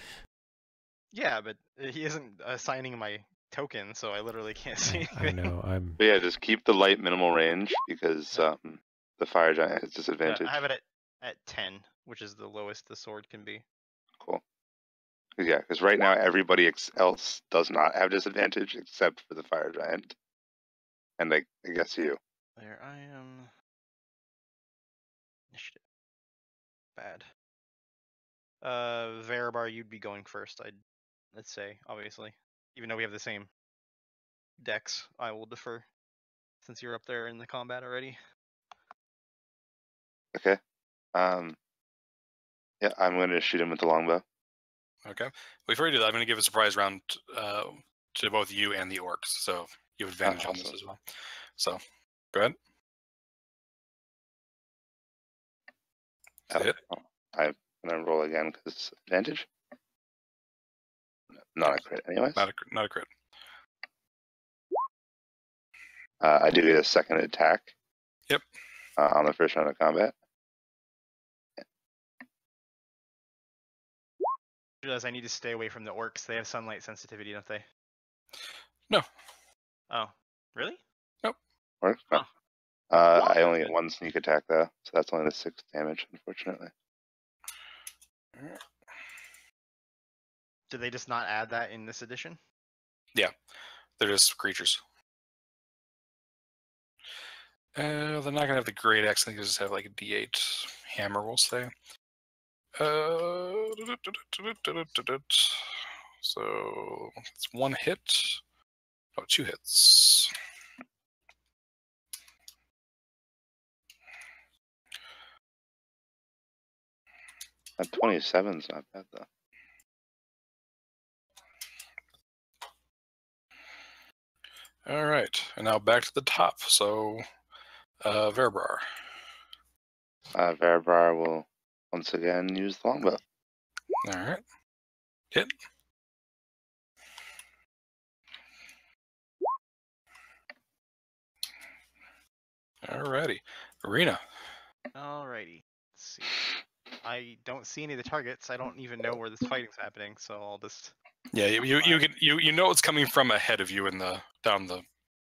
Yeah, but he isn't assigning my token, so I literally can't see I anything. know. But yeah, just keep the light minimal range because the fire giant has disadvantage. I have it at 10, which is the lowest the sword can be. Cool. Yeah, because right now everybody else does not have disadvantage except for the fire giant. And I guess you. There I am. Initiative. Bad. Verabrar, you'd be going first, let's say, obviously. Even though we have the same decks, I will defer. Since you're up there in the combat already. Okay. Yeah, I'm going to shoot him with the longbow. Okay. Before you do that, I'm going to give a surprise round to both you and the orcs, so you have advantage on this as well. So, go ahead. Hit. I'm going to roll again because advantage. Not a crit, anyways. Not a crit. I do get a second attack. Yep. On the first round of combat. I realize I need to stay away from the orcs. They have sunlight sensitivity, don't they? No. Oh, really? Nope. Orcs? No. Oh. I only get one sneak attack though, so that's only the 6 damage, unfortunately. Did they just not add that in this edition? Yeah, they're just creatures. They're not gonna have the great axe. I think they just have like a D8 hammer, we'll say. So it's 1 hit. Oh, 2 hits. That 27's not bad though. All right, and now back to the top. So, Verabrar. Verabrar will once again use the longbow. All right. Hit. Alrighty. Arena. Alrighty. Let's see. I don't see any of the targets. I don't even know where this fighting's happening, so I'll just. Yeah, you know it's coming from ahead of you in the down the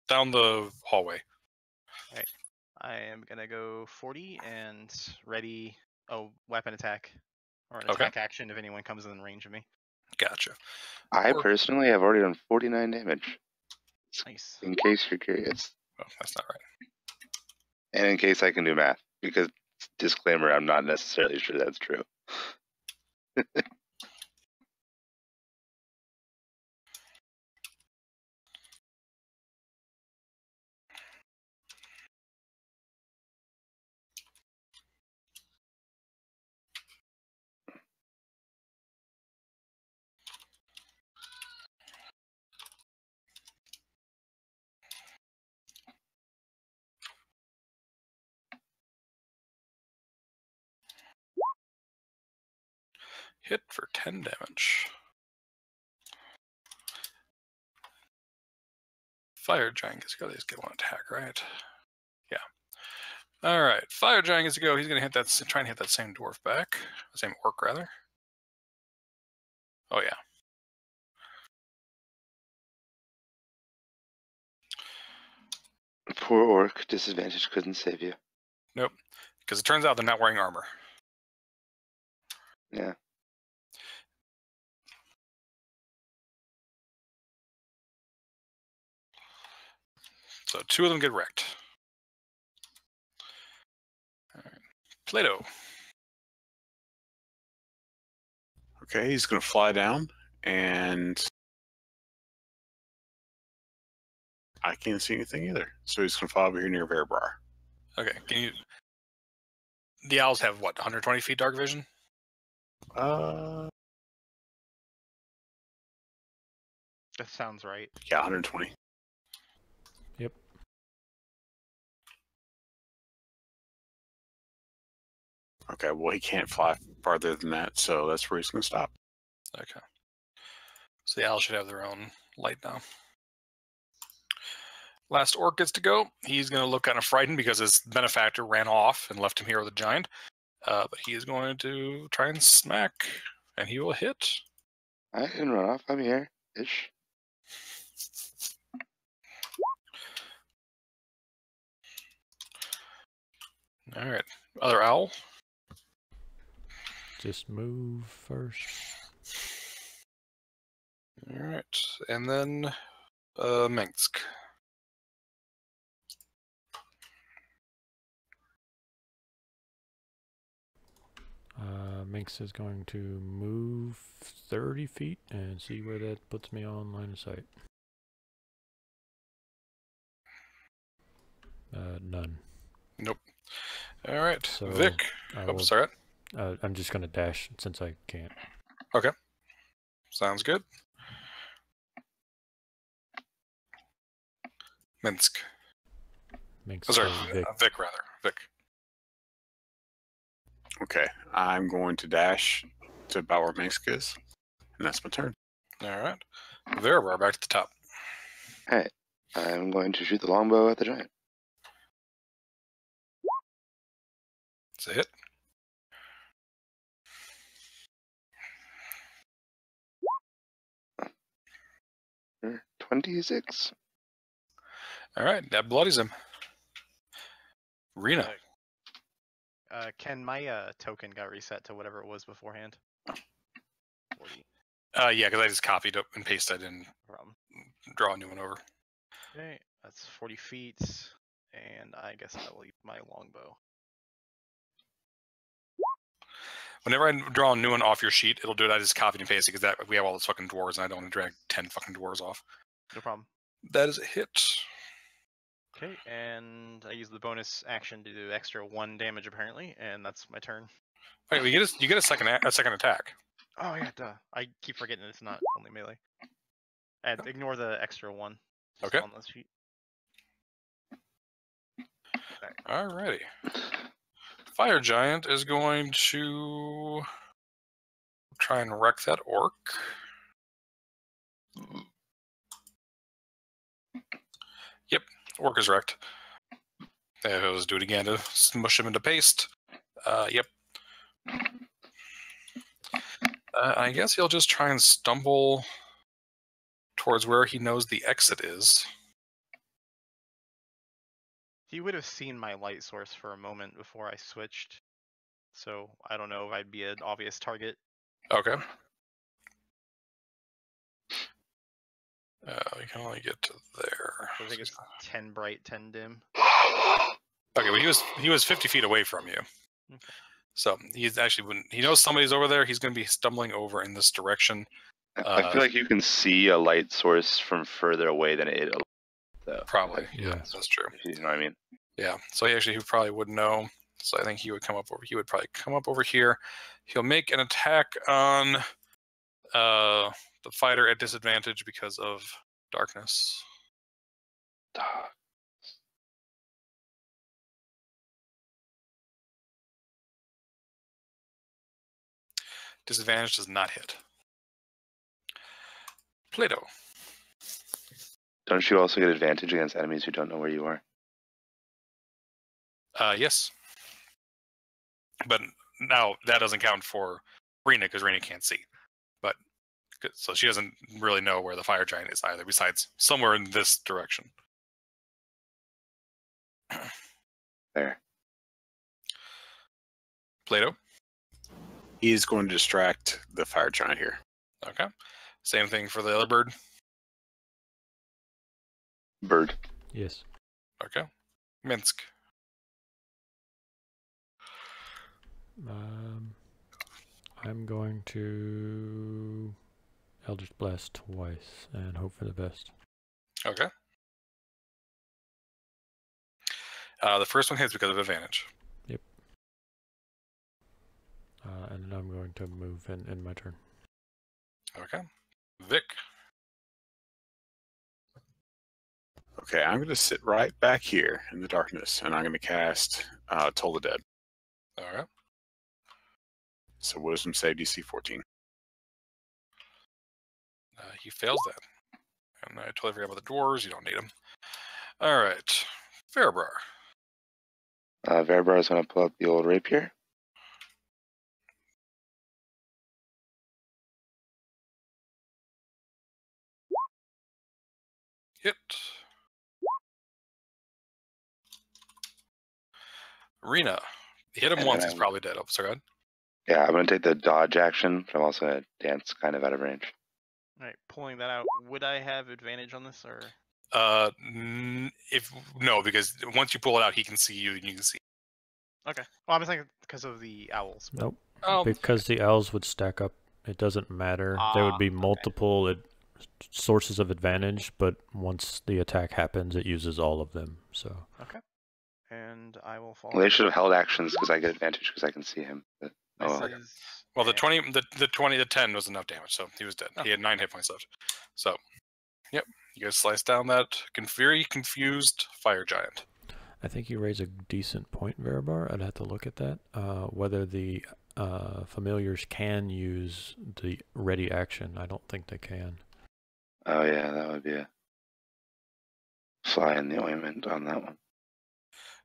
down the hallway. I am gonna go 40 and ready a weapon attack or an Okay. attack action if anyone comes in range of me. Gotcha. I Or- personally have already done 49 damage, Nice. in case you're curious. Oh, that's not right. And in case I can do math, because disclaimer, I'm not necessarily sure that's true. Hit for 10 damage. Fire Giant gets to go. They just get one attack, right? Yeah. All right. Fire Giant gets to go. He's going to hit that. Try and hit that same dwarf back. Same orc, rather. Oh, yeah. Poor orc, disadvantage couldn't save you. Nope. Because it turns out they're not wearing armor. Yeah. So 2 of them get wrecked. All right. Plato. Okay, he's going to fly down, and I can't see anything either. So he's going to fly over here near Verbar. Okay. Can you? The owls have what? 120 feet dark vision. Uh, That sounds right. yeah, 120. Yep. Okay, well, he can't fly farther than that, so that's where he's going to stop. Okay. So the owls should have their own light now. Last orc gets to go. He's going to look kind of frightened because his benefactor ran off and left him here with a giant. But he is going to try and smack, and he will hit. I can run off. I'm here. Ish. All right. Other owl. Just move first. All right. And then Minsk. Minx is going to move 30 feet and see where that puts me on line of sight. None. Nope. All right. So Vic. I Oh, will- sorry. I'm just going to dash since I can't. Sounds good. Minsk. Minx Oh, sorry. Vic. Vic, rather. Vic. Okay, I'm going to dash to about where Minsk is, and that's my turn. All right. Verbar back to the top. I'm going to shoot the longbow at the giant. It's a hit. For 26. All right. That bloodies him. Rena. Ken, my token got reset to whatever it was beforehand. 40. Yeah, because I just copied up and pasted and Problem. draw a new one over. Okay, that's 40 feet, and I guess I will use my longbow. Whenever I draw a new one off your sheet, it'll do it. I just copied and pasted because that we have all those fucking dwarves, and I don't want to drag 10 fucking dwarves off. No problem. That is a hit. Okay, and I use the bonus action to do extra 1 damage apparently, and that's my turn. Okay, you get a second attack. Oh yeah, duh. I keep forgetting it's not only melee. And ignore the extra 1. Just Okay. On the sheet. Alrighty. Fire Giant is going to try and wreck that orc. Yep, orc is wrecked. Let's do it again to smush him into paste. Yep. I guess he'll just try and stumble towards where he knows the exit is. He would have seen my light source for a moment before I switched, so I don't know if I'd be an obvious target. Okay. We can only get to there. I think it's 10 bright, 10 dim. Okay, but he was 50 feet away from you. Okay. So he's actually when he knows somebody's over there, he's going to be stumbling over in this direction. I feel like you can see a light source from further away than it. Though. Probably, Yeah. that's true. You know what I mean? Yeah, so he probably would know. So I think he would come up over. He would probably come up over here. He'll make an attack on the fighter at disadvantage because of darkness. Disadvantage does not hit. Plato. Don't you also get advantage against enemies who don't know where you are? Yes. But now that doesn't count for Rena because Rena can't see. But so she doesn't really know where the fire giant is either, besides somewhere in this direction. There. Plato. He is going to distract the fire giant here. Okay. Same thing for the other bird. Bird. Yes. Okay. Minsk. I'm going to Eldritch Blast twice and hope for the best. Okay. The first one hits because of advantage. Yep. And then I'm going to move in my turn. Okay. Vic. Okay, I'm going to sit right back here in the darkness, and I'm going to cast Toll the Dead. All right. So Wisdom save DC 14. He fails that. And I totally forgot about the dwarves. You don't need them. All right. Verabrar. Verabrar is going to pull up the old rapier. Hit. Rena. Hit him And once, then he's probably dead. Oh, sorry, go ahead. Yeah, I'm going to take the dodge action, but I'm also going to dance kind of out of range. Alright, pulling that out. Would I have advantage on this, or? No, because once you pull it out, he can see you and you can see. Okay. Well, I was thinking because of the owls. Nope. Oh, Because the owls would stack up, it doesn't matter. There would be okay. multiple sources of advantage, but once the attack happens, it uses all of them. So And I will fall. Well, they should have held actions because I get advantage because I can see him. But, This oh, is well, the 10 was enough damage, so he was dead. Oh. He had 9 hit points left. So, yep, you guys slice down that very confused fire giant. I think you raise a decent point, Verabrar. I'd have to look at that. Whether the familiars can use the ready action, I don't think they can. oh yeah, that would be a fly in the ointment on that one.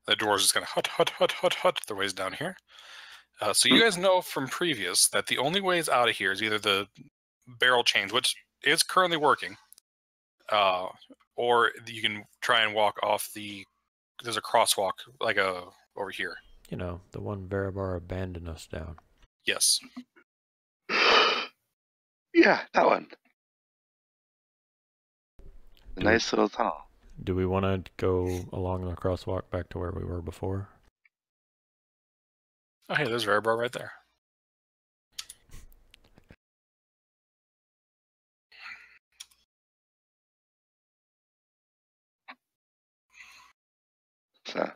The dwarves just kind of hut their ways down here. So you guys know from previous that the only ways out of here is either the barrel change, which is currently working, or you can try and walk off the. There's a crosswalk like over here. You know, the one Verabrar abandoned us down. Yes. Yeah, that one. A nice little tunnel. Do we want to go along the crosswalk back to where we were before? Oh, hey, there's Verabrar right there. So,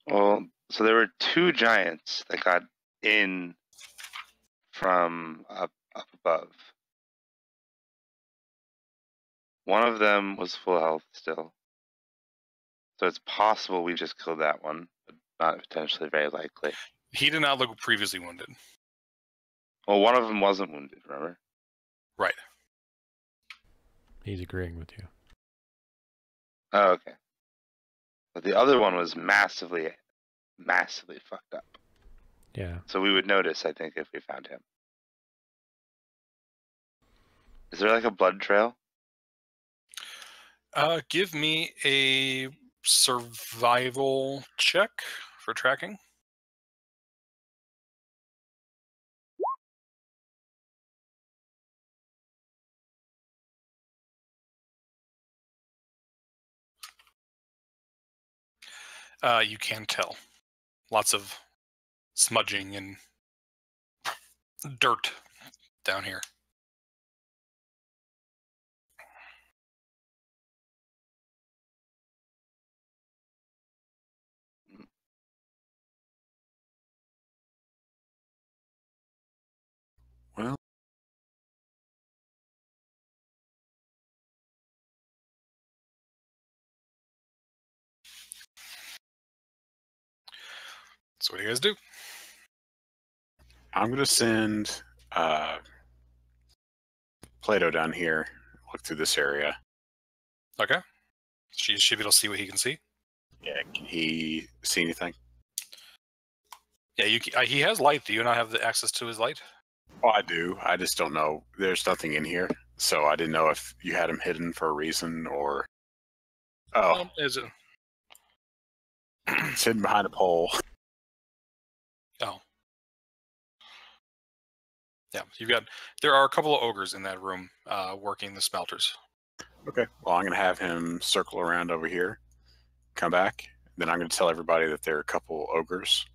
well, so there were 2 giants that got in from up above. One of them was full health still. So it's possible we just killed that one, but not potentially very likely. He did not look previously wounded. Well, one of them wasn't wounded, remember? Right. He's agreeing with you. Oh, okay. But the other one was massively fucked up. Yeah. So we would notice, I think, if we found him. Is there like a blood trail? Give me a survival check for tracking. You can tell. Lots of smudging and dirt down here. Well, So what do you guys do? I'm gonna send Plato down here. Look through this area. Okay. She should be able to see what he can see. Yeah, can he see anything? Yeah, he has light. Do you not have the access to his light? Oh, I do. I just don't know. There's nothing in here, so I didn't know if you had him hidden for a reason or. Oh, Is it? it's hidden behind a pole. Oh. Yeah, there are a couple of ogres in that room working the smelters. Okay. Well, I'm gonna have him circle around over here, come back. Then I'm gonna tell everybody that there are a couple ogres.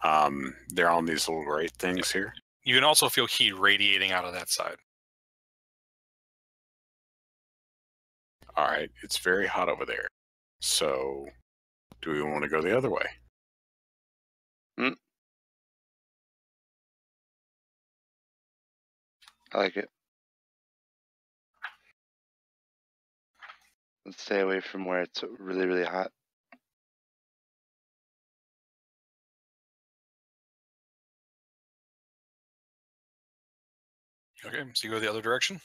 They're on these little great things here. You can also feel heat radiating out of that side. All right, it's very hot over there. So, do we want to go the other way? I like it. Let's stay away from where it's really, really hot. Okay, so you go the other direction?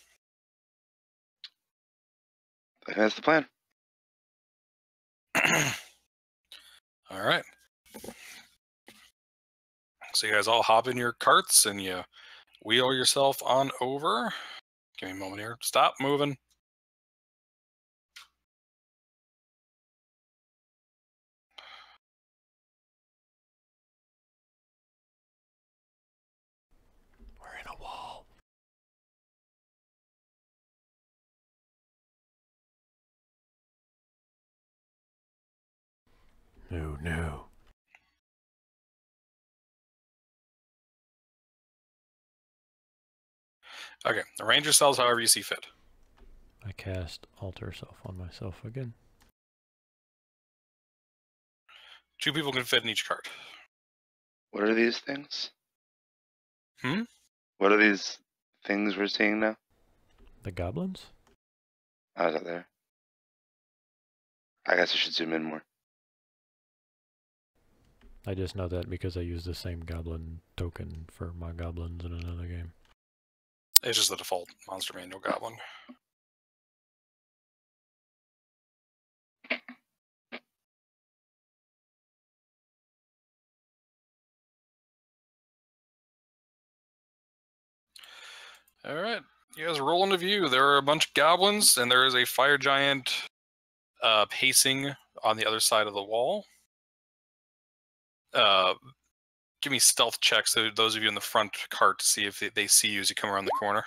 I think that's the plan. All right. So you guys all hop in your carts and you wheel yourself on over. Give me a moment here. Stop moving. We're in a wall. No, no. Okay, arrange yourselves however you see fit. I cast Alter Self on myself again. 2 people can fit in each cart. What are these things? Hmm? What are these things we're seeing now? The goblins? How's that there? I guess I should zoom in more. I just know that because I use the same goblin token for my goblins in another game. It's just the default Monster Manual Goblin. All right, you guys roll into view. There are a bunch of goblins, and there is a fire giant pacing on the other side of the wall. Give me stealth checks, so those of you in the front cart, to see if they see you as you come around the corner.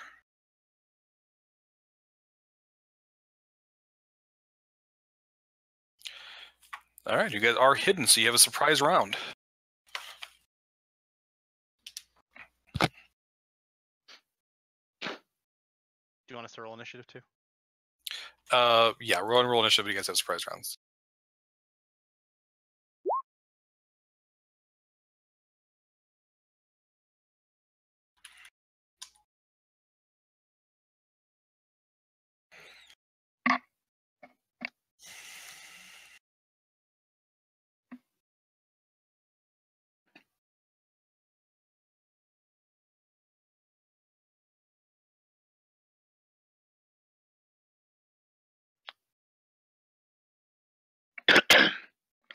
All right, you guys are hidden, so you have a surprise round. Do you want us to roll initiative too? Yeah, roll initiative, but you guys have surprise rounds.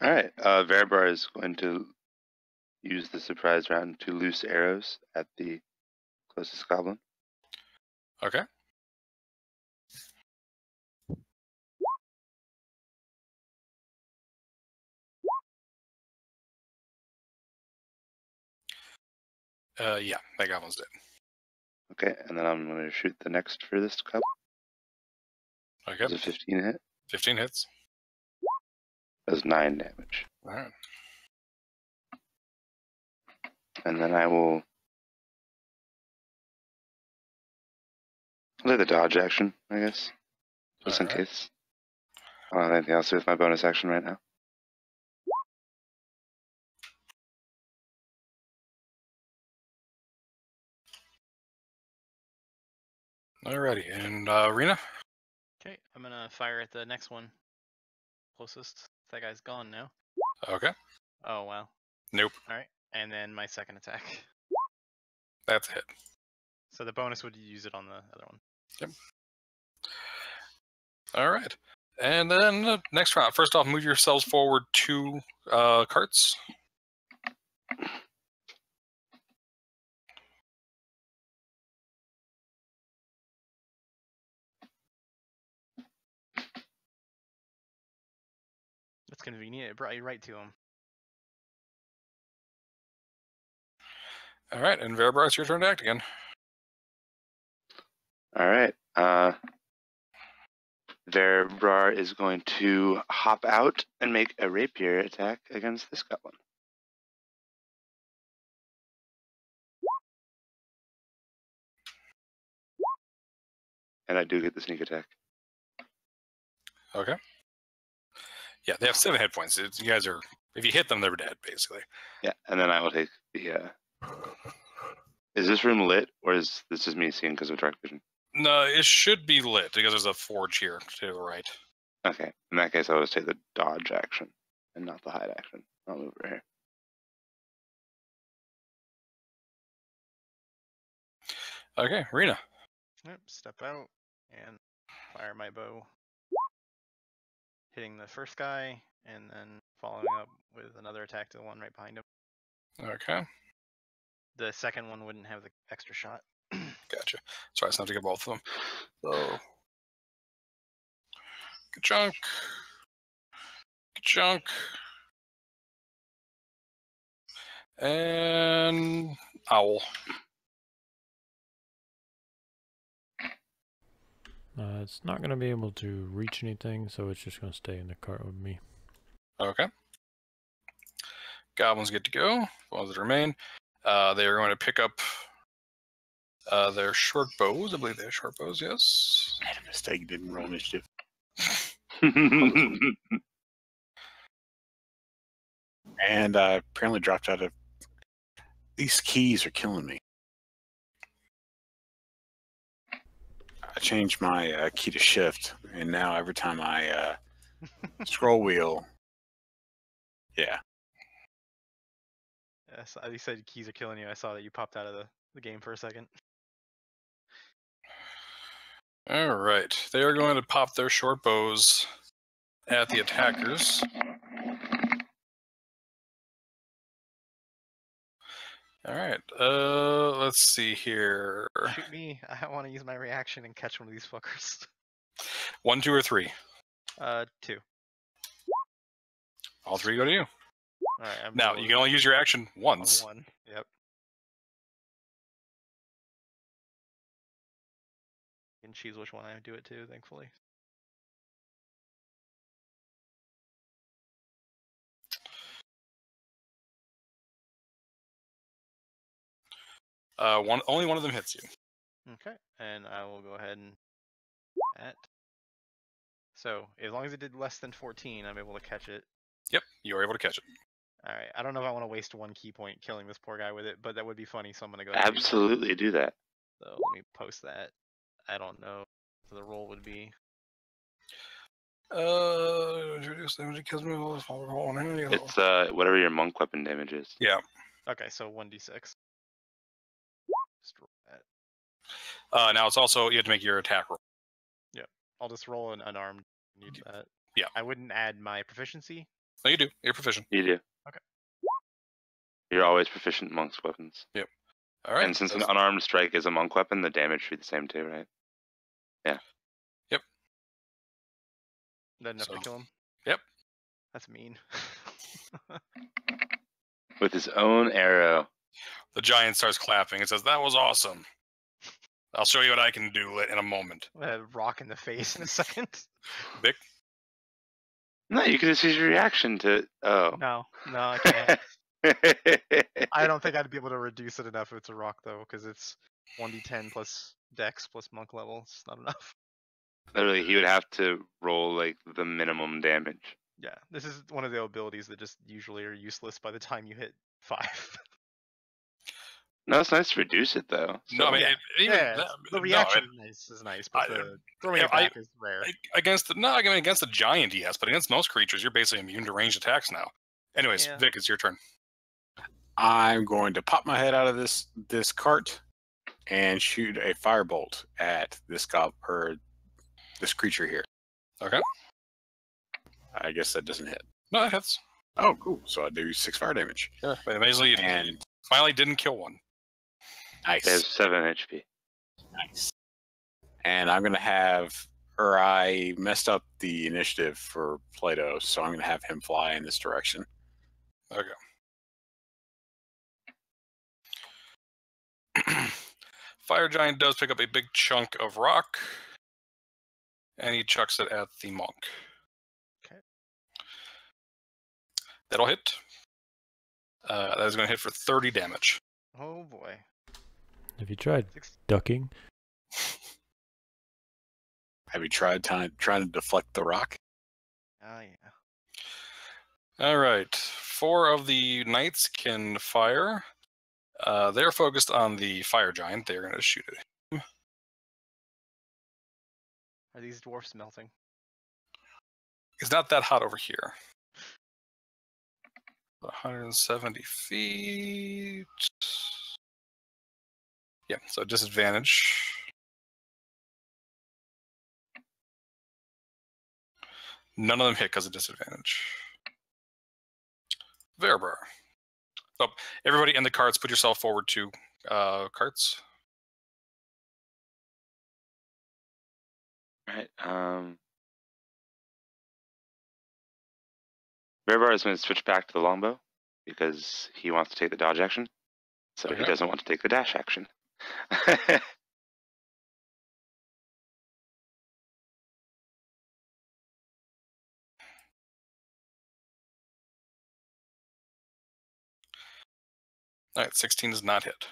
All right. Verbar is going to use the surprise round to loose arrows at the closest goblin. Okay. Yeah, that goblin's dead. Okay, and then I'm going to shoot the next for this cup. Okay, Does a 15 hit? 15 hits. Does 9 damage. All right. And then I will do the dodge action, I guess. Just in Alright. case. I don't have anything else to do with my bonus action right now. Alrighty, and Rena? Okay, I'm gonna fire at the next one. Closest. That guy's gone now. Okay. Oh wow. Nope. Alright. And then my second attack. That's a hit. So the bonus would use it on the other one. Yep. Alright. And then next round. First off, move yourselves forward 2 carts. That's convenient. It brought you right to him. Alright, and Verbar, it's your turn to act again. Alright. Verbrar is going to hop out and make a rapier attack against this goblin. And I do get the sneak attack. Okay. Yeah, they have 7 hit points. You guys are, if you hit them, they're dead, basically. Yeah, and then I will take the... Is this room lit, or is this just me seeing because of dark vision? No, it should be lit because there's a forge here to the right. Okay, in that case, I'll just take the dodge action and not the hide action. I'll move over here. Okay, Rena. Yep, step out and fire my bow. Hitting the first guy, and then following up with another attack to the one right behind him. Okay, The second one wouldn't have the extra shot. gotcha. Sorry, I have to get both of them. So, good chunk. Good chunk. And owl. It's not going to be able to reach anything, so it's just going to stay in the cart with me. Okay. Goblins get to go. Ones that remain. They are going to pick up their short bows. I believe they have short bows, yes. I had a mistake, didn't roll initiative. And I apparently dropped out of... These keys are killing me. I changed my key to shift, and now every time I scroll wheel... Yeah. Yes, you said keys are killing you. I saw that you popped out of the game for a second. All right. They are going to pop their short bows at the attackers. All right. Let's see here. Shoot me. I want to use my reaction and catch one of these fuckers. 1, 2, or 3. 2. All 3 go to you. Alright, I'm Now, you can only use your action once. on 1. Yep. You can choose which one I do it to, thankfully. Only one of them hits you. Okay, and I will go ahead and at. So, as long as it did less than 14, I'm able to catch it. Yep, you are able to catch it. Alright, I don't know if I want to waste 1 key point killing this poor guy with it, but that would be funny, so I'm going to go ahead and do that. Absolutely do that. So, let me post that. I don't know what the roll would be. Reduce damage kills me. It's whatever your monk weapon damage is. Yeah. Okay, so 1d6. Just roll that. Now it's also, you have to make your attack roll. I'll just roll an unarmed. Need that. Yeah. I wouldn't add my proficiency. No, you do. You're proficient. You do. Okay. You're always proficient in monk's weapons. All right. And since an unarmed strike is a monk weapon, the damage should be the same too, right? Yeah. Yep. That enough to So, kill him? yep. That's mean. With his own arrow. The giant starts clapping. It says, "That was awesome. I'll show you what I can do in a moment." Rock in the face in a second. Vic? No, you can just use your reaction to. Oh. No, I can't. I don't think I'd be able to reduce it enough if it's a rock though, because it's 1d10 plus Dex plus monk level. It's not enough. Literally, he would have to roll like the minimum damage. Yeah, this is one of the abilities that just usually are useless by the time you hit 5. No, it's nice to reduce it though. No, I mean, yeah, the reaction no, is nice, but the throwing if it back is rare. against the giant, yes, but against most creatures, you're basically immune to ranged attacks now. Anyways, Yeah. Vic, it's your turn. I'm going to pop my head out of this cart and shoot a firebolt at this this creature here. Okay. I guess that doesn't hit. No, that hits. Oh, cool. So I do 6 fire damage. Yeah, but amazingly, it And finally didn't kill one. nice. It has 7 HP. Nice. And I'm gonna I messed up the initiative for Plato, so I'm gonna have him fly in this direction. Okay. Fire giant does pick up a big chunk of rock, and he chucks it at the monk. Okay. That'll hit. That is going to hit for 30 damage. Oh boy. Have you tried 6. ducking? Have you tried trying to deflect the rock? Oh yeah. All right. 4 of the knights can fire. They're focused on the fire giant. They're going to shoot it. Are these dwarfs melting? It's not that hot over here. 170 feet. Yeah, so disadvantage. None of them hit because of disadvantage. Verber. So everybody in the carts, put yourself forward to carts. Right. Bearbar is going to switch back to the longbow because he wants to take the dodge action. So he Okay. doesn't want to take the dash action. All right, 16 does not hit.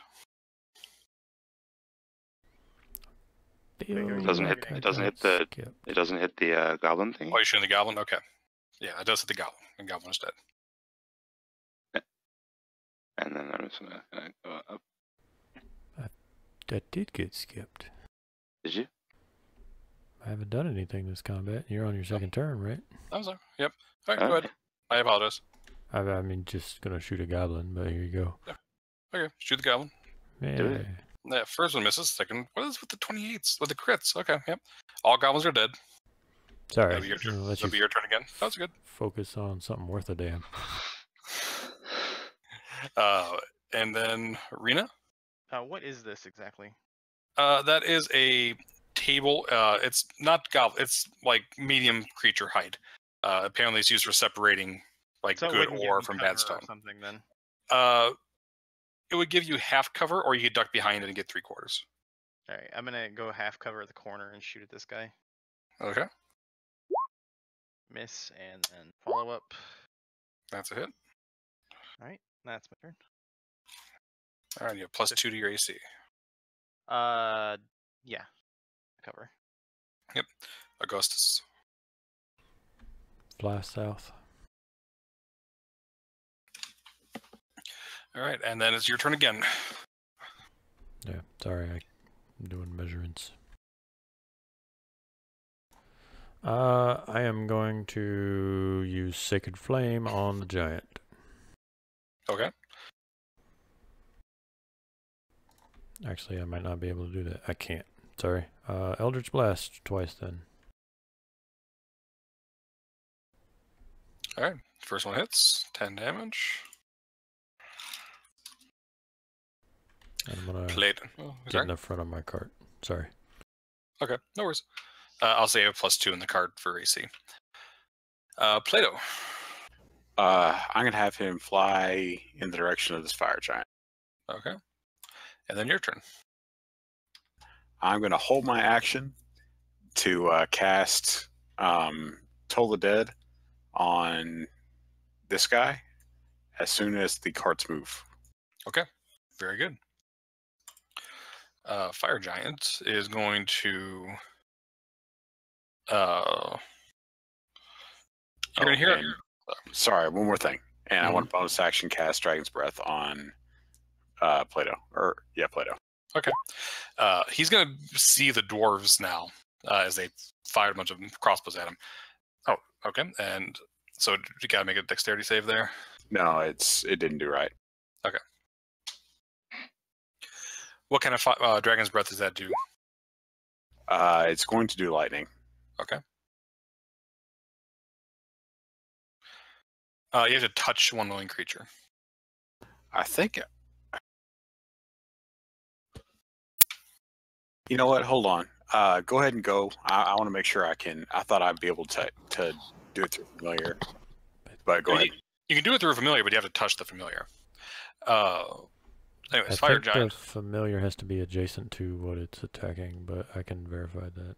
Doesn't hit- it doesn't hit the- It doesn't hit the goblin thing. Oh, you're shooting the goblin? Okay. Yeah, it does hit the goblin. And goblin is dead. And then I'm just going to go up. That did get skipped. Did you? I haven't done anything this combat. You're on your second turn, right? That was there. Yep. All right, go Okay. ahead. I apologize. I mean, just gonna shoot a goblin, but here you go. Okay, shoot the goblin. Do it. Yeah. Yeah, first one misses. Second, what is with the 28s? With the crits? Okay, yep. All goblins are dead. Sorry. That'll be your turn. I'll let That'll you be your turn again. That's good. focus on something worth a damn. And then Rena. What is this exactly? That is a table. It's not goblin. It's like medium creature height. Apparently, it's used for separating like So it good wouldn't give ore me from cover bad stone. or something then. It would give you half cover, or you could duck behind it and get 3/4. All right, I'm gonna go half cover at the corner and shoot at this guy. Okay, Miss and then follow up. that's a hit. All right, that's my turn. All right, you have +2 to your AC. Yeah, cover. Augustus. Fly south. All right, and then it's your turn again. Yeah, sorry, I'm doing measurements. I am going to use Sacred Flame on the giant. Okay. Actually, I might not be able to do that. I can't. Sorry. Eldritch Blast twice then. All right, first one hits, 10 damage. And I'm gonna Plate. get Sorry. in the front of my cart. Sorry. Okay, no worries. I'll say a +2 in the card for AC. Plato. I'm gonna have him fly in the direction of this fire giant. Okay. And then your turn. I'm going to hold my action to cast Toll the Dead on this guy as soon as the carts move. Okay. Very good. Fire Giant is going to. You're going to hear it. Sorry, one more thing. And I want a bonus action cast Dragon's Breath on Plato. Plato. Okay. He's going to see the dwarves now as they fired a bunch of crossbows at him. Oh, okay. And so you got to make a dexterity save there. No, it didn't do right. Okay. What kind of Dragon's Breath does that do? It's going to do lightning. Okay. You have to touch one living creature. I think. You know what? Hold on. Go ahead and go. I want to make sure I can. I thought I'd be able to do it through familiar. But go ahead. You can do it through familiar, but you have to touch the familiar. Anyways, I Fire think Giant. the familiar has to be adjacent to what it's attacking, but I can verify that.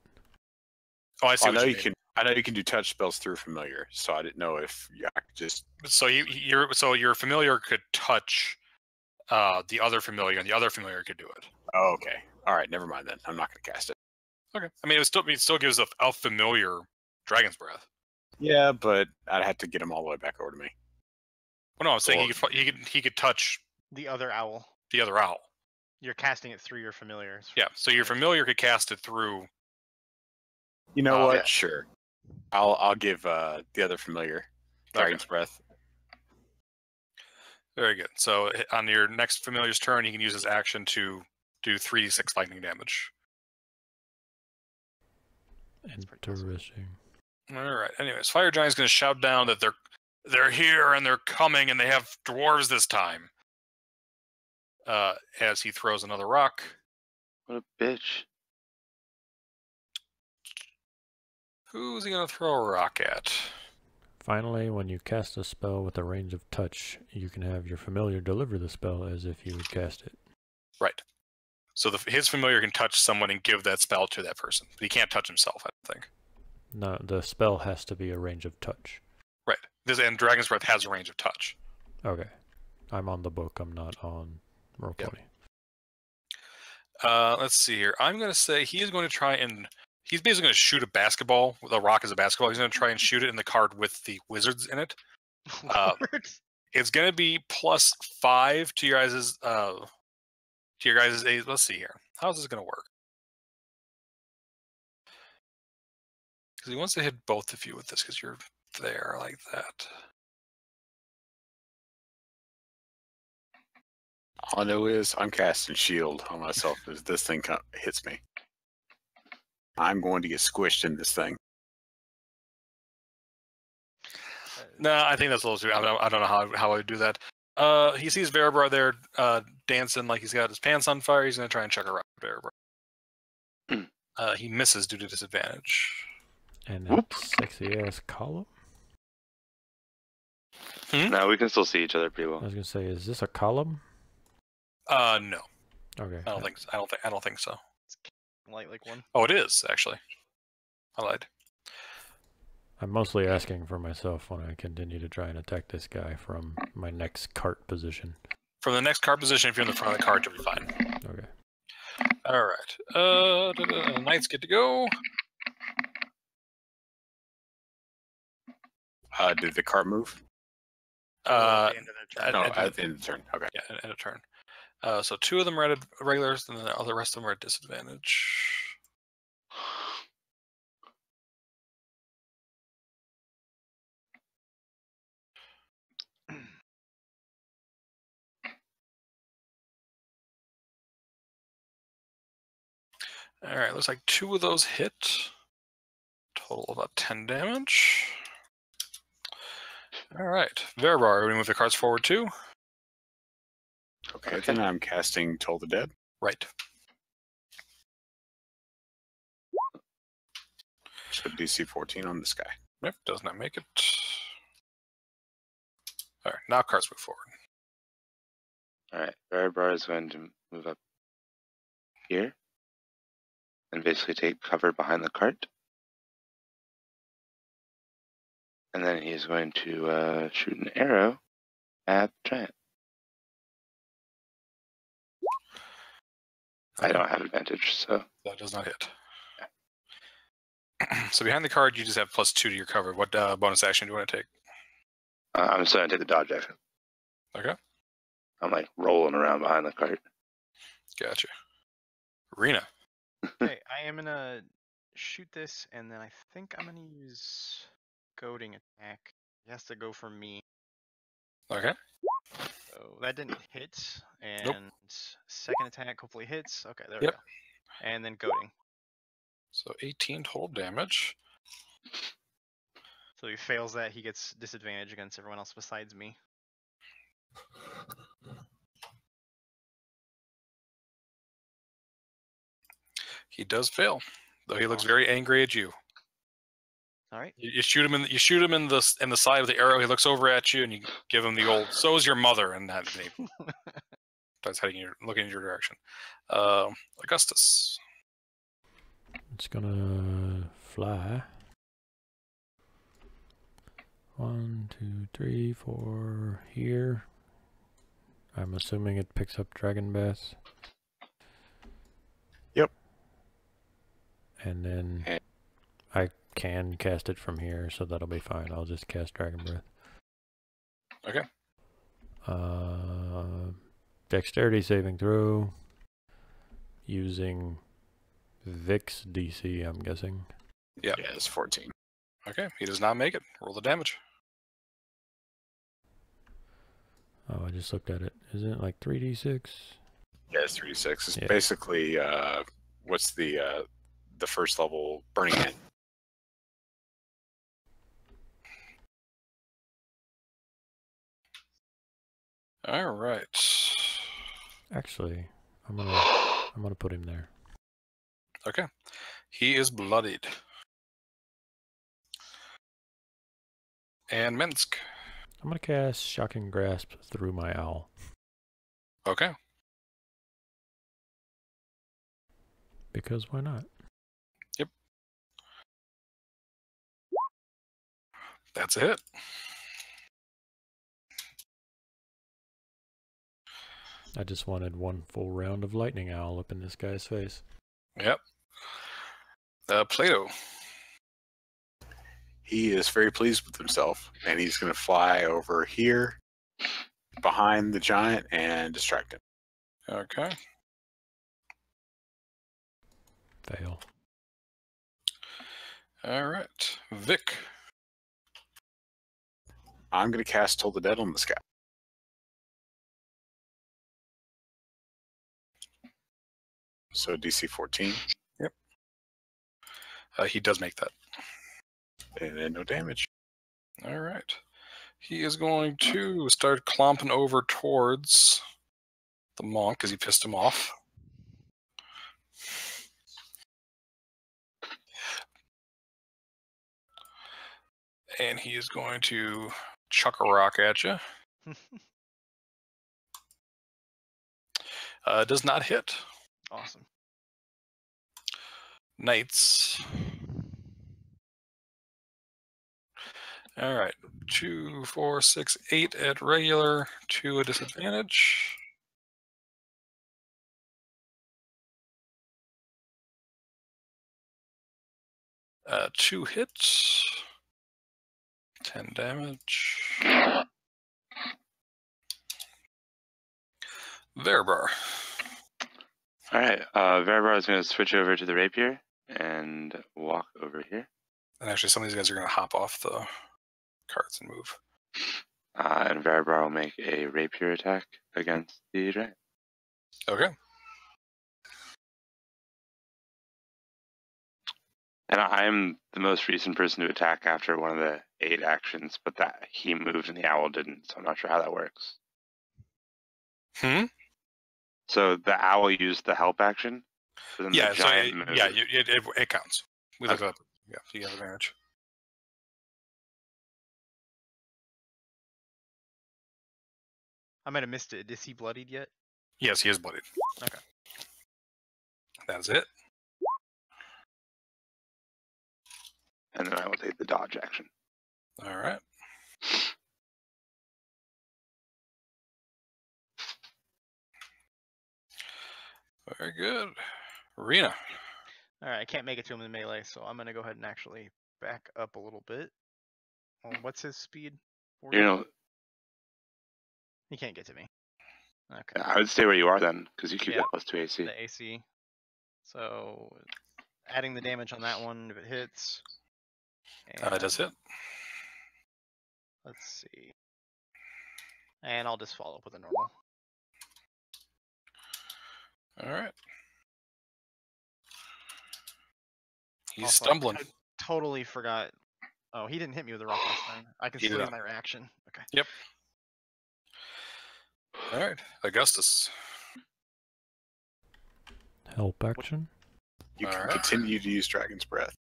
Oh, I see. I know you can. I know you can do touch spells through familiar, so I didn't know if I could just. So your familiar could touch the other familiar, and the other familiar could do it. Oh, okay. All right. Never mind then. I'm not going to cast it. Okay. I mean, it still gives a familiar Dragon's Breath. Yeah, but I'd have to get him all the way back over to me. Well, no, I'm saying he could touch The other owl. the other owl. You're casting it through your familiars. Yeah. So your familiar could cast it through. You know what? Yeah. Sure. I'll give the other familiar Dragon's Breath. Very good. So on your next familiar's turn, he can use his action to do 3d6 lightning damage. Interesting. All right. Anyways, Fire Giant's going to shout down that they're here and they're coming and they have dwarves this time. As he throws another rock. What a bitch. Who's he going to throw a rock at? Finally, when you cast a spell with a range of touch, you can have your familiar deliver the spell as if you would cast it. Right. So his familiar can touch someone and give that spell to that person. But he can't touch himself, I don't think. No, the spell has to be a range of touch. Right. And Dragon's Breath has a range of touch. Okay. I'm on the book. I'm not on Roll20. Yep. Let's see here. I'm going to say he is going to try and... He's basically going to shoot a basketball. The rock is a basketball. He's going to try and shoot it in the card with the wizards in it. It's going to be +5 to your guys'... Let's see here. How's this going to work? Because he wants to hit both of you with this because you're there like that. All I know is I'm casting shield on myself as this thing hits me. I'm going to get squished in this thing. No, I think that's a little too... I don't know how I would do that. He sees Verabra there dancing like he's got his pants on fire. He's going to try and chuck a rock at Verabra. He misses due to disadvantage. And that sexy-ass column? No, we can still see each other, I people. was going to say, is this a column? No. Okay. I don't think so. Like one. Oh, it is, actually. I lied. I'm mostly asking for myself when I continue to try and attack this guy from my next cart position. From the next card position, if you're in the front of the card, you'll be fine. Okay. All right. Knights get to go. Did the cart move? At the end of their turn. No, at the end of the turn. Okay. Yeah, end of turn. So 2 of them are at regulars, and then the rest of them are at disadvantage. All right, looks like 2 of those hit. Total about 10 damage. All right, Verabra, are we move the cards forward too? Okay, then I'm casting Toll the Dead. Right. So DC 14 on this guy. Yep, does not make it. All right, now cards move forward. Alright, Veribar is going to move up here and basically take cover behind the cart. And then he's going to shoot an arrow at the giant. I don't have advantage, so. That does not hit. So behind the card, you just have +2 to your cover. What bonus action do you want to take? I'm just going to take the dodge action. Okay. I'm like rolling around behind the cart. Gotcha. Rena. Okay, I am gonna shoot this, and then I think I'm gonna use goading attack. He has to go for me. Okay. So that didn't hit, and Nope. second attack hopefully hits. Okay, there Yep. we go. And then goading. So 18 total damage. So he fails that, he gets disadvantage against everyone else besides me. He does fail, though he looks very angry at you. All right. You shoot him in the side of the arrow. He looks over at you, and you give him the old "so's your mother," and that he starts looking in your direction. Augustus. It's gonna fly. 1, 2, 3, 4 here. I'm assuming it picks up Dragon Breath. Yep. And then I can cast it from here, so that'll be fine. I'll just cast Dragon Breath. Okay. Dexterity saving throw. Using Vic's DC, I'm guessing. Yeah. Yeah, it's 14. Okay. He does not make it. Roll the damage. Oh, I just looked at it. Isn't it like 3d6? Yeah, it's 3d6. It's Yeah. basically what's the first level burning hand. All right. Actually, I'm gonna put him there. Okay. He is bloodied. And Minsk. I'm gonna cast Shocking Grasp through my owl. Okay. Because why not? That's a hit. I just wanted one full round of Lightning Owl up in this guy's face. Yep. Plato. He is very pleased with himself, and he's going to fly over here behind the giant and distract him. Okay. Fail. All right. Vic. I'm going to cast Toll the Dead on this guy. So DC 14, He does make that. and then no damage. All right. He is going to start clomping over towards the monk because he pissed him off. And he is going to chuck a rock at you. Does not hit. Awesome. Knights. All right. 2, 4, 6, 8 at regular, 2 at disadvantage. Two hits. 10 damage. Veribar. Alright, Veribar is going to switch over to the rapier and walk over here. And actually, some of these guys are going to hop off the carts and move. And Veribar will make a rapier attack against the giant. Okay. And I'm the most recent person to attack after one of the 8 actions, but that he moved and the owl didn't, so I'm not sure how that works. So the owl used the help action, but then Yeah, the so giant moved. it counts. We looked it up. Yeah, so you have advantage. I might have missed it. Is he bloodied yet? Yes, he is bloodied. Okay. That's it. And then I will take the dodge action. All right. Very good. Rena. All right, I can't make it to him in melee, so I'm gonna go ahead and actually back up a little bit. What's his speed? 40? You know, He can't get to me. Okay. I would stay where you are then, because you keep Yeah. that +2 AC. The AC. So adding the damage on that one if it hits. It does hit. Let's see. And I'll just follow up with a normal. All right. He's Also, stumbling. I totally forgot. Oh, he didn't hit me with a rock last time. I can He still did use not. my reaction. Okay. Yep. All right. Augustus. Help action. You can Alright. continue to use Dragon's Breath.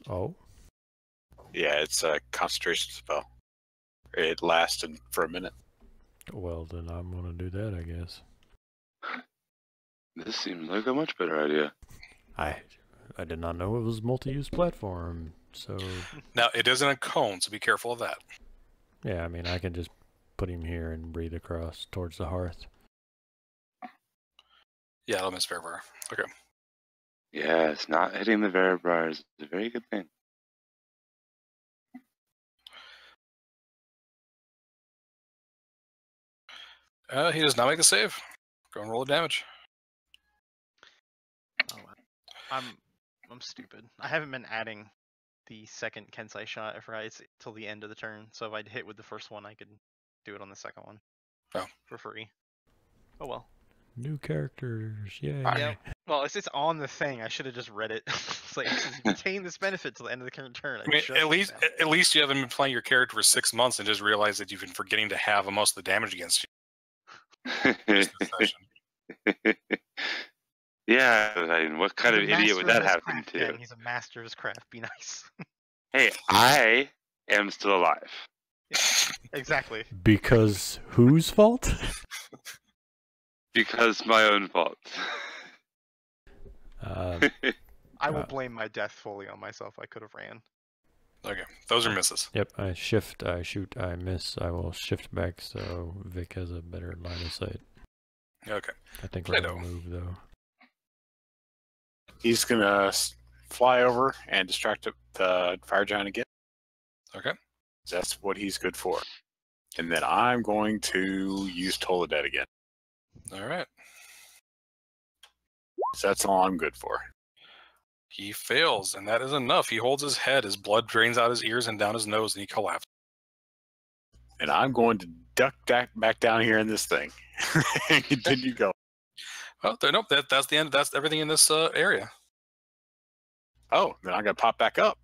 Oh, Yeah, it's a concentration spell. It lasts for a minute. well then I'm gonna do that, I guess. This seems like a much better idea. I did not know it was multi-use platform, so Now, it is in a cone, so be careful of that. yeah, I mean I can just put him here and breathe across towards the hearth. Yeah, that'll miss Fairbar. Okay. Yes, not hitting the Veribrar is a very good thing. He does not make a save. Go and roll the damage. Oh, wow. I'm stupid. I haven't been adding the second Kensai shot. I forgot it's till the end of the turn. So if I'd hit with the first one, I could do it on the second one. Oh. For free. Oh well. New characters, yay! Yeah. Well, it's on the thing. I should have just read it. It's like retain this benefit till the end of the current turn. I mean, just at least now. at least you haven't been playing your character for 6 months and just realized that you've been forgetting to have most of the damage against you this session. Yeah, I mean, what kind of He's a idiot would master that of his happen craft, to? Ben. He's a master of his craft. Be nice. Hey, I am still alive. Exactly. Because whose fault? Because my own fault. I will Uh, blame my death fully on myself. I could have ran. Okay, those are misses. Yep, I shift, I shoot, I miss. I will shift back so Vic has a better line of sight. Okay. I think we're Plato. gonna move though. He's gonna fly over and distract the fire giant again. Okay. That's what he's good for. And then I'm going to use Toladet again. All right. So that's all I'm good for. He fails, and that is enough. He holds his head, his blood drains out his ears and down his nose, and he collapses. And I'm going to duck back down here in this thing and continue going. Well, nope. That's the end. That's everything in this area. Oh, then I'm going to pop back up.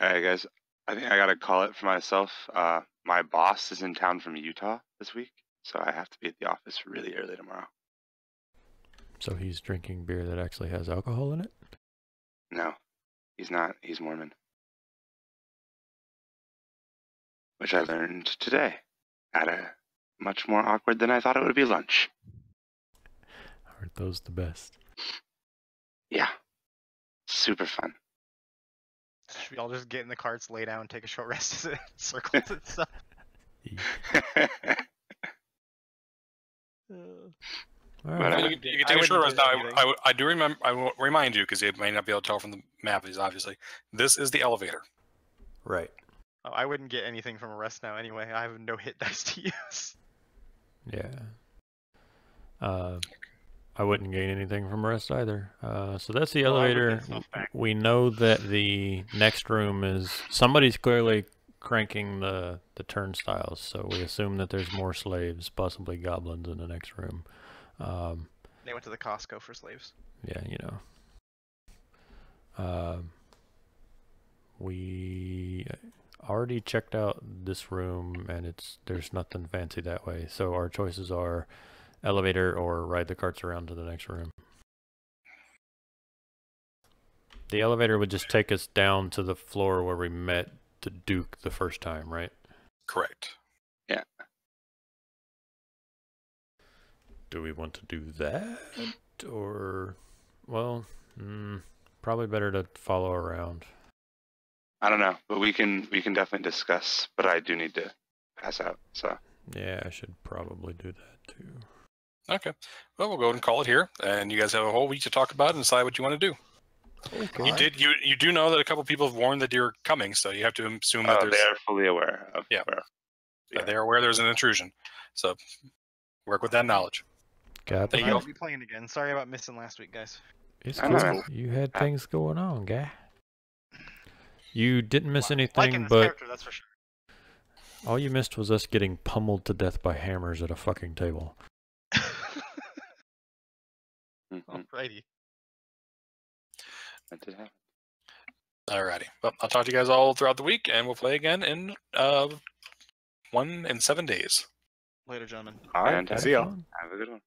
Alright, guys. I think I gotta call it for myself. My boss is in town from Utah this week, so I have to be at the office really early tomorrow. So he's drinking beer that actually has alcohol in it? No, he's not. He's Mormon. Which I learned today at a much more awkward than I thought it would be lunch. Aren't those the best? Yeah. Super fun. Should we all just get in the carts, lay down, take a short rest as it circles itself? All But, right. You can I take a short wouldn't rest. do Now, anything. I do remember. I will remind you because you may not be able to tell from the map. Is obviously this is the elevator. Right. Oh, I wouldn't get anything from a rest now anyway. I have no hit dice to use. Yeah. I wouldn't gain anything from rest either. So that's the Well, I would get elevator. stuff back. We know that the next room is somebody's clearly cranking the turnstiles, so we assume that there's more slaves, possibly goblins, in the next room. They went to the Costco for slaves. Yeah, you know. We already checked out this room, and there's nothing fancy that way. So our choices are elevator or ride the carts around to the next room. The elevator would just take us down to the floor where we met to Duke the first time, right? Correct. Do we want to do that? Or, well, probably better to follow around. I don't know, but we can definitely discuss. But I do need to pass out. So Yeah, I should probably do that too. Okay. Well, we'll go ahead and call it here, and you guys have a whole week to talk about it and decide what you want to do. Okay. You do know that a couple people have warned that you're coming, so you have to assume that there's. they are fully aware of. Yeah. Yeah. They're aware there's an intrusion, so work with that knowledge. Got There you I'll go. be playing again. Sorry about missing last week, guys. It's I know, cool. man. You had things going on, guy. You didn't miss Liking anything, this but character, that's for sure. all you missed was us getting pummeled to death by hammers at a fucking table. Mhm. Alrighty. That did happen. Alrighty. Well, I'll talk to you guys all throughout the week, and we'll play again in 7 days. Later, gentlemen. All right. Fantastic. See y'all. Fun. Have a good one.